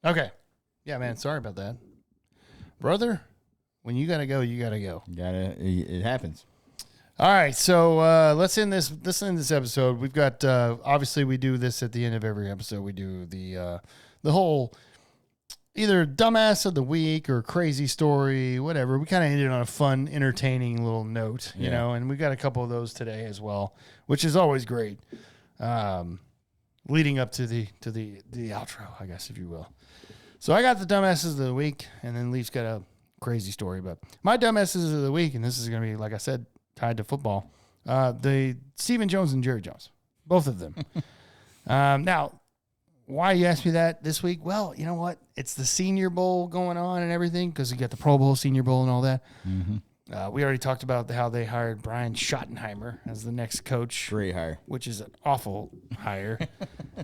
Okay. Yeah, man. Sorry about that. Brother, when you got to go, you got to go. It happens. All right. So let's end this episode. We've got, obviously, we do this at the end of every episode. We do the whole either dumbass of the week or crazy story, whatever. We kind of ended on a fun, entertaining little note, you know, and we got a couple of those today as well, which is always great. Leading up to the outro, I guess, if you will. So I got the dumbasses of the week, and then Leaf's got a crazy story. But my dumbasses of the week, and this is going to be, like I said, tied to football, the Stephen Jones and Jerry Jones, both of them. Now, why you asked me that this week? Well, you know what? It's the Senior Bowl going on and everything because you got the Pro Bowl, Senior Bowl, and all that. Mm-hmm. We already talked about how they hired Brian Schottenheimer as the next coach. Great hire. Which is an awful hire.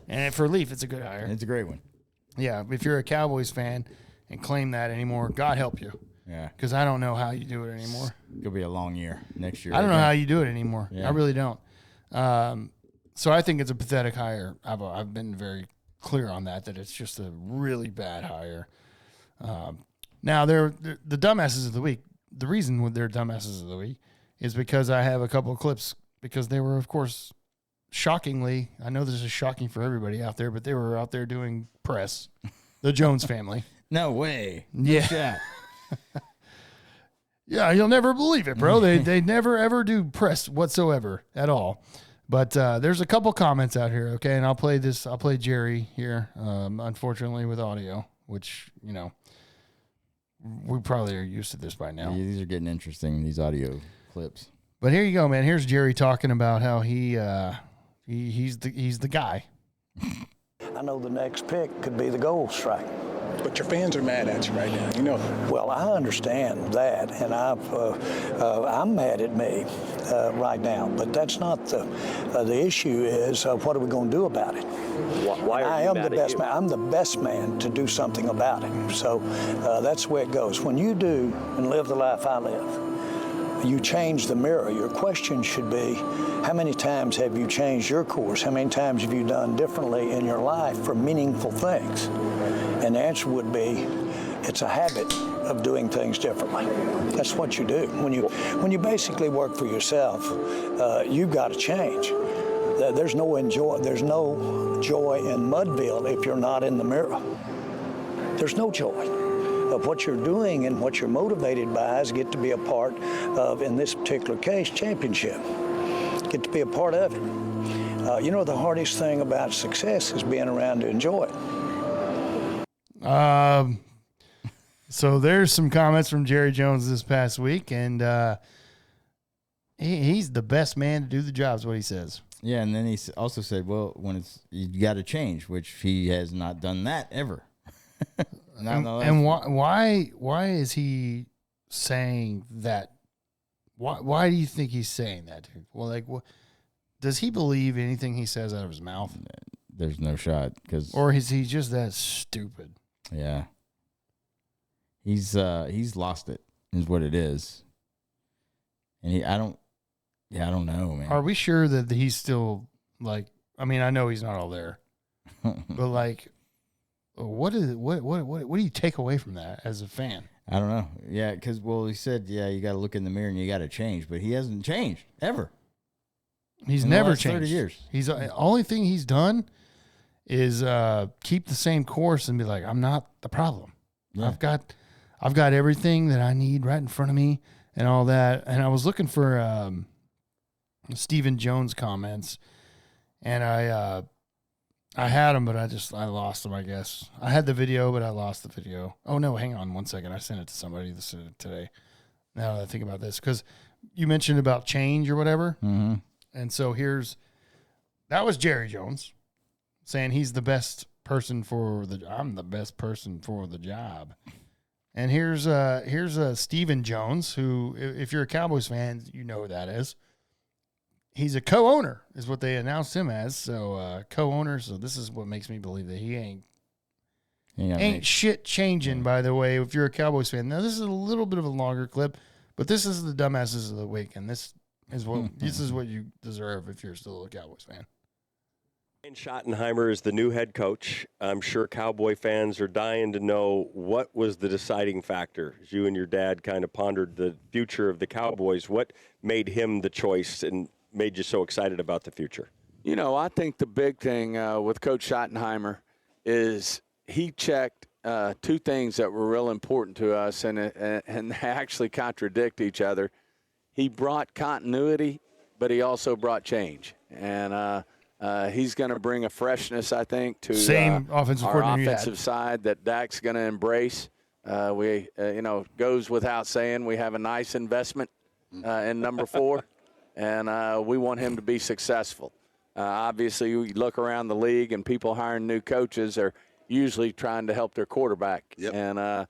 And for Leaf, it's a good hire. It's a great one. Yeah, if you're a Cowboys fan and claim that anymore, God help you. Yeah. Because I don't know how you do it anymore. It'll be a long year next year. I don't know how you do it anymore. Yeah. I really don't. So I think it's a pathetic hire. I've been very clear on that it's just a really bad hire. Now, they're the dumbasses of the week. The reason they're dumbasses of the week is because I have a couple of clips because they were, of course, shockingly, I know this is shocking for everybody out there, but they were out there doing press. The Jones family. No way. Yeah. Yeah, you'll never believe it, bro. They never, ever do press whatsoever at all. But there's a couple comments out here, okay? And I'll play Jerry here, unfortunately, with audio, which, you know, we probably are used to this by now. Yeah, these are getting interesting, these audio clips. But here you go, man. Here's Jerry talking about how he's the guy. I know the next pick could be the gold strike. But your fans are mad at you right now, you know. Well, I understand that, and I'm mad at me right now. But that's not the issue. Is what are we going to do about it? Why are you mad at you? I'm the best man to do something about it. So that's the way it goes. When you do and live the life I live, you change the mirror. Your question should be, how many times have you changed your course? How many times have you done differently in your life for meaningful things? And the answer would be, it's a habit of doing things differently. That's what you do. When you basically work for yourself, you've got to change. There's no joy in Mudville if you're not in the mirror. There's no joy. Of what you're doing and what you're motivated by is get to be a part of, in this particular case, championship. Get to be a part of it. You know, the hardest thing about success is being around to enjoy it. So there's some comments from Jerry Jones this past week, and he's the best man to do the job is what he says. Yeah, and then he also said, well, you got to change, which he has not done that ever. And why is he saying that? Why do you think he's saying that, dude? Well, like, does he believe anything he says out of his mouth? There's no shot, or is he just that stupid? Yeah, he's lost it, is what it is. And I don't know, man. Are we sure that he's still like? I mean, I know he's not all there, but like. What do you take away from that as a fan? I don't know. Yeah, because he said, you got to look in the mirror and you got to change, but he hasn't changed ever. He's never changed. 30 years. He's the only thing he's done is keep the same course and be like, I'm not the problem. Yeah. I've got everything that I need right in front of me and all that. And I was looking for Stephen Jones comments, and I had them, but I lost them, I guess. I had the video, but I lost the video. Oh, no, hang on 1 second. I sent it to somebody today. Now that I think about this, because you mentioned about change or whatever. Mm-hmm. And so that was Jerry Jones saying he's the best person I'm the best person for the job. And here's Stephen Jones, who, if you're a Cowboys fan, you know who that is. He's a co-owner, is what they announced him as. So co-owner. So this is what makes me believe that he ain't shit changing. By the way, if you're a Cowboys fan, now this is a little bit of a longer clip, but this is the dumbasses of the week, and this is what you deserve if you're still a Cowboys fan. Brian Schottenheimer is the new head coach. I'm sure Cowboy fans are dying to know what was the deciding factor as you and your dad kind of pondered the future of the Cowboys. What made him the choice and made you so excited about the future? You know, I think the big thing with Coach Schottenheimer is he checked two things that were real important to us, and they actually contradict each other. He brought continuity, but he also brought change. And he's going to bring a freshness, I think, to our offensive side that Dak's going to embrace. Goes without saying, we have a nice investment in number 4, and we want him to be successful. Obviously, you look around the league, and people hiring new coaches are usually trying to help their quarterback. Yep. And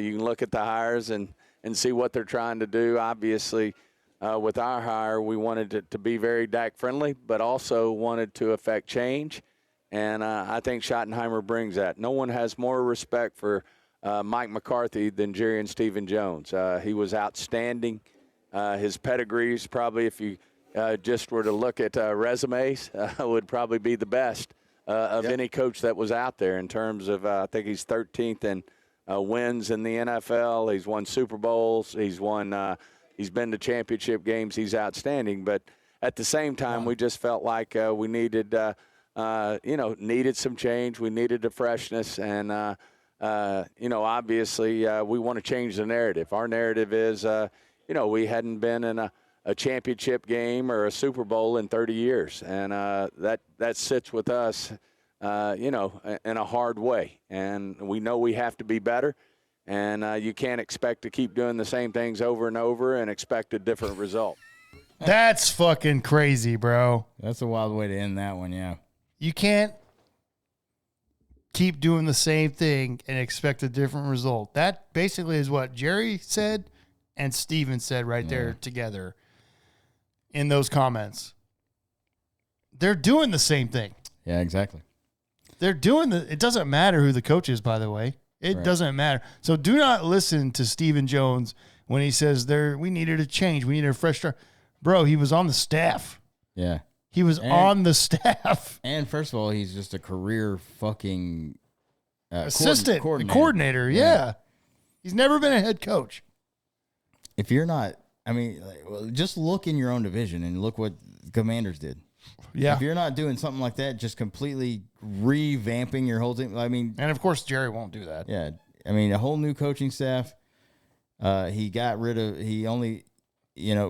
you can look at the hires and see what they're trying to do. Obviously, with our hire, we wanted it to be very Dak-friendly, but also wanted to affect change. And I think Schottenheimer brings that. No one has more respect for Mike McCarthy than Jerry and Stephen Jones. He was outstanding. His pedigrees, probably, if you just were to look at resumes, would probably be the best of any coach that was out there in terms of, I think he's 13th in wins in the NFL. He's won Super Bowls. He's been to championship games. He's outstanding. But at the same time, we just felt like we needed some change. We needed a freshness. And, obviously we want to change the narrative. Our narrative is, we hadn't been in a championship game or a Super Bowl in 30 years. And that sits with us, in a hard way. And we know we have to be better. And you can't expect to keep doing the same things over and over and expect a different result. That's fucking crazy, bro. That's a wild way to end that one, yeah. You can't keep doing the same thing and expect a different result. That basically is what Jerry said and Steven said right there together in those comments. They're doing the same thing. Yeah, exactly. They're doing it doesn't matter who the coach is, by the way. It doesn't matter. So do not listen to Stephen Jones when he says we needed a change. We needed a fresh start. Bro, he was on the staff. Yeah. He was on the staff. And first of all, he's just a career fucking assistant coordinator. Yeah. He's never been a head coach. If you're not, just look in your own division and look what Commanders did. Yeah. If you're not doing something like that, just completely revamping your whole team. And of course, Jerry won't do that. Yeah. A whole new coaching staff. He only,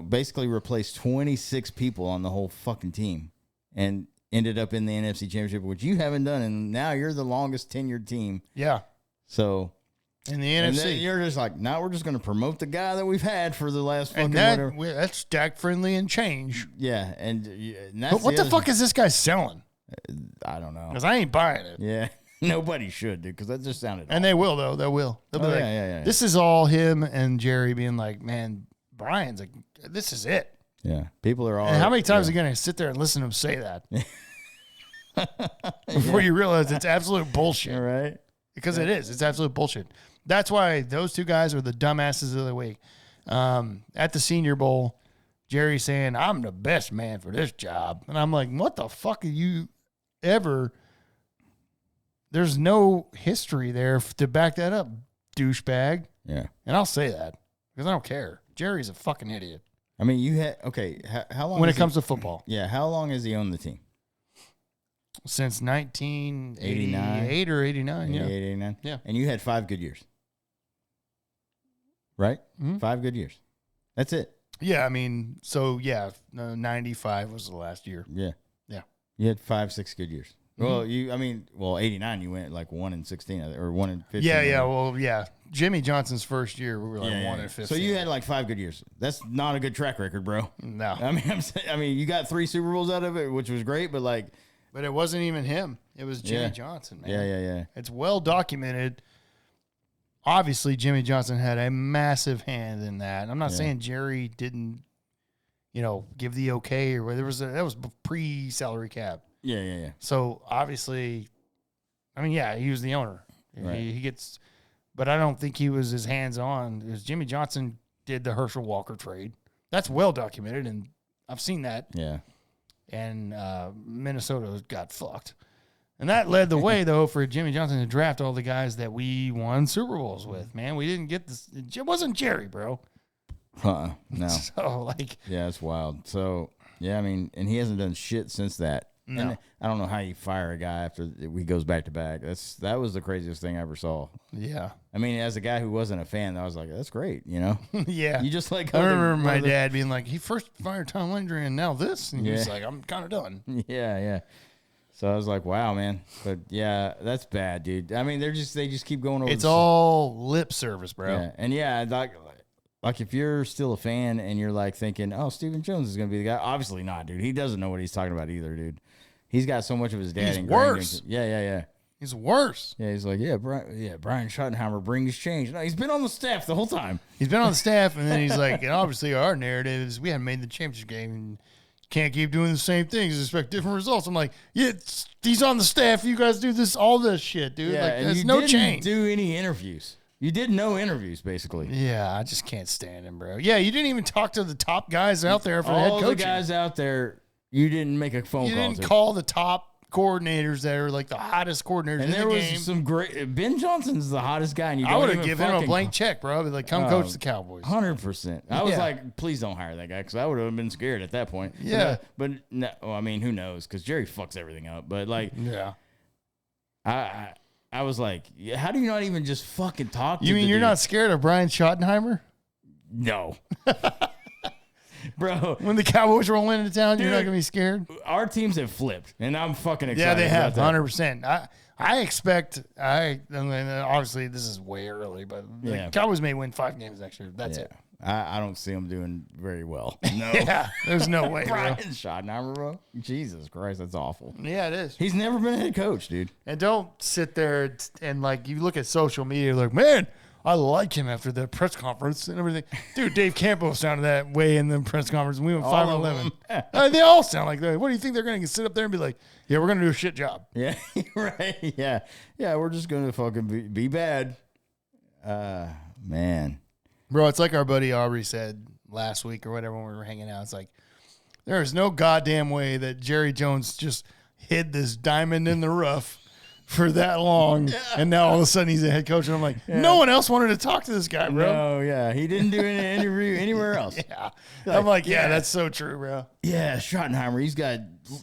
basically replaced 26 people on the whole fucking team and ended up in the NFC Championship, which you haven't done. And now you're the longest tenured team. Yeah. So. In the NFC. You're just like, now we're just going to promote the guy that we've had for the last fucking whatever. whatever. That's Dak friendly and change. Yeah. And that's but what the fuck is this guy selling? I don't know. Because I ain't buying it. Yeah. Nobody should, dude, because that just sounded And awful. They will, though. They will. They'll be like, this is all him and Jerry being like, man, Brian's like, this is it. Yeah. People are all. And how many times are you going to sit there and listen to him say that? Before you realize it's absolute bullshit. Right. Because it is. It's absolute bullshit. That's why those two guys are the dumbasses of the week. At the Senior Bowl, Jerry saying, I'm the best man for this job. And I'm like, what the fuck are you ever? There's no history there to back that up, douchebag. Yeah. And I'll say that because I don't care. Jerry's a fucking idiot. You had, okay, how long? When it comes to football. Yeah, how long has he owned the team? Since 1988 or 89. 89. Yeah. And you had 5 good years. Right? Mm-hmm. 5 good years. That's it. Yeah, 95 was the last year. Yeah. Yeah. You had 5-6 good years. Mm-hmm. Well, 89, you went like 1-16 or 1-15. Yeah. Well, yeah. Jimmy Johnson's first year, we were like 1-15. So you had like 5 good years. That's not a good track record, bro. No. You got 3 Super Bowls out of it, which was great, but like. But it wasn't even him. It was Jimmy Johnson, man. Yeah. It's well documented. Obviously, Jimmy Johnson had a massive hand in that. I'm not saying Jerry didn't, give the okay or whether that was pre-salary cap. Yeah. So obviously, he was the owner. Right. He gets, but I don't think he was as hands-on as Jimmy Johnson did the Herschel Walker trade. That's well documented, and I've seen that. Yeah. And Minnesota got fucked. And that led the way, though, for Jimmy Johnson to draft all the guys that we won Super Bowls with, man. We didn't get this. It wasn't Jerry, bro. No. So, Yeah, it's wild. So, and he hasn't done shit since that. No. And I don't know how you fire a guy after he goes back to back. That was the craziest thing I ever saw. Yeah. I mean, as a guy who wasn't a fan, I was like, that's great, you know? Yeah. You just like... I remember my dad being like, he first fired Tom Landry and now this. And he's Yeah. like, I'm kind of done. Yeah, yeah. So I was like, wow, man. But yeah, that's bad, dude. I mean, they just keep going over. It's all lip service, bro. Yeah. And yeah, like if you're still a fan and you're like thinking, oh, Stephen Jones is going to be the guy. Obviously not, dude. He doesn't know what he's talking about either, dude. He's got so much of his dad. He's ingrained worse. Yeah. He's worse. Yeah, he's like, Brian Schottenheimer brings change. No, he's been on the staff the whole time. He's been on the staff, and then he's like, and obviously our narrative is we haven't made the championship game and can't keep doing the same things, expect different results. I'm like, yeah, he's on the staff. You guys do all this shit, dude. Yeah, like, and there's you no didn't change. do any interviews. You did no interviews, basically. Yeah, I just can't stand him, bro. Yeah, you didn't even talk to the top guys out there for the head All coaching. the guys out there, you didn't make a phone You call didn't to. call the top coordinators that are like the hottest coordinators And in there the was game. some great. Ben Johnson's the hottest guy, and you I don't would have even given him a fucking blank check, bro. I'd be like, come coach the Cowboys. 100%. I was Yeah. like, please don't hire that guy because I would have been scared at that point. Yeah. But no, well, I mean, who knows? Because Jerry fucks everything up. But like, Yeah. I was like, how do you not even just fucking talk to You mean the you're dude? not scared of Brian Schottenheimer? No. Bro, When the Cowboys roll into town, you're not Dude. going to be scared? our teams have flipped, and I'm fucking excited. Yeah, they have, about that. 100%. I expect, I mean, obviously this is way early, but Yeah. the Cowboys may win 5 games next year. That's Yeah. it. I don't see them doing very well. No. Yeah, there's no way, bro. Brian Schottenheimer, bro. Jesus Christ, that's awful. Yeah, it is. He's never been a head coach, dude. And don't sit there and like you look at social media like, man, I like him after the press conference and everything. Dude, Dave Campbell sounded that way in the press conference. And we went All 5-11. of They all sound like that. What do you think they're going to sit up there and be like, yeah, we're going to do a shit job? Yeah, right. Yeah. Yeah, we're just going to fucking be bad. Man. Bro, it's like our buddy Aubrey said last week or whatever when we were hanging out. It's like, there is no goddamn way that Jerry Jones just hid this diamond in the rough for that long, and now all of a sudden he's a head coach. And I'm like, no one else wanted to talk to this guy, bro. No, yeah. He didn't do any interview anywhere else. Yeah. I'm like, yeah, that's so true, bro. Yeah, Schottenheimer, he's got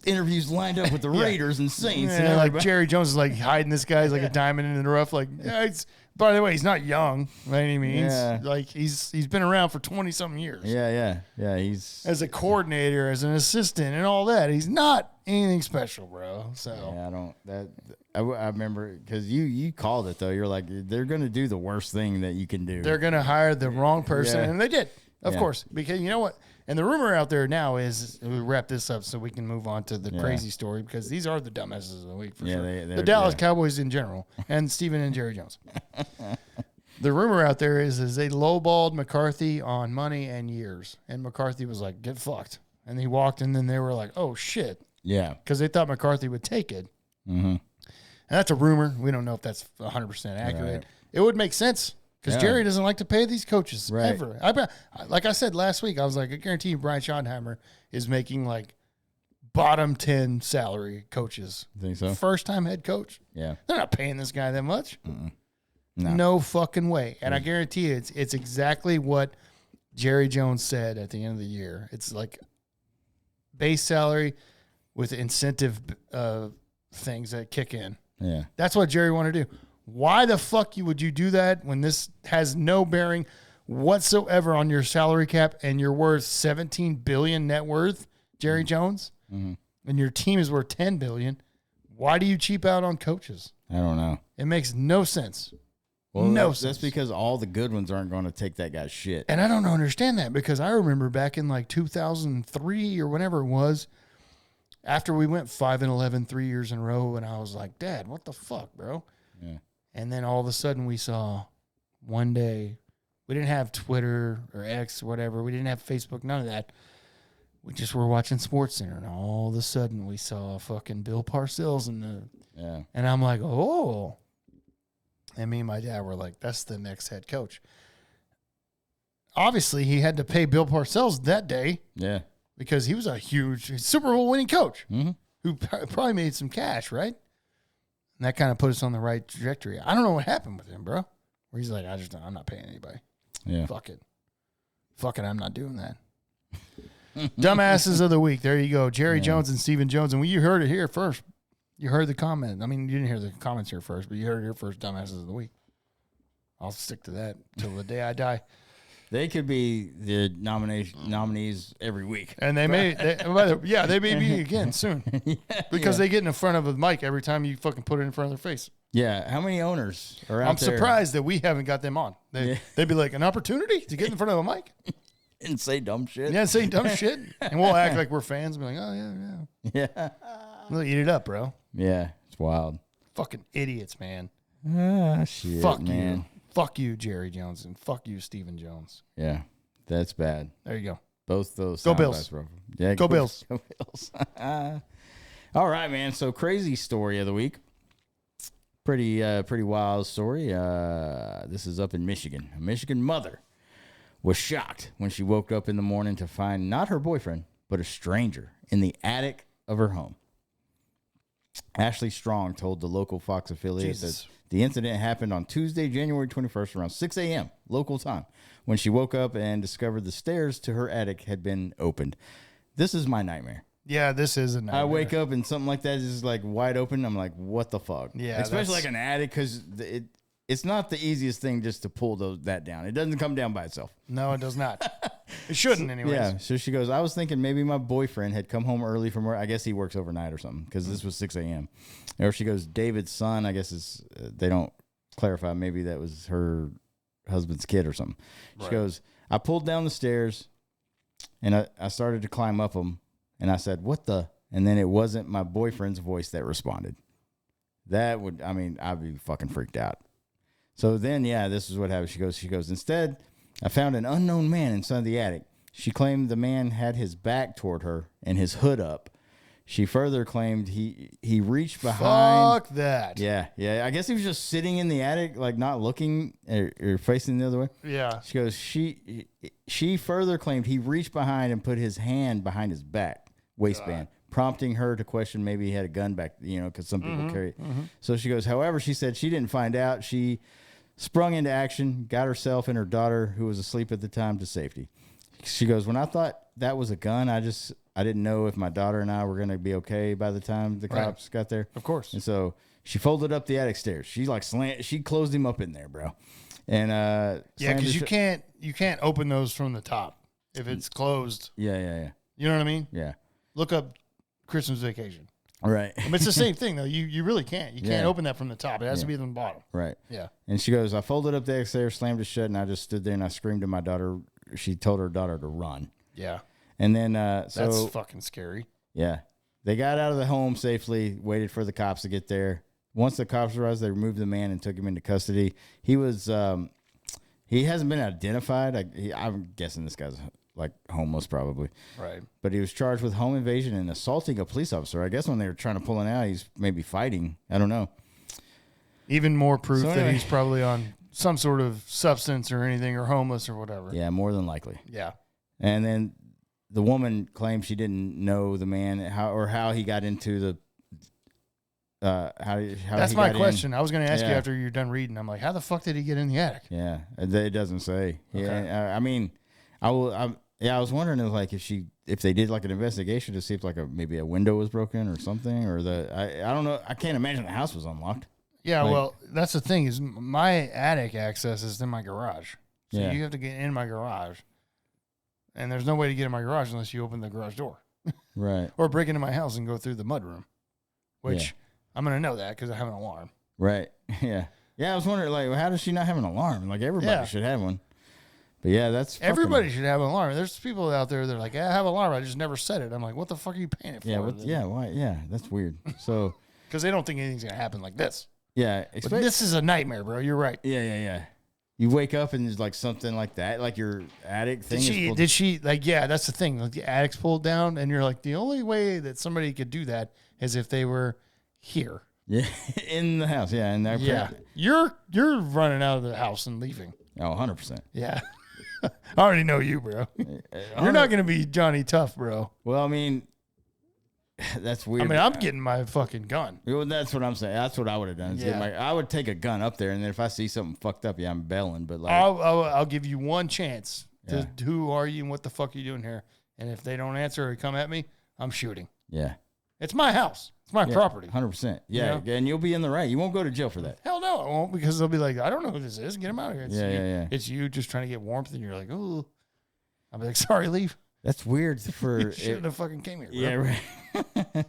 interviews lined up with the Raiders and Saints. And and like everybody. Jerry Jones is like hiding this guy. He's like a diamond in the rough. Like, yeah, it's, by the way, he's not young by any means. Yeah. Like he's been around for 20-something years. Yeah. He's As a coordinator, as an assistant, and all that. He's not anything special, bro. So Yeah, I don't. I remember because you called it though. You're like, they're gonna do the worst thing that you can do. they're gonna hire the wrong person, Yeah. and they did, of Yeah. course, because you know what. And the rumor out there now is we wrap this up so we can move on to the crazy story because these are the dumbasses of the week for Yeah, sure. they're- The Dallas yeah. Cowboys in general, and Stephen and Jerry Jones. The rumor out there is they lowballed McCarthy on money and years, and McCarthy was like, "Get fucked," and he walked, and then they were like, "Oh shit," Yeah. because they thought McCarthy would take it. Mm-hmm. And that's a rumor. We don't know if that's 100% accurate. Right. It would make sense because Yeah. Jerry doesn't like to pay these coaches Right. ever. Like I said last week, I was like, I guarantee you Brian Schottenheimer is making like bottom 10 salary coaches. Think so? First time head coach. Yeah. They're not paying this guy that much. No. No fucking way. And I guarantee you it's exactly what Jerry Jones said at the end of the year. It's like base salary with incentive things that kick in. Yeah. That's what Jerry wanted to do. Why the fuck would you do that when this has no bearing whatsoever on your salary cap and you're worth $17 billion net worth, Jerry Jones, and your team is worth $10 billion? Why do you cheap out on coaches? I don't know. It makes no sense. Well, no that's sense. because all the good ones aren't going to take that guy's shit. And I don't understand that because I remember back in like 2003 or whenever it was, after we went 5-11 3 years in a row, and I was like, Dad, what the fuck, bro? Yeah. And then all of a sudden we saw one day, we didn't have Twitter or X or whatever. We didn't have Facebook, none of that. We just were watching SportsCenter, and all of a sudden we saw fucking Bill Parcells and I'm like, oh. And me and my dad were like, that's the next head coach. Obviously, he had to pay Bill Parcells that day Yeah. because he was a huge Super Bowl winning coach Mm-hmm. who probably made some cash, right? And that kind of put us on the right trajectory. I don't know what happened with him, bro. Where he's like, I'm not paying anybody. Yeah. Fuck it, I'm not doing that. Dumbasses of the week. There you go. Jerry Jones and Stephen Jones. And you heard it here first. You heard the comment. I mean, you didn't hear the comments here first, but you heard it here first. Dumbasses of the week. I'll stick to that till the day I die. They could be the nominees every week. And they may be again soon. Because they get in front of a mic every time you fucking put it in front of their face. Yeah. How many owners are out I'm there? surprised that we haven't got them on. They'd be like, an opportunity to get in front of a mic? And say dumb shit. Yeah, say dumb shit. And we'll act like we're fans and be like, oh, yeah. Yeah. We'll eat it up, bro. Yeah. It's wild. Fucking idiots, man. Shit, Fuck man. you. Fuck you, Jerry Jones, and fuck you, Stephen Jones. Yeah. That's bad. There you go. Both those. Go Bills. Yeah, go Bills. Go Bills. All right, man. So crazy story of the week. Pretty wild story. This is up in Michigan. A Michigan mother was shocked when she woke up in the morning to find not her boyfriend, but a stranger in the attic of her home. Ashley Strong told the local Fox affiliate that the incident happened on Tuesday, January 21st, around 6 a.m. local time, when she woke up and discovered the stairs to her attic had been opened. This is my nightmare. Yeah, this is a nightmare. I wake up and something like that is like wide open. I'm like, what the fuck? Yeah, especially like an attic, because it's not the easiest thing just to pull that down. It doesn't come down by itself. No, it does not. It shouldn't, anyways. Yeah. So she goes, I was thinking maybe my boyfriend had come home early from work. I guess he works overnight or something, because this was 6 a.m. Or she goes, David's son, I guess is, they don't clarify. Maybe that was her husband's kid or something. She goes, I pulled down the stairs and I started to climb up them. And I said, what the? And then it wasn't my boyfriend's voice that responded. I'd be fucking freaked out. So then, this is what happened. She goes, instead, I found an unknown man inside the attic. She claimed the man had his back toward her and his hood up. She further claimed he reached behind. Fuck that. Yeah. I guess he was just sitting in the attic, like not looking or facing the other way. Yeah. She goes, she further claimed he reached behind and put his hand behind his waistband, prompting her to question maybe he had a gun back, because some people carry it. So she goes, however, she said she didn't find out. She sprung into action, got herself and her daughter, who was asleep at the time, to safety. She goes, when I thought that was a gun, I didn't know if my daughter and I were going to be okay by the time the cops got there. Of course. And so she folded up the attic stairs. She she closed him up in there, bro. And because you can't open those from the top if it's closed. Yeah. You know what I mean? Yeah. Look up Christmas Vacation. Right. It's the same thing though. You really can't. You can't open that from the top. It has to be from the bottom. Right. Yeah. And she goes, I folded up the attic stairs, slammed it shut, and I just stood there and I screamed to my daughter. She told her daughter to run. Yeah. And then that's fucking scary. Yeah. They got out of the home safely, waited for the cops to get there. Once the cops arrived, they removed the man and took him into custody. He was he hasn't been identified. I'm guessing this guy's like homeless probably. Right. But he was charged with home invasion and assaulting a police officer. I guess when they were trying to pull him out, he's maybe fighting. I don't know. Even more proof that he's probably on some sort of substance or anything, or homeless or whatever. Yeah, more than likely. Yeah. And then the woman claimed she didn't know the man how he got into the how That's my question. I was going to ask you after you're done reading. I'm like, how the fuck did he get in the attic? Yeah, it doesn't say. Okay. Yeah, I was wondering if they did like an investigation to see if maybe a window was broken or something, or I don't know. I can't imagine the house was unlocked. Yeah, well, that's the thing is my attic access is in my garage. So you have to get in my garage. And there's no way to get in my garage unless you open the garage door. Right. Or break into my house and go through the mudroom, which I'm going to know that because I have an alarm. Right. Yeah. Yeah, I was wondering, how does she not have an alarm? Everybody should have one. But yeah, everybody should have an alarm. There's people out there that are like, I have an alarm. I just never set it. I'm like, what the fuck are you paying it for? Why? Yeah, that's weird. So, because they don't think anything's going to happen like this. Yeah. But this is a nightmare, bro. You're right. Yeah. You wake up and there's something like that, like your attic thing. Did she that's the thing. Like the attic's pulled down and you're like, the only way that somebody could do that is if they were here. Yeah. In the house. Yeah. And you're running out of the house and leaving. Oh, 100%. Yeah. I already know you, bro. You're not going to be Johnny Tough, bro. Well, that's weird. I'm getting my fucking gun. Well, that's what I'm saying. That's what I would have done. I would take a gun up there, and then if I see something fucked up, I'm bailing. But I'll give you one chance. Who are you and what the fuck are you doing here? And if they don't answer or come at me, I'm shooting. Yeah. It's my house. It's my property. 100%. Yeah. You know? And you'll be in the right. You won't go to jail for that. Hell no, I won't, because they'll be like, I don't know who this is. Get him out of here. Yeah. It's you just trying to get warmth, and you're like, oh. I'll be like, sorry, leave. That's weird for... You shouldn't have fucking came here, bro. Yeah, right.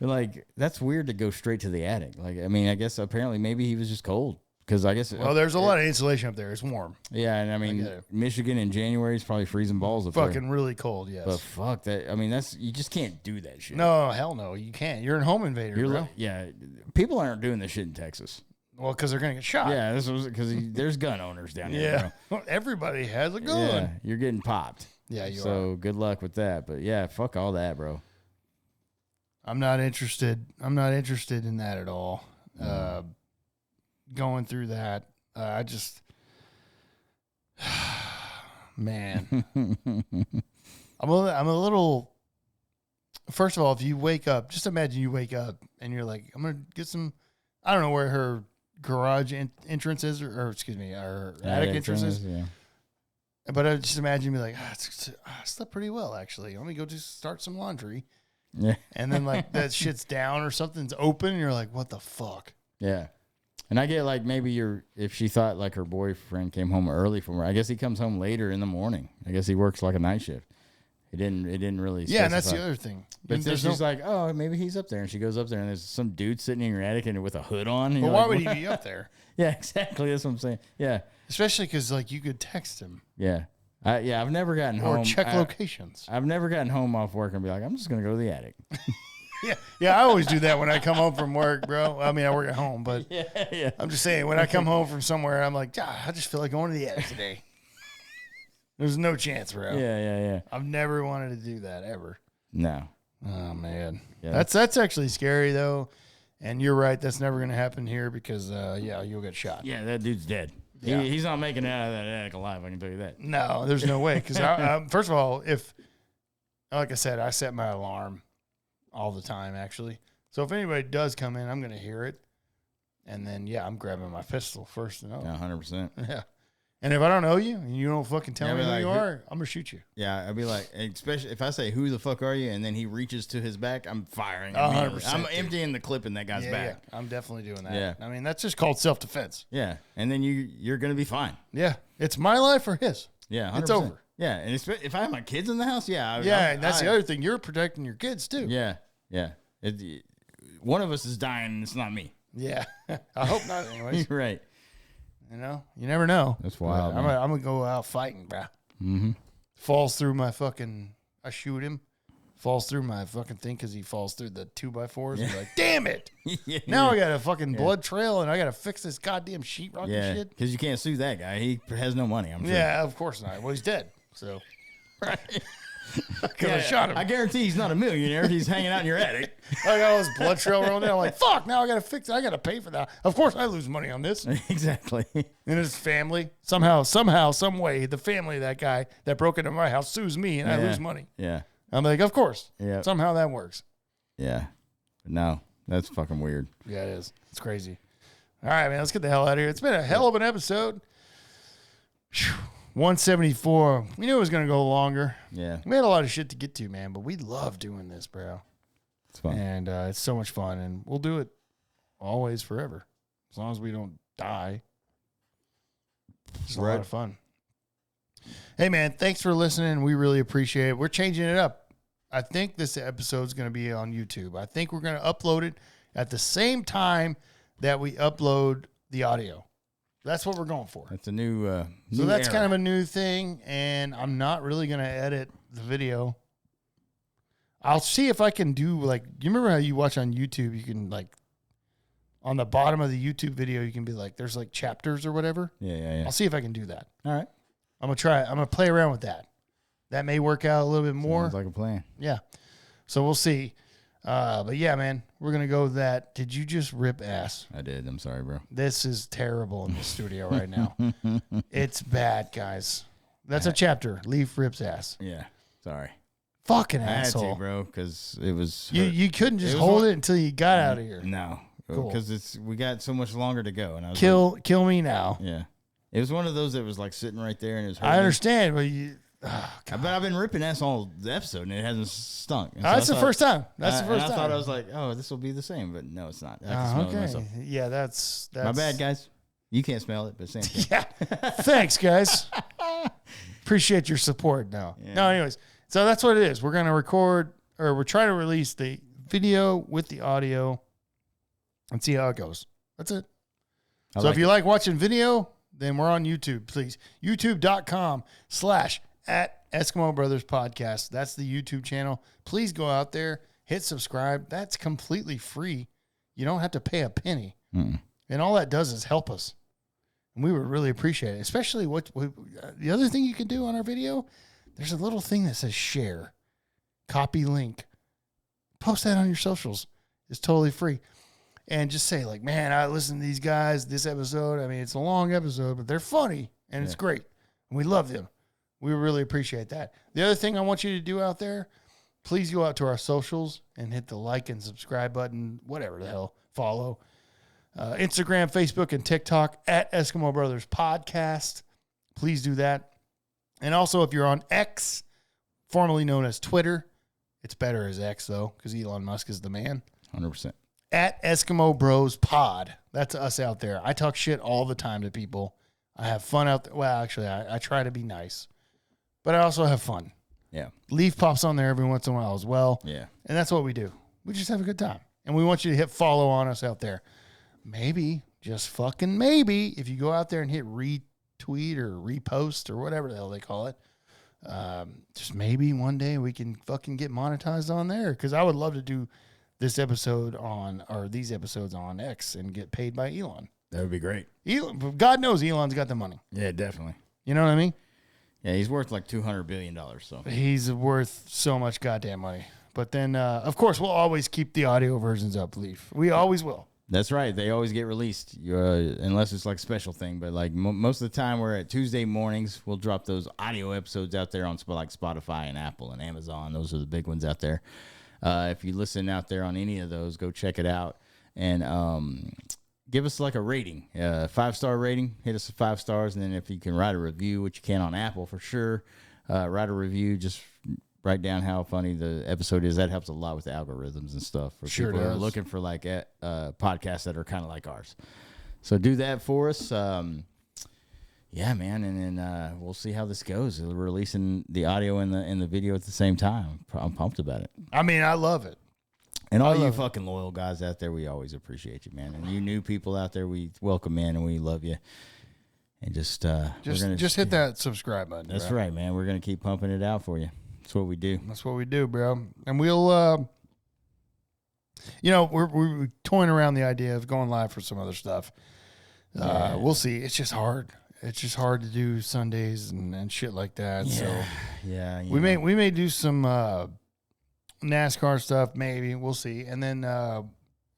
Like, that's weird to go straight to the attic. Like, I mean, I guess apparently maybe he was just cold. Because I guess... Well, there's a lot of insulation up there. It's warm. Yeah, and I mean, Michigan in January is probably freezing balls up there. Fucking really cold, yes. But fuck that. I mean, you just can't do that shit. No, hell no. You can't. You're a home invader, bro. Yeah. People aren't doing this shit in Texas. Well, because they're going to get shot. Yeah, this was because there's gun owners down here. Yeah. Well, everybody has a gun. Yeah, you're getting popped. Yeah, you are. So good luck with that. But yeah, fuck all that, bro. I'm not interested. I'm not interested in that at all. Going through that, I just, man, I'm a little. First of all, if you wake up, just imagine you wake up and you're like, I'm gonna get some. I don't know where her garage entrance is, or excuse me, her attic entrance is. Yeah. But I just imagine me like, I slept pretty well actually. Let me go just start some laundry. Yeah. And then like that shit's down or something's open, and you're like, what the fuck? Yeah. And I get like maybe if she thought like her boyfriend came home early from work, I guess he comes home later in the morning. I guess he works like a night shift. It didn't really specify. Yeah, and that's the other thing. But then she's like, oh, maybe he's up there. And she goes up there and there's some dude sitting in your attic and with a hood on. And well, why would he be up there? Yeah, exactly. That's what I'm saying. Yeah. Especially because like you could text him. Yeah. I've never gotten home. Or check locations. I've never gotten home off work and be like, I'm just going to go to the attic. Yeah, I always do that when I come home from work, bro. I mean, I work at home, but yeah. I'm just saying, when I come home from somewhere, I'm like, I just feel like going to the attic today. There's no chance, bro. Yeah. I've never wanted to do that, ever. No. Oh, man. Yeah. That's actually scary, though. And you're right. That's never going to happen here because, you'll get shot. Yeah, that dude's dead. Yeah. He's not making it out of that attic alive, I can tell you that. No, there's no way. Because, first of all, like I said, I set my alarm all the time, actually. So if anybody does come in, I'm going to hear it. And then, I'm grabbing my pistol first. And yeah, 100%. Yeah. And if I don't know you and you don't fucking tell me who like, you are, I'm going to shoot you. Yeah, I'd be like, especially if I say, who the fuck are you? And then he reaches to his back, I'm firing. 100%. I'm emptying the clip in that guy's back. Yeah, I'm definitely doing that. Yeah. I mean, that's just called self-defense. Yeah. And then you're going to be fine. Yeah. It's my life or his. Yeah, 100%. It's over. Yeah. And if I have my kids in the house, and that's the other thing. You're protecting your kids, too. Yeah. Yeah. One of us is dying, and it's not me. Yeah. I hope not, anyways. Right. You know, you never know. That's wild. I'm going to go out fighting, bro. Mm-hmm. Falls through my fucking, I shoot him. Falls through my fucking thing because he falls through the 2x4s. And like, damn it. Now I got a fucking blood trail and I got to fix this goddamn sheetrock and shit. Because you can't sue that guy. He has no money, I'm sure. Yeah, of course not. Well, he's dead. So. Right. I shot him. I guarantee he's not a millionaire if he's hanging out in your attic. I got all this blood trail rolling down. I'm like, fuck, now I got to fix it. I got to pay for that. Of course I lose money on this. Exactly. And his family, somehow, some way, the family of that guy that broke into my house sues me and I lose money. Yeah. I'm like, of course. Yeah. Somehow that works. Yeah. No, that's fucking weird. Yeah, it is. It's crazy. All right, man, let's get the hell out of here. It's been a hell of an episode. Whew. 174. We knew it was going to go longer. Yeah. We had a lot of shit to get to, man, but we love doing this, bro. It's fun. And it's so much fun, and we'll do it always, forever. As long as we don't die. It's a lot of fun. Hey, man, thanks for listening. We really appreciate it. We're changing it up. I think this episode's going to be on YouTube. I think we're going to upload it at the same time that we upload the audio. That's what we're going for. That's a new so that's kind of a new thing, and I'm not really going to edit the video. I'll see if I can do, like, you remember how you watch on YouTube, you can, like, on the bottom of the YouTube video, you can be like, there's, like, chapters or whatever. Yeah. I'll see if I can do that. All right. I'm going to try it. I'm going to play around with that. That may work out a little bit more. Sounds like a plan. Yeah. So we'll see. But yeah, man, we're going to go with that. Did you just rip ass? I did. I'm sorry, bro. This is terrible in the studio right now. It's bad, guys. That's a chapter. Leaf rips ass. Yeah. Sorry. Fucking I had asshole. to, bro, because it was... You couldn't just hold it until you got out of here. No. Cool. Because we got so much longer to go. And I was kill me now. Yeah. It was one of those that was like sitting right there and it was I understand, but But I've been ripping ass all the episode and it hasn't stunk. And That's the first time. That's the first I time. thought I was like, oh, this will be the same, but no, it's not. I can smell it myself. Yeah, that's my bad, guys. You can't smell it, but same thing. Yeah. Thanks, guys. Appreciate your support now. Yeah. No, anyways. So that's what it is. We're going to record, or we're trying to release the video with the audio and see how it goes. That's it. So if you like watching video, then we're on YouTube, please. YouTube.com/@Eskimo Brothers Podcast. That's the YouTube channel. Please go out there, hit subscribe. That's completely free. You don't have to pay a penny. Mm-mm. And all that does is help us. And we would really appreciate it. Especially the other thing you can do on our video, there's a little thing that says share, copy link. Post that on your socials. It's totally free. And just say, like, man, I listened to these guys this episode. I mean, it's a long episode, but they're funny and it's great. And we love them. We really appreciate that. The other thing I want you to do out there, please go out to our socials and hit the like and subscribe button, whatever the hell, follow. Instagram, Facebook, and TikTok @Eskimo Brothers Podcast. Please do that. And also, if you're on X, formerly known as Twitter, it's better as X, though, because Elon Musk is the man. 100%. @Eskimo Bros Pod. That's us out there. I talk shit all the time to people. I have fun out there. Well, actually, I try to be nice, but I also have fun. Yeah. Leaf pops on there every once in a while as well. Yeah. And that's what we do. We just have a good time. And we want you to hit follow on us out there. Maybe, just fucking maybe, if you go out there and hit retweet or repost or whatever the hell they call it, just maybe one day we can fucking get monetized on there. Because I would love to do this episode on, or these episodes on X and get paid by Elon. That would be great. Elon, God knows Elon's got the money. Yeah, definitely. You know what I mean? Yeah, he's worth like $200 billion. So he's worth so much goddamn money. But then, of course, we'll always keep the audio versions up, Leaf. We always will. That's right. They always get released, unless it's like a special thing. But like most of the time, we're at Tuesday mornings. We'll drop those audio episodes out there on like Spotify and Apple and Amazon. Those are the big ones out there. If you listen out there on any of those, go check it out and give us like a rating, 5-star rating. Hit us with 5 stars, and then if you can write a review, which you can on Apple for sure, write a review. Just write down how funny the episode is. That helps a lot with the algorithms and stuff. For sure people who are does. looking for like podcasts that are kind of like ours. So do that for us. Yeah, man, and then we'll see how this goes. We're releasing the audio and the video at the same time. I'm pumped about it. I mean, I love it. And all you fucking loyal guys out there, we always appreciate you, man. And you new people out there, we welcome in and we love you. And just hit that subscribe button. That's bro. right, man. We're gonna keep pumping it out for you. That's what we do. That's what we do, bro. And we'll, we're toying around the idea of going live for some other stuff. We'll see. It's just hard. It's just hard to do Sundays and shit like that. Yeah. So yeah, we may do some NASCAR stuff. Maybe we'll see. And then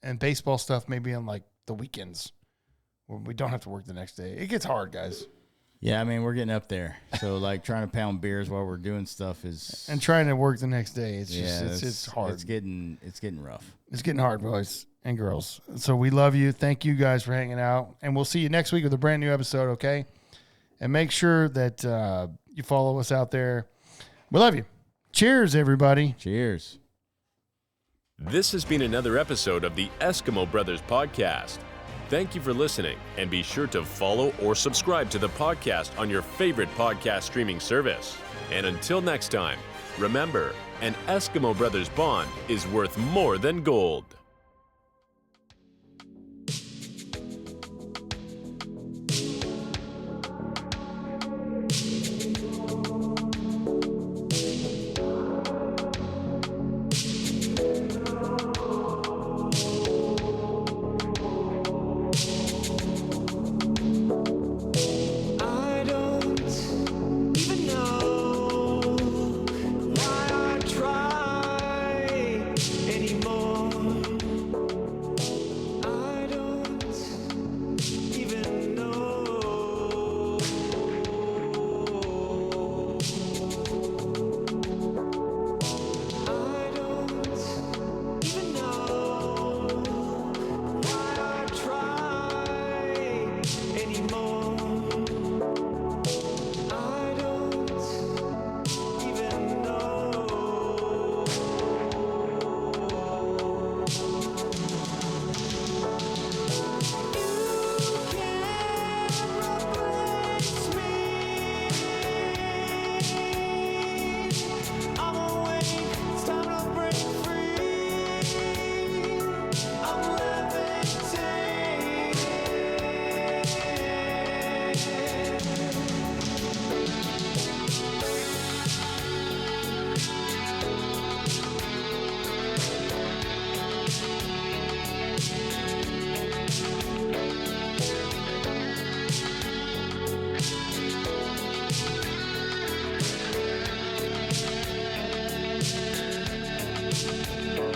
and baseball stuff maybe on like the weekends where we don't have to work the next day. It gets hard, guys. Yeah, I mean, we're getting up there. So, like, trying to pound beers while we're doing stuff is... And trying to work the next day. It's just, it's hard. It's getting rough. It's getting hard, boys and girls. So we love you. Thank you guys for hanging out. And we'll see you next week with a brand new episode, okay? And make sure that you follow us out there. We love you. Cheers, everybody. Cheers. This has been another episode of the Eskimo Brothers Podcast. Thank you for listening, and be sure to follow or subscribe to the podcast on your favorite podcast streaming service. And until next time, remember, an Eskimo Brothers bond is worth more than gold. Anymore. Peace.